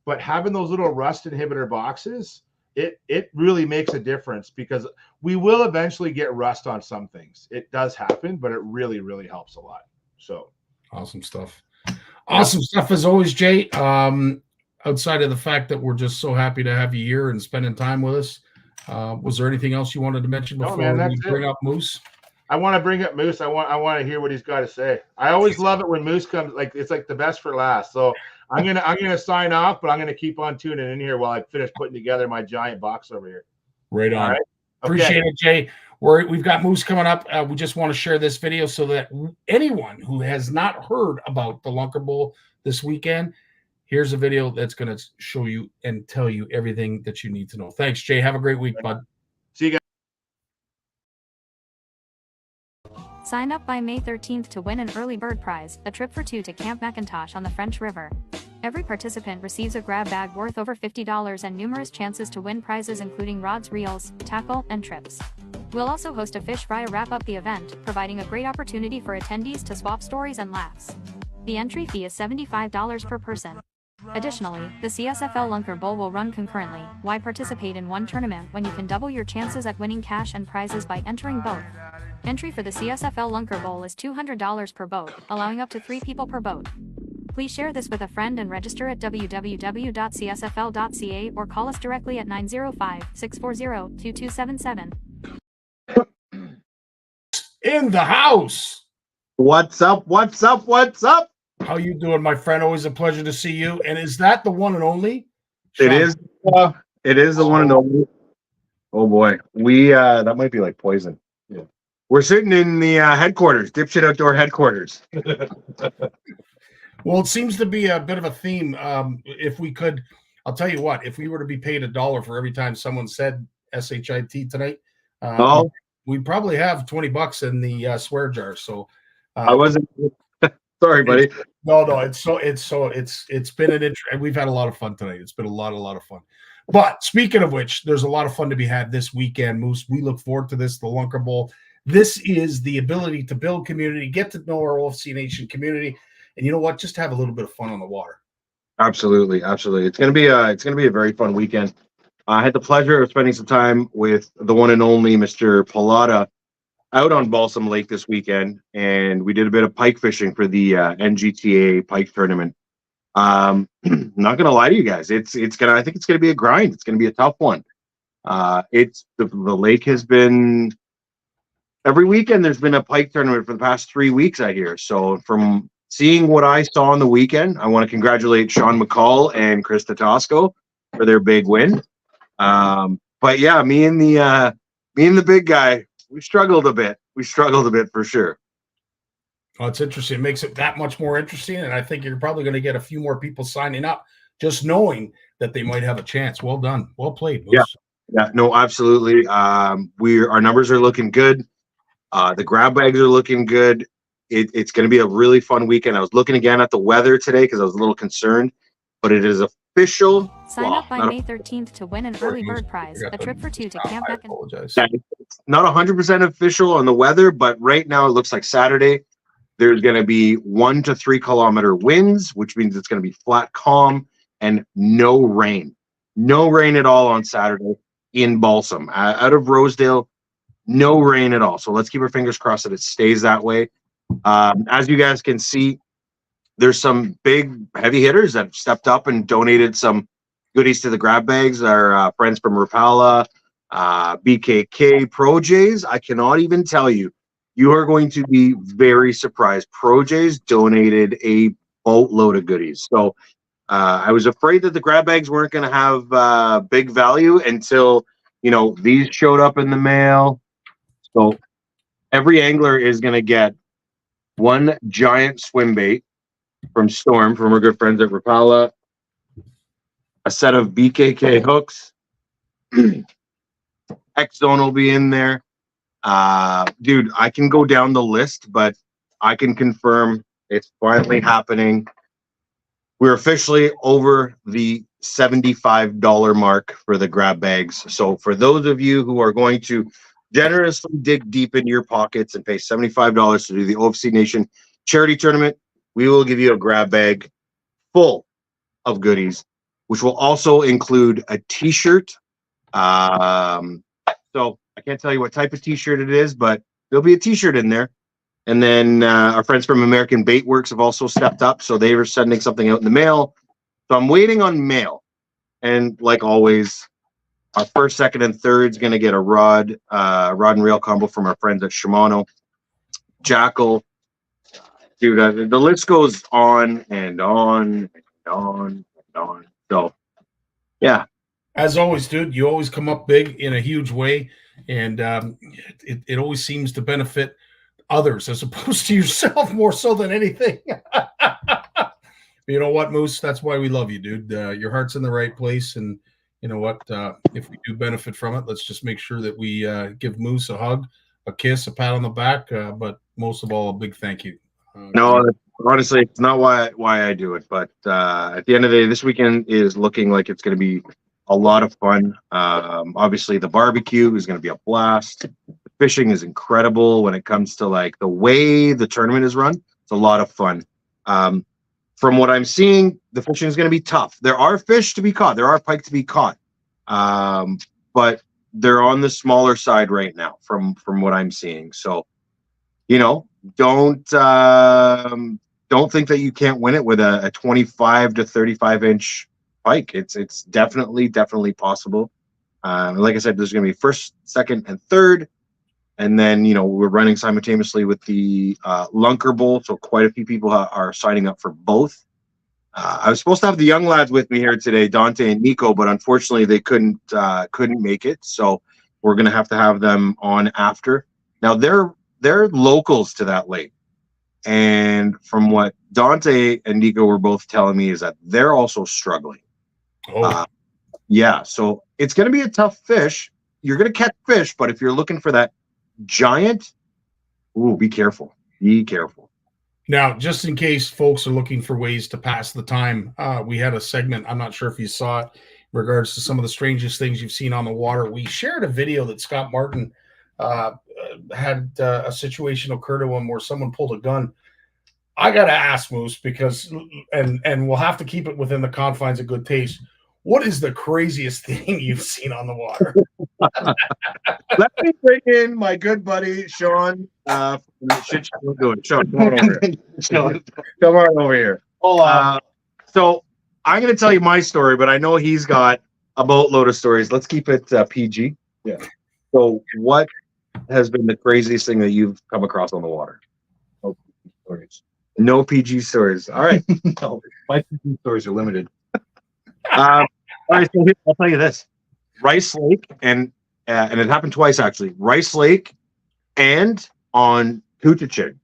but having those little rust inhibitor boxes, it really makes a difference because we will eventually get rust on some things. It does happen, but it really, really helps a lot. So awesome stuff. Awesome stuff as always, Jay. Outside of the fact that we're just so happy to have you here and spending time with us, was there anything else you wanted to mention before we bring up Mose? I want to bring up Mose. I want to hear what he's got to say. I always love it when Mose comes. Like it's like the best for last. So I'm gonna sign off, but I'm gonna keep on tuning in here while I finish putting together my giant box over here. Right on. Right? Appreciate it, Jay. We've got Mose coming up. We just want to share this video so that anyone who has not heard about the Lunker Bowl this weekend, here's a video that's going to show you and tell you everything that you need to know. Thanks, Jay. Have a great week, bud. See you guys. Sign up by May 13th to win an early bird prize, a trip for 2 to Camp McIntosh on the French River. Every participant receives a grab bag worth over $50 and numerous chances to win prizes including rods, reels, tackle, and trips. We'll also host a fish fry to wrap up the event, providing a great opportunity for attendees to swap stories and laughs. The entry fee is $75 per person. Additionally, the CSFL Lunker Bowl will run concurrently. Why participate in one tournament when you can double your chances at winning cash and prizes by entering both? Entry for the CSFL Lunker Bowl is $200 per boat, allowing up to 3 people per boat. Please share this with a friend and register at www.csfl.ca or call us directly at 905-640-2277. In the house. What's up? What's up? What's up? How you doing, my friend? Always a pleasure to see you. And is that the one and only? Sean? It is. It is the one and only. Oh boy, we that might be like poison. Yeah, we're sitting in the headquarters, Dipshit Outdoor headquarters. Well, it seems to be a bit of a theme. If we could, I'll tell you what, if we were to be paid $1 for every time someone said SHIT tonight, we'd probably have $20 in the swear jar. So I wasn't sorry, buddy. No, it's been an interest. We've had a lot of fun tonight. It's been a lot of fun. But speaking of which, there's a lot of fun to be had this weekend, Moose. We look forward to this, the Lunker Bowl. This is the ability to build community, get to know our OFC Nation community. And you know what? Just have a little bit of fun on the water. Absolutely. It's gonna be a very fun weekend. I had the pleasure of spending some time with the one and only Mr. Pallotta out on Balsam Lake this weekend, and we did a bit of pike fishing for the NGTA pike tournament. Not gonna lie to you guys, I think it's gonna be a grind. It's gonna be a tough one. The lake has been every weekend. There's been a pike tournament for the past 3 weeks, I hear. So from seeing what I saw on the weekend, I want to congratulate Sean McCall and Chris Tatosco for their big win. But yeah, me and the big guy, we struggled a bit for sure. Oh, it's interesting. It makes it that much more interesting, and I think you're probably going to get a few more people signing up just knowing that they might have a chance. Well done. Well played, Moose. Yeah, no, absolutely. Our numbers are looking good. The grab bags are looking good. It's going to be a really fun weekend. I was looking again at the weather today because I was a little concerned, but it is official. Sign up by May 13th to win an early bird prize, a trip for 2 to Camp It's not 100% official on the weather, but right now it looks like Saturday. There's going to be 1 to 3 kilometer winds, which means it's going to be flat, calm, and no rain. No rain at all on Saturday in Balsam. Out of Rosedale, no rain at all. So let's keep our fingers crossed that it stays that way. As you guys can see, there's some big heavy hitters that have stepped up and donated some goodies to the grab bags. Our friends from Rapala, BKK, Pro Jays. I cannot even tell you. You are going to be very surprised. Pro Jays donated a boatload of goodies. So I was afraid that the grab bags weren't going to have big value until, these showed up in the mail. So every angler is going to get one giant swim bait from Storm, from our good friends at Rapala, a set of BKK hooks. X-Zone will be in there. Dude, I can go down the list, but I can confirm it's finally happening. We're officially over the $75 mark for the grab bags. So for those of you who are going to generously dig deep into your pockets and pay $75 to do the OFC Nation charity tournament, we will give you a grab bag full of goodies, which will also include a t-shirt. So I can't tell you what type of t-shirt it is, but there'll be a t-shirt in there. And then our friends from American Bait Works have also stepped up, so they were sending something out in the mail. So I'm waiting on mail. And like always, our first, second, and third is going to get a rod and reel combo from our friends at Shimano. Jackal. Dude, the list goes on and on and on and on. So, yeah. As always, dude, you always come up big in a huge way, and it always seems to benefit others as opposed to yourself more so than anything. You know what, Moose? That's why we love you, dude. Your heart's in the right place, and you know what? If we do benefit from it, let's just make sure that we give Moose a hug, a kiss, a pat on the back, but most of all, a big thank you. No, honestly, it's not why I do it, but at the end of the day, this weekend is looking like it's going to be a lot of fun. Obviously, the barbecue is going to be a blast. The fishing is incredible when it comes to like the way the tournament is run. It's a lot of fun. From what I'm seeing, the fishing is going to be tough. There are fish to be caught. There are pike to be caught. But they're on the smaller side right now from what I'm seeing. So, you know, don't think that you can't win it with a 25 to 35 inch pike. It's definitely possible. Like I said, there's going to be first, second, and third. And then, you know, we're running simultaneously with the Lunker Bowl. So quite a few people are signing up for both. I was supposed to have the young lads with me here today, Dante and Nico, but unfortunately they couldn't make it. So we're going to have them on after. Now they're locals to that lake. And from what Dante and Nico were both telling me is that they're also struggling. Yeah. So it's going to be a tough fish. You're going to catch fish, but if you're looking for that giant, be careful. Be careful. Now, just in case folks are looking for ways to pass the time, we had a segment, I'm not sure if you saw it, in regards to some of the strangest things you've seen on the water. We shared a video that Scott Martin had a situation occur to him where someone pulled a gun. I got to ask, Mose, because, and we'll have to keep it within the confines of good taste, what is the craziest thing you've seen on the water? Let me bring in my good buddy, Sean. Sean, come on over here. Come on over here. So I'm going to tell you my story, but I know he's got a boatload of stories. Let's keep it PG. Yeah. So what has been the craziest thing that you've come across on the water? No PG stories. No PG stories. All right. No, my PG stories are limited. All right, so I'll tell you this: Rice Lake, and it happened twice actually. Rice Lake, and on Koochachig,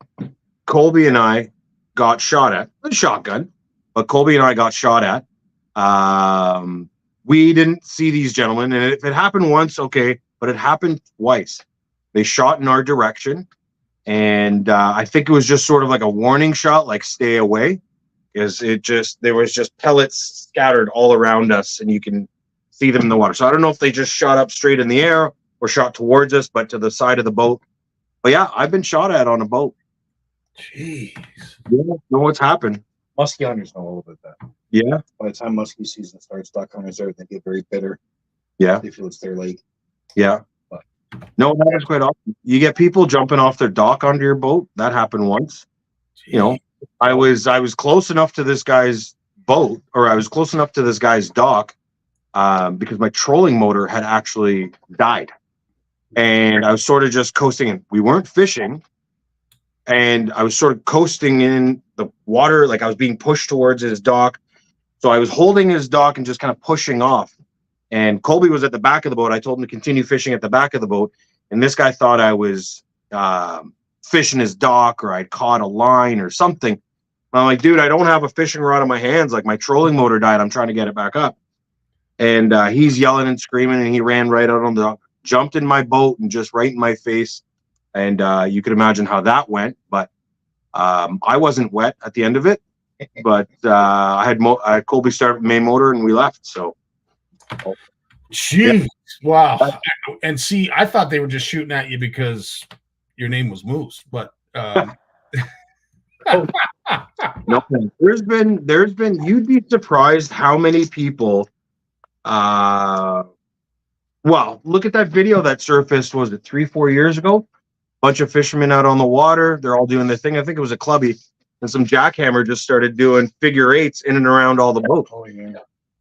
Colby and I got shot at with a shotgun, but Colby and I got shot at. We didn't see these gentlemen, and if it happened once, okay, but it happened twice. They shot in our direction, and I think it was just sort of like a warning shot, like stay away. Because there was just pellets scattered all around us, and you can see them in the water. So I don't know if they just shot up straight in the air or shot towards us, but to the side of the boat. But yeah, I've been shot at on a boat. Jeez. Yeah, know what's happened. Muskie hunters know all about that. Yeah. By the time muskie season starts, duck hunters out, they get very bitter. Yeah. They feel it's their lake. Yeah. But no, that happens quite often. You get people jumping off their dock onto your boat. That happened once. Jeez. You know, I was close enough to this guy's boat, or I was close enough to this guy's dock, because my trolling motor had actually died, and I was sort of just coasting in. We weren't fishing, and I was sort of coasting in the water, like I was being pushed towards his dock. So I was holding his dock and just kind of pushing off. And Colby was at the back of the boat. I told him to continue fishing at the back of the boat, and this guy thought I was fishing his dock, or I'd caught a line or something. I'm like, dude, I don't have a fishing rod in my hands. Like, my trolling motor died. I'm trying to get it back up. And he's yelling and screaming, and he ran right out on the dock, jumped in my boat and just right in my face. And you could imagine how that went. But I wasn't wet at the end of it. But I had Colby start main motor, and we left. So, jeez, yeah. Wow. And see, I thought they were just shooting at you because your name was Moose, but no, there's been you'd be surprised how many people well, look at that video that surfaced, was it 3-4 years ago? Bunch of fishermen out on the water, they're all doing their thing. I think it was a clubby, and some jackhammer just started doing figure eights in and around all the boats. oh yeah.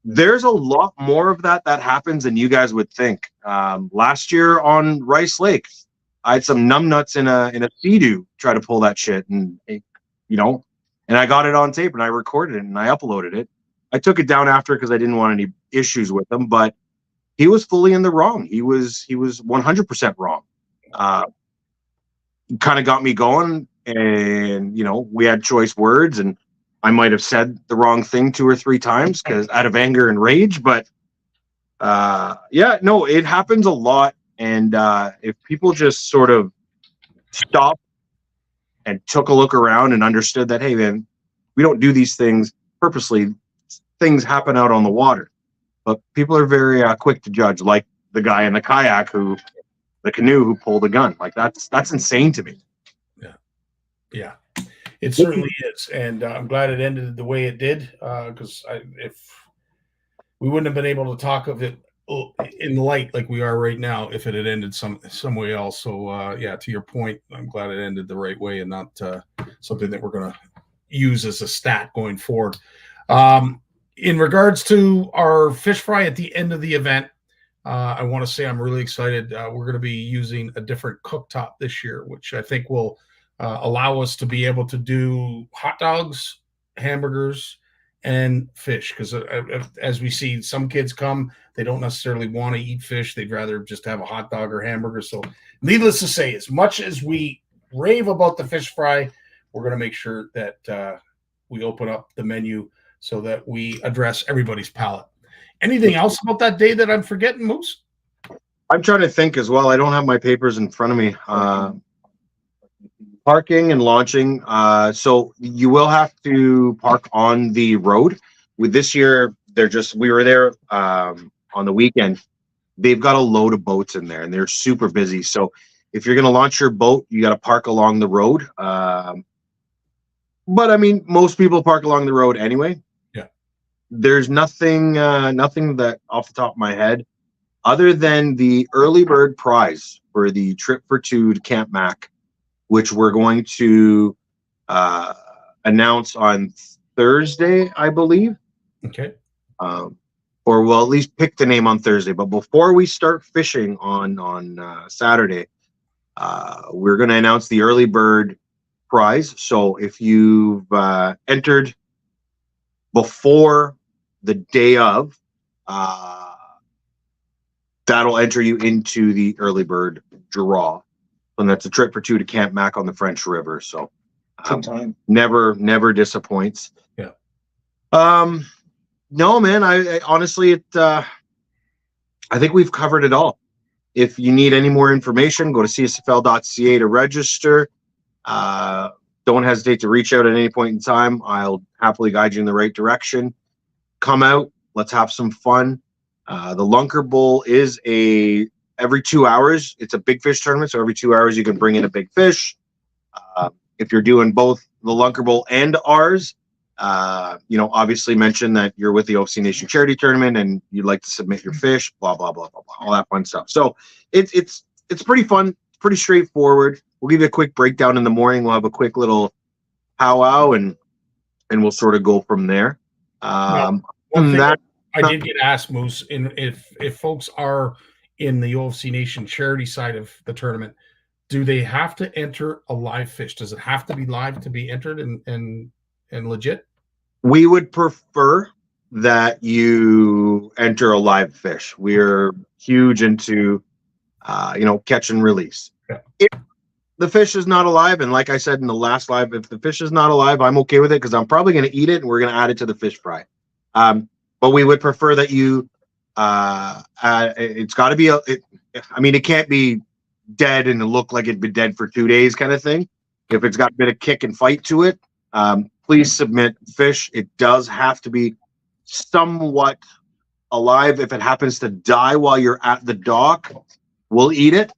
There's a lot more of that happens than you guys would think. Last year on Rice Lake, I had some numbnuts in a Sea-Doo try to pull that shit, and and I got it on tape, and I recorded it, and I uploaded it. I took it down after because I didn't want any issues with him, but he was fully in the wrong. He was 100% wrong. Kind of got me going, and we had choice words, and I might have said the wrong thing 2 or 3 times because out of anger and rage. But yeah, no, it happens a lot. And if people just sort of stopped and took a look around and understood that, hey, man, we don't do these things purposely. Things happen out on the water. But people are very quick to judge, like the guy in the kayak who the canoe who pulled a gun. Like that's insane to me. Yeah, it certainly is, and I'm glad it ended the way it did, because if we wouldn't have been able to talk of it in light like we are right now if it had ended some way else. So yeah, to your point, I'm glad it ended the right way and not something that we're going to use as a stat going forward. In regards to our fish fry at the end of the event, I want to say I'm really excited. We're going to be using a different cooktop this year, which I think will allow us to be able to do hot dogs, hamburgers, and fish. Because as we see, some kids come, they don't necessarily want to eat fish. They'd rather just have a hot dog or hamburger. So needless to say, as much as we rave about the fish fry, we're going to make sure that we open up the menu so that we address everybody's palate. Anything else about that day that I'm forgetting, Moose? I'm trying to think as well. I don't have my papers in front of me. Parking and launching. So you will have to park on the road. With this year, we were there on the weekend. They've got a load of boats in there and they're super busy. So if you're going to launch your boat, you got to park along the road. But I mean, most people park along the road anyway. Yeah. There's nothing that off the top of my head, other than the early bird prize for the trip for two to Camp Mac, which we're going to announce on Thursday, I believe. Okay. Or we'll at least pick the name on Thursday. But before we start fishing on Saturday, we're going to announce the early bird prize. So if you've entered before the day of, that'll enter you into the early bird draw. And that's a trip for two to Camp Mac on the French River. So never disappoints. Yeah. No, man, I honestly, I think we've covered it all. If you need any more information, go to csfl.ca to register. Don't hesitate to reach out at any point in time. I'll happily guide you in the right direction. Come out. Let's have some fun. The Lunker Bowl is every 2 hours. It's a big fish tournament, so every 2 hours you can bring in a big fish. If you're doing both the Lunker Bowl and ours, obviously mention that you're with the OFC Nation Charity Tournament and you'd like to submit your fish, blah, blah, blah, blah, blah, all that fun stuff. So it's pretty fun, pretty straightforward. We'll give you a quick breakdown in the morning. We'll have a quick little powwow and we'll sort of go from there. I did get asked, Moose, if folks are in the OFC Nation charity side of the tournament, do they have to enter a live fish? Does it have to be live to be entered and legit? We would prefer that you enter a live fish. We're huge into, catch and release. Yeah. If the fish is not alive, and like I said in the last live, if the fish is not alive, I'm okay with it because I'm probably going to eat it and we're going to add it to the fish fry. But we would prefer that you, it's got to be, it can't be dead and look like it'd been dead for 2 days kind of thing. If it's got a bit of kick and fight to it, please submit fish. It does have to be somewhat alive. If it happens to die while you're at the dock, we'll eat it.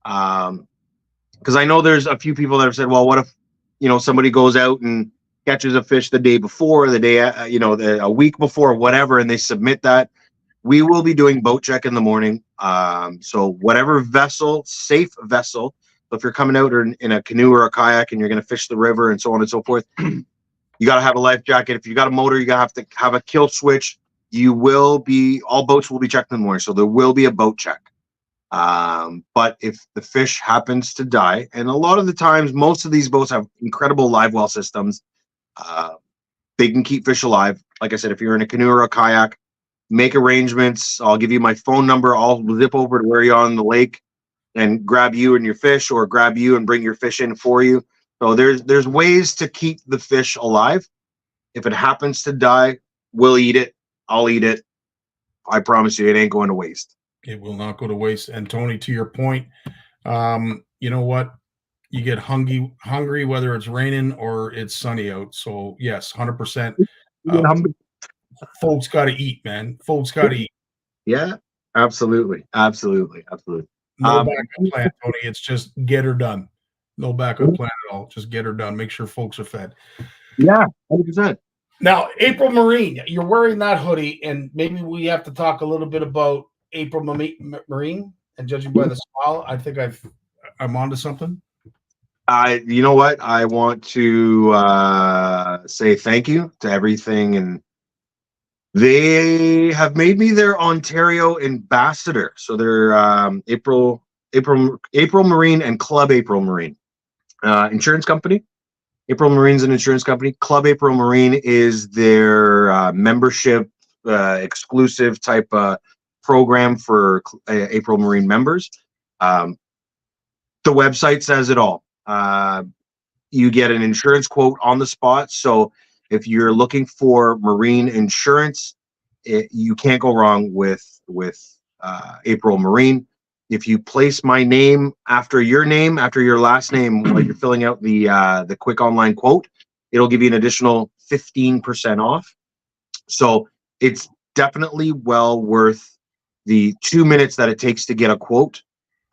Because I know there's a few people that have said, well, what if, somebody goes out and catches a fish the day before, the day, a week before, whatever, and they submit that. We will be doing boat check in the morning. So whatever vessel, safe vessel, so if you're coming out in a canoe or a kayak and you're going to fish the river and so on and so forth, you got to have a life jacket. If you got a motor, you got to have a kill switch. All boats will be checked in the morning. So there will be a boat check. But if the fish happens to die, and a lot of the times, most of these boats have incredible live well systems. They can keep fish alive. Like I said, if you're in a canoe or a kayak, make arrangements. I'll give you my phone number. I'll zip over to where you're on the lake and grab you and your fish, or grab you and bring your fish in for you. So there's ways to keep the fish alive. If it happens to die, we'll eat it. I'll eat it. I promise you, it ain't going to waste. It will not go to waste. And Tony, to your point, you know what? You get hungry whether it's raining or it's sunny out. So yes, 100%. Folks got to eat, man. Folks got to eat. Yeah, absolutely. No backup plan, Tony. It's just get her done. No backup plan at all. Just get her done. Make sure folks are fed. Yeah, 100%. Now, April Marine, you're wearing that hoodie, and maybe we have to talk a little bit about April Marine. And judging by the smile, I think I'm onto something. You know what? I want to say thank you to everything, and they have made me their Ontario ambassador. So they're April Marine and Club April Marine insurance company. April Marine's an insurance company. Club April Marine is their membership exclusive type program for April Marine members. The website says it all. You get an insurance quote on the spot. So if you're looking for marine insurance, you can't go wrong with April Marine. If you place my name after your last name while you're filling out the quick online quote, it'll give you an additional 15% off. So it's definitely well worth the 2 minutes that it takes to get a quote.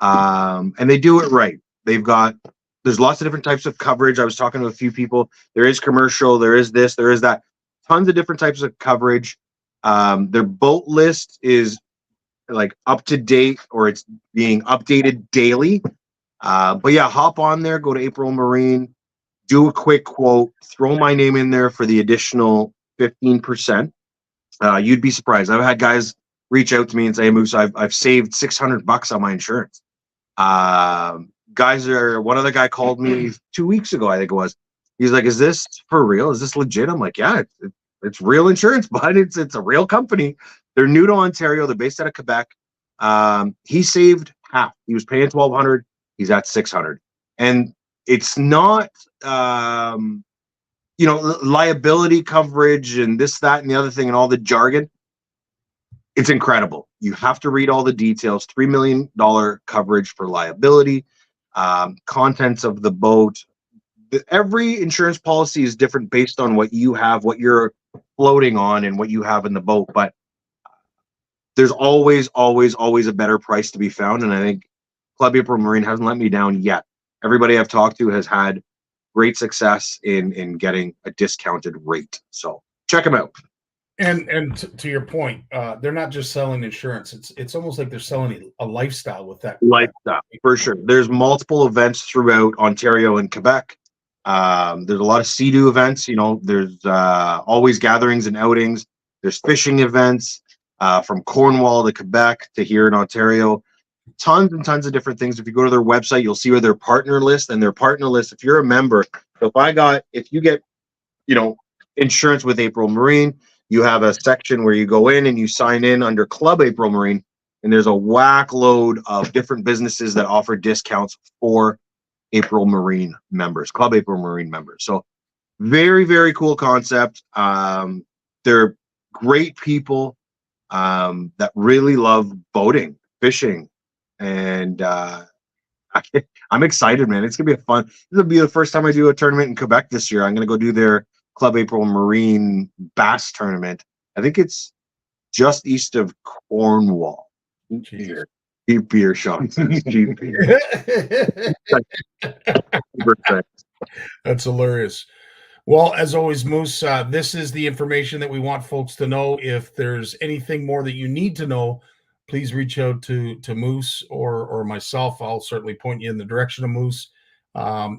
And they do it right. There's lots of different types of coverage. I was talking to a few people. There is commercial, there is this, there is that. Tons of different types of coverage. Their boat list is like up to date, or it's being updated daily. But yeah, hop on there, go to April Marine, do a quick quote, throw my name in there for the additional 15%. You'd be surprised. I've had guys reach out to me and say, Moose, I've saved $600 on my insurance. One other guy called me 2 weeks ago, I think it was. He's like, is this for real? Is this legit? I'm like, yeah, it's real insurance, but it's a real company. They're new to Ontario. They're based out of Quebec. He saved half. He was paying $1,200. He's at $600. And it's not, liability coverage and this, that, and the other thing and all the jargon. It's incredible. You have to read all the details. $3 million coverage for liability, contents of the boat. Every insurance policy is different based on what you have, what you're floating on, and what you have in the boat. But there's always a better price to be found. And I think Club April Marine hasn't let me down yet. Everybody I've talked to has had great success in getting a discounted rate. So check them out. And to your point, they're not just selling insurance. It's almost like they're selling a lifestyle with that. Lifestyle, for sure. There's multiple events throughout Ontario and Quebec. There's a lot of Sea-Doo events. There's always gatherings and outings. There's fishing events from Cornwall to Quebec to here in Ontario. Tons and tons of different things. If you go to their website, you'll see where their partner list, and their partner list, if you're a member, if you get, insurance with April Marine, you have a section where you go in and you sign in under Club April Marine, and there's a whack load of different businesses that offer discounts for April Marine members, Club April Marine members. So very, very cool concept. They're great people that really love boating, fishing, and I'm excited, man. It's gonna be fun. This will be the first time I do a tournament in Quebec this year. I'm gonna go do their Club April Marine Bass Tournament. I think it's just east of Cornwall. Cheap beer, Sean. Cheap beer. That's hilarious. Well, as always, Moose, this is the information that we want folks to know. If there's anything more that you need to know, please reach out to Moose or myself. I'll certainly point you in the direction of Moose.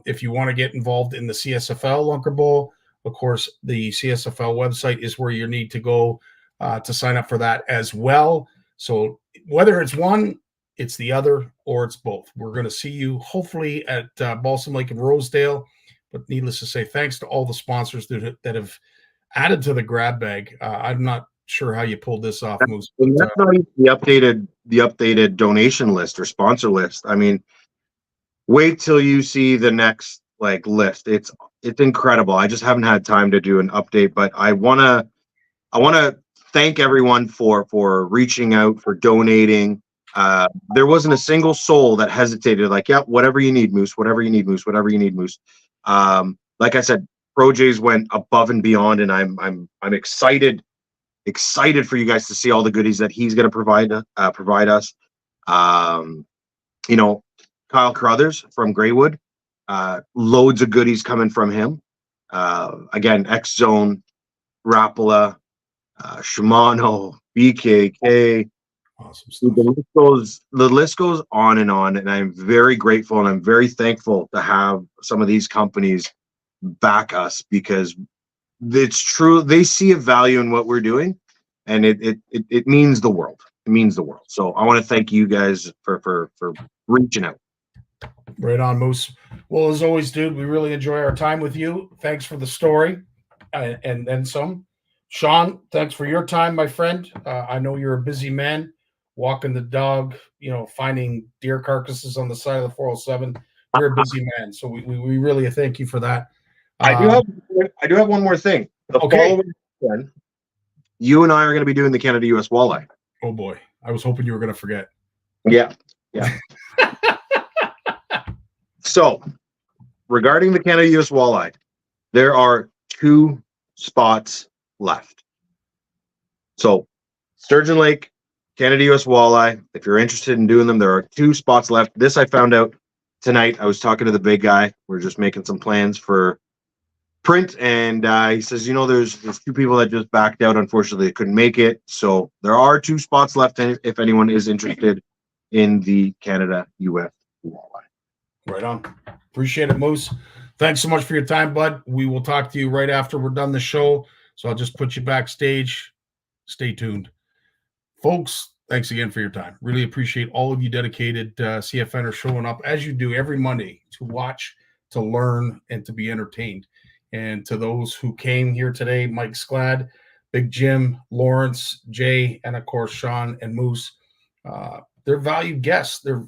If you want to get involved in the CSFL Lunker Bowl, of course, the CSFL website is where you need to go to sign up for that as well. So whether it's one, it's the other, or it's both. We're going to see you hopefully at Balsam Lake and Rosedale. But needless to say, thanks to all the sponsors that have added to the grab bag. I'm not sure how you pulled this off, Moose. That's not even the updated donation list or sponsor list. I mean, wait till you see the next list. It's incredible. I just haven't had time to do an update, but I wanna thank everyone for reaching out, for donating. There wasn't a single soul that hesitated. Yeah, whatever you need, Moose. Whatever you need, Moose. Whatever you need, Moose. Like I said, ProJ's went above and beyond, and I'm excited for you guys to see all the goodies that he's going to provide us. Kyle Carruthers from Greywood, loads of goodies coming from him. Again, X Zone, Rapala, Shimano, BKK. Awesome stuff. The list goes on, and I'm very grateful and I'm very thankful to have some of these companies back us, because it's true, they see a value in what we're doing, and it means the world. It means the world. So I want to thank you guys for reaching out. Right on, Mose. Well, as always, dude, we really enjoy our time with you. Thanks for the story and then some. Sean, thanks for your time, my friend. I know you're a busy man, walking the dog, finding deer carcasses on the side of the 407. You're a busy man, so we really thank you for that. I do have one more thing. The following weekend, you and I are going to be doing the Canada US Walleye. Oh boy, I was hoping you were going to forget. Yeah. So, regarding the Canada US Walleye, there are 2 spots left. So, Sturgeon Lake, Canada US Walleye, if you're interested in doing them, there are 2 spots left. This I found out tonight. I was talking to the big guy. We're just making some plans for print, and he says, there's 2 people that just backed out. Unfortunately, they couldn't make it. So, there are 2 spots left if anyone is interested in the Canada US Walleye. Right on. Appreciate it, Mose. Thanks so much for your time, bud. We will talk to you right after we're done the show. So I'll just put you backstage. Stay tuned. Folks, thanks again for your time. Really appreciate all of you dedicated CFNers showing up, as you do every Monday, to watch, to learn, and to be entertained. And to those who came here today, Mike Sklad, Big Jim, Lawrence, Jay, and of course, Sean and Moose. They're valued guests. They're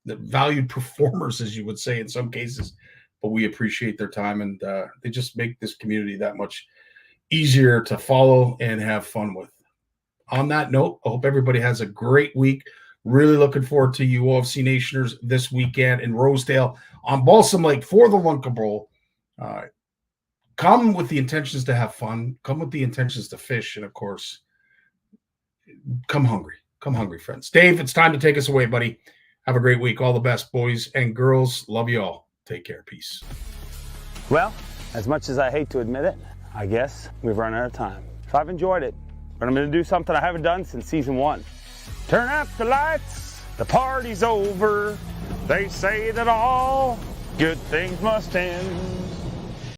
valued performers, as you would say in some cases. But we appreciate their time, and they just make this community that much easier to follow and have fun with. On that note, I hope everybody has a great week. Really looking forward to you OFC Nationers this weekend in Rosedale on Balsam Lake for the Lunker Bowl. Come with the intentions to have fun. Come with the intentions to fish. And, of course, come hungry. Come hungry, friends. Dave, it's time to take us away, buddy. Have a great week. All the best, boys and girls. Love you all. Take care. Peace. Well, as much as I hate to admit it, I guess we've run out of time. So I've enjoyed it, but I'm going to do something I haven't done since season 1. Turn out the lights. The party's over. They say that all good things must end.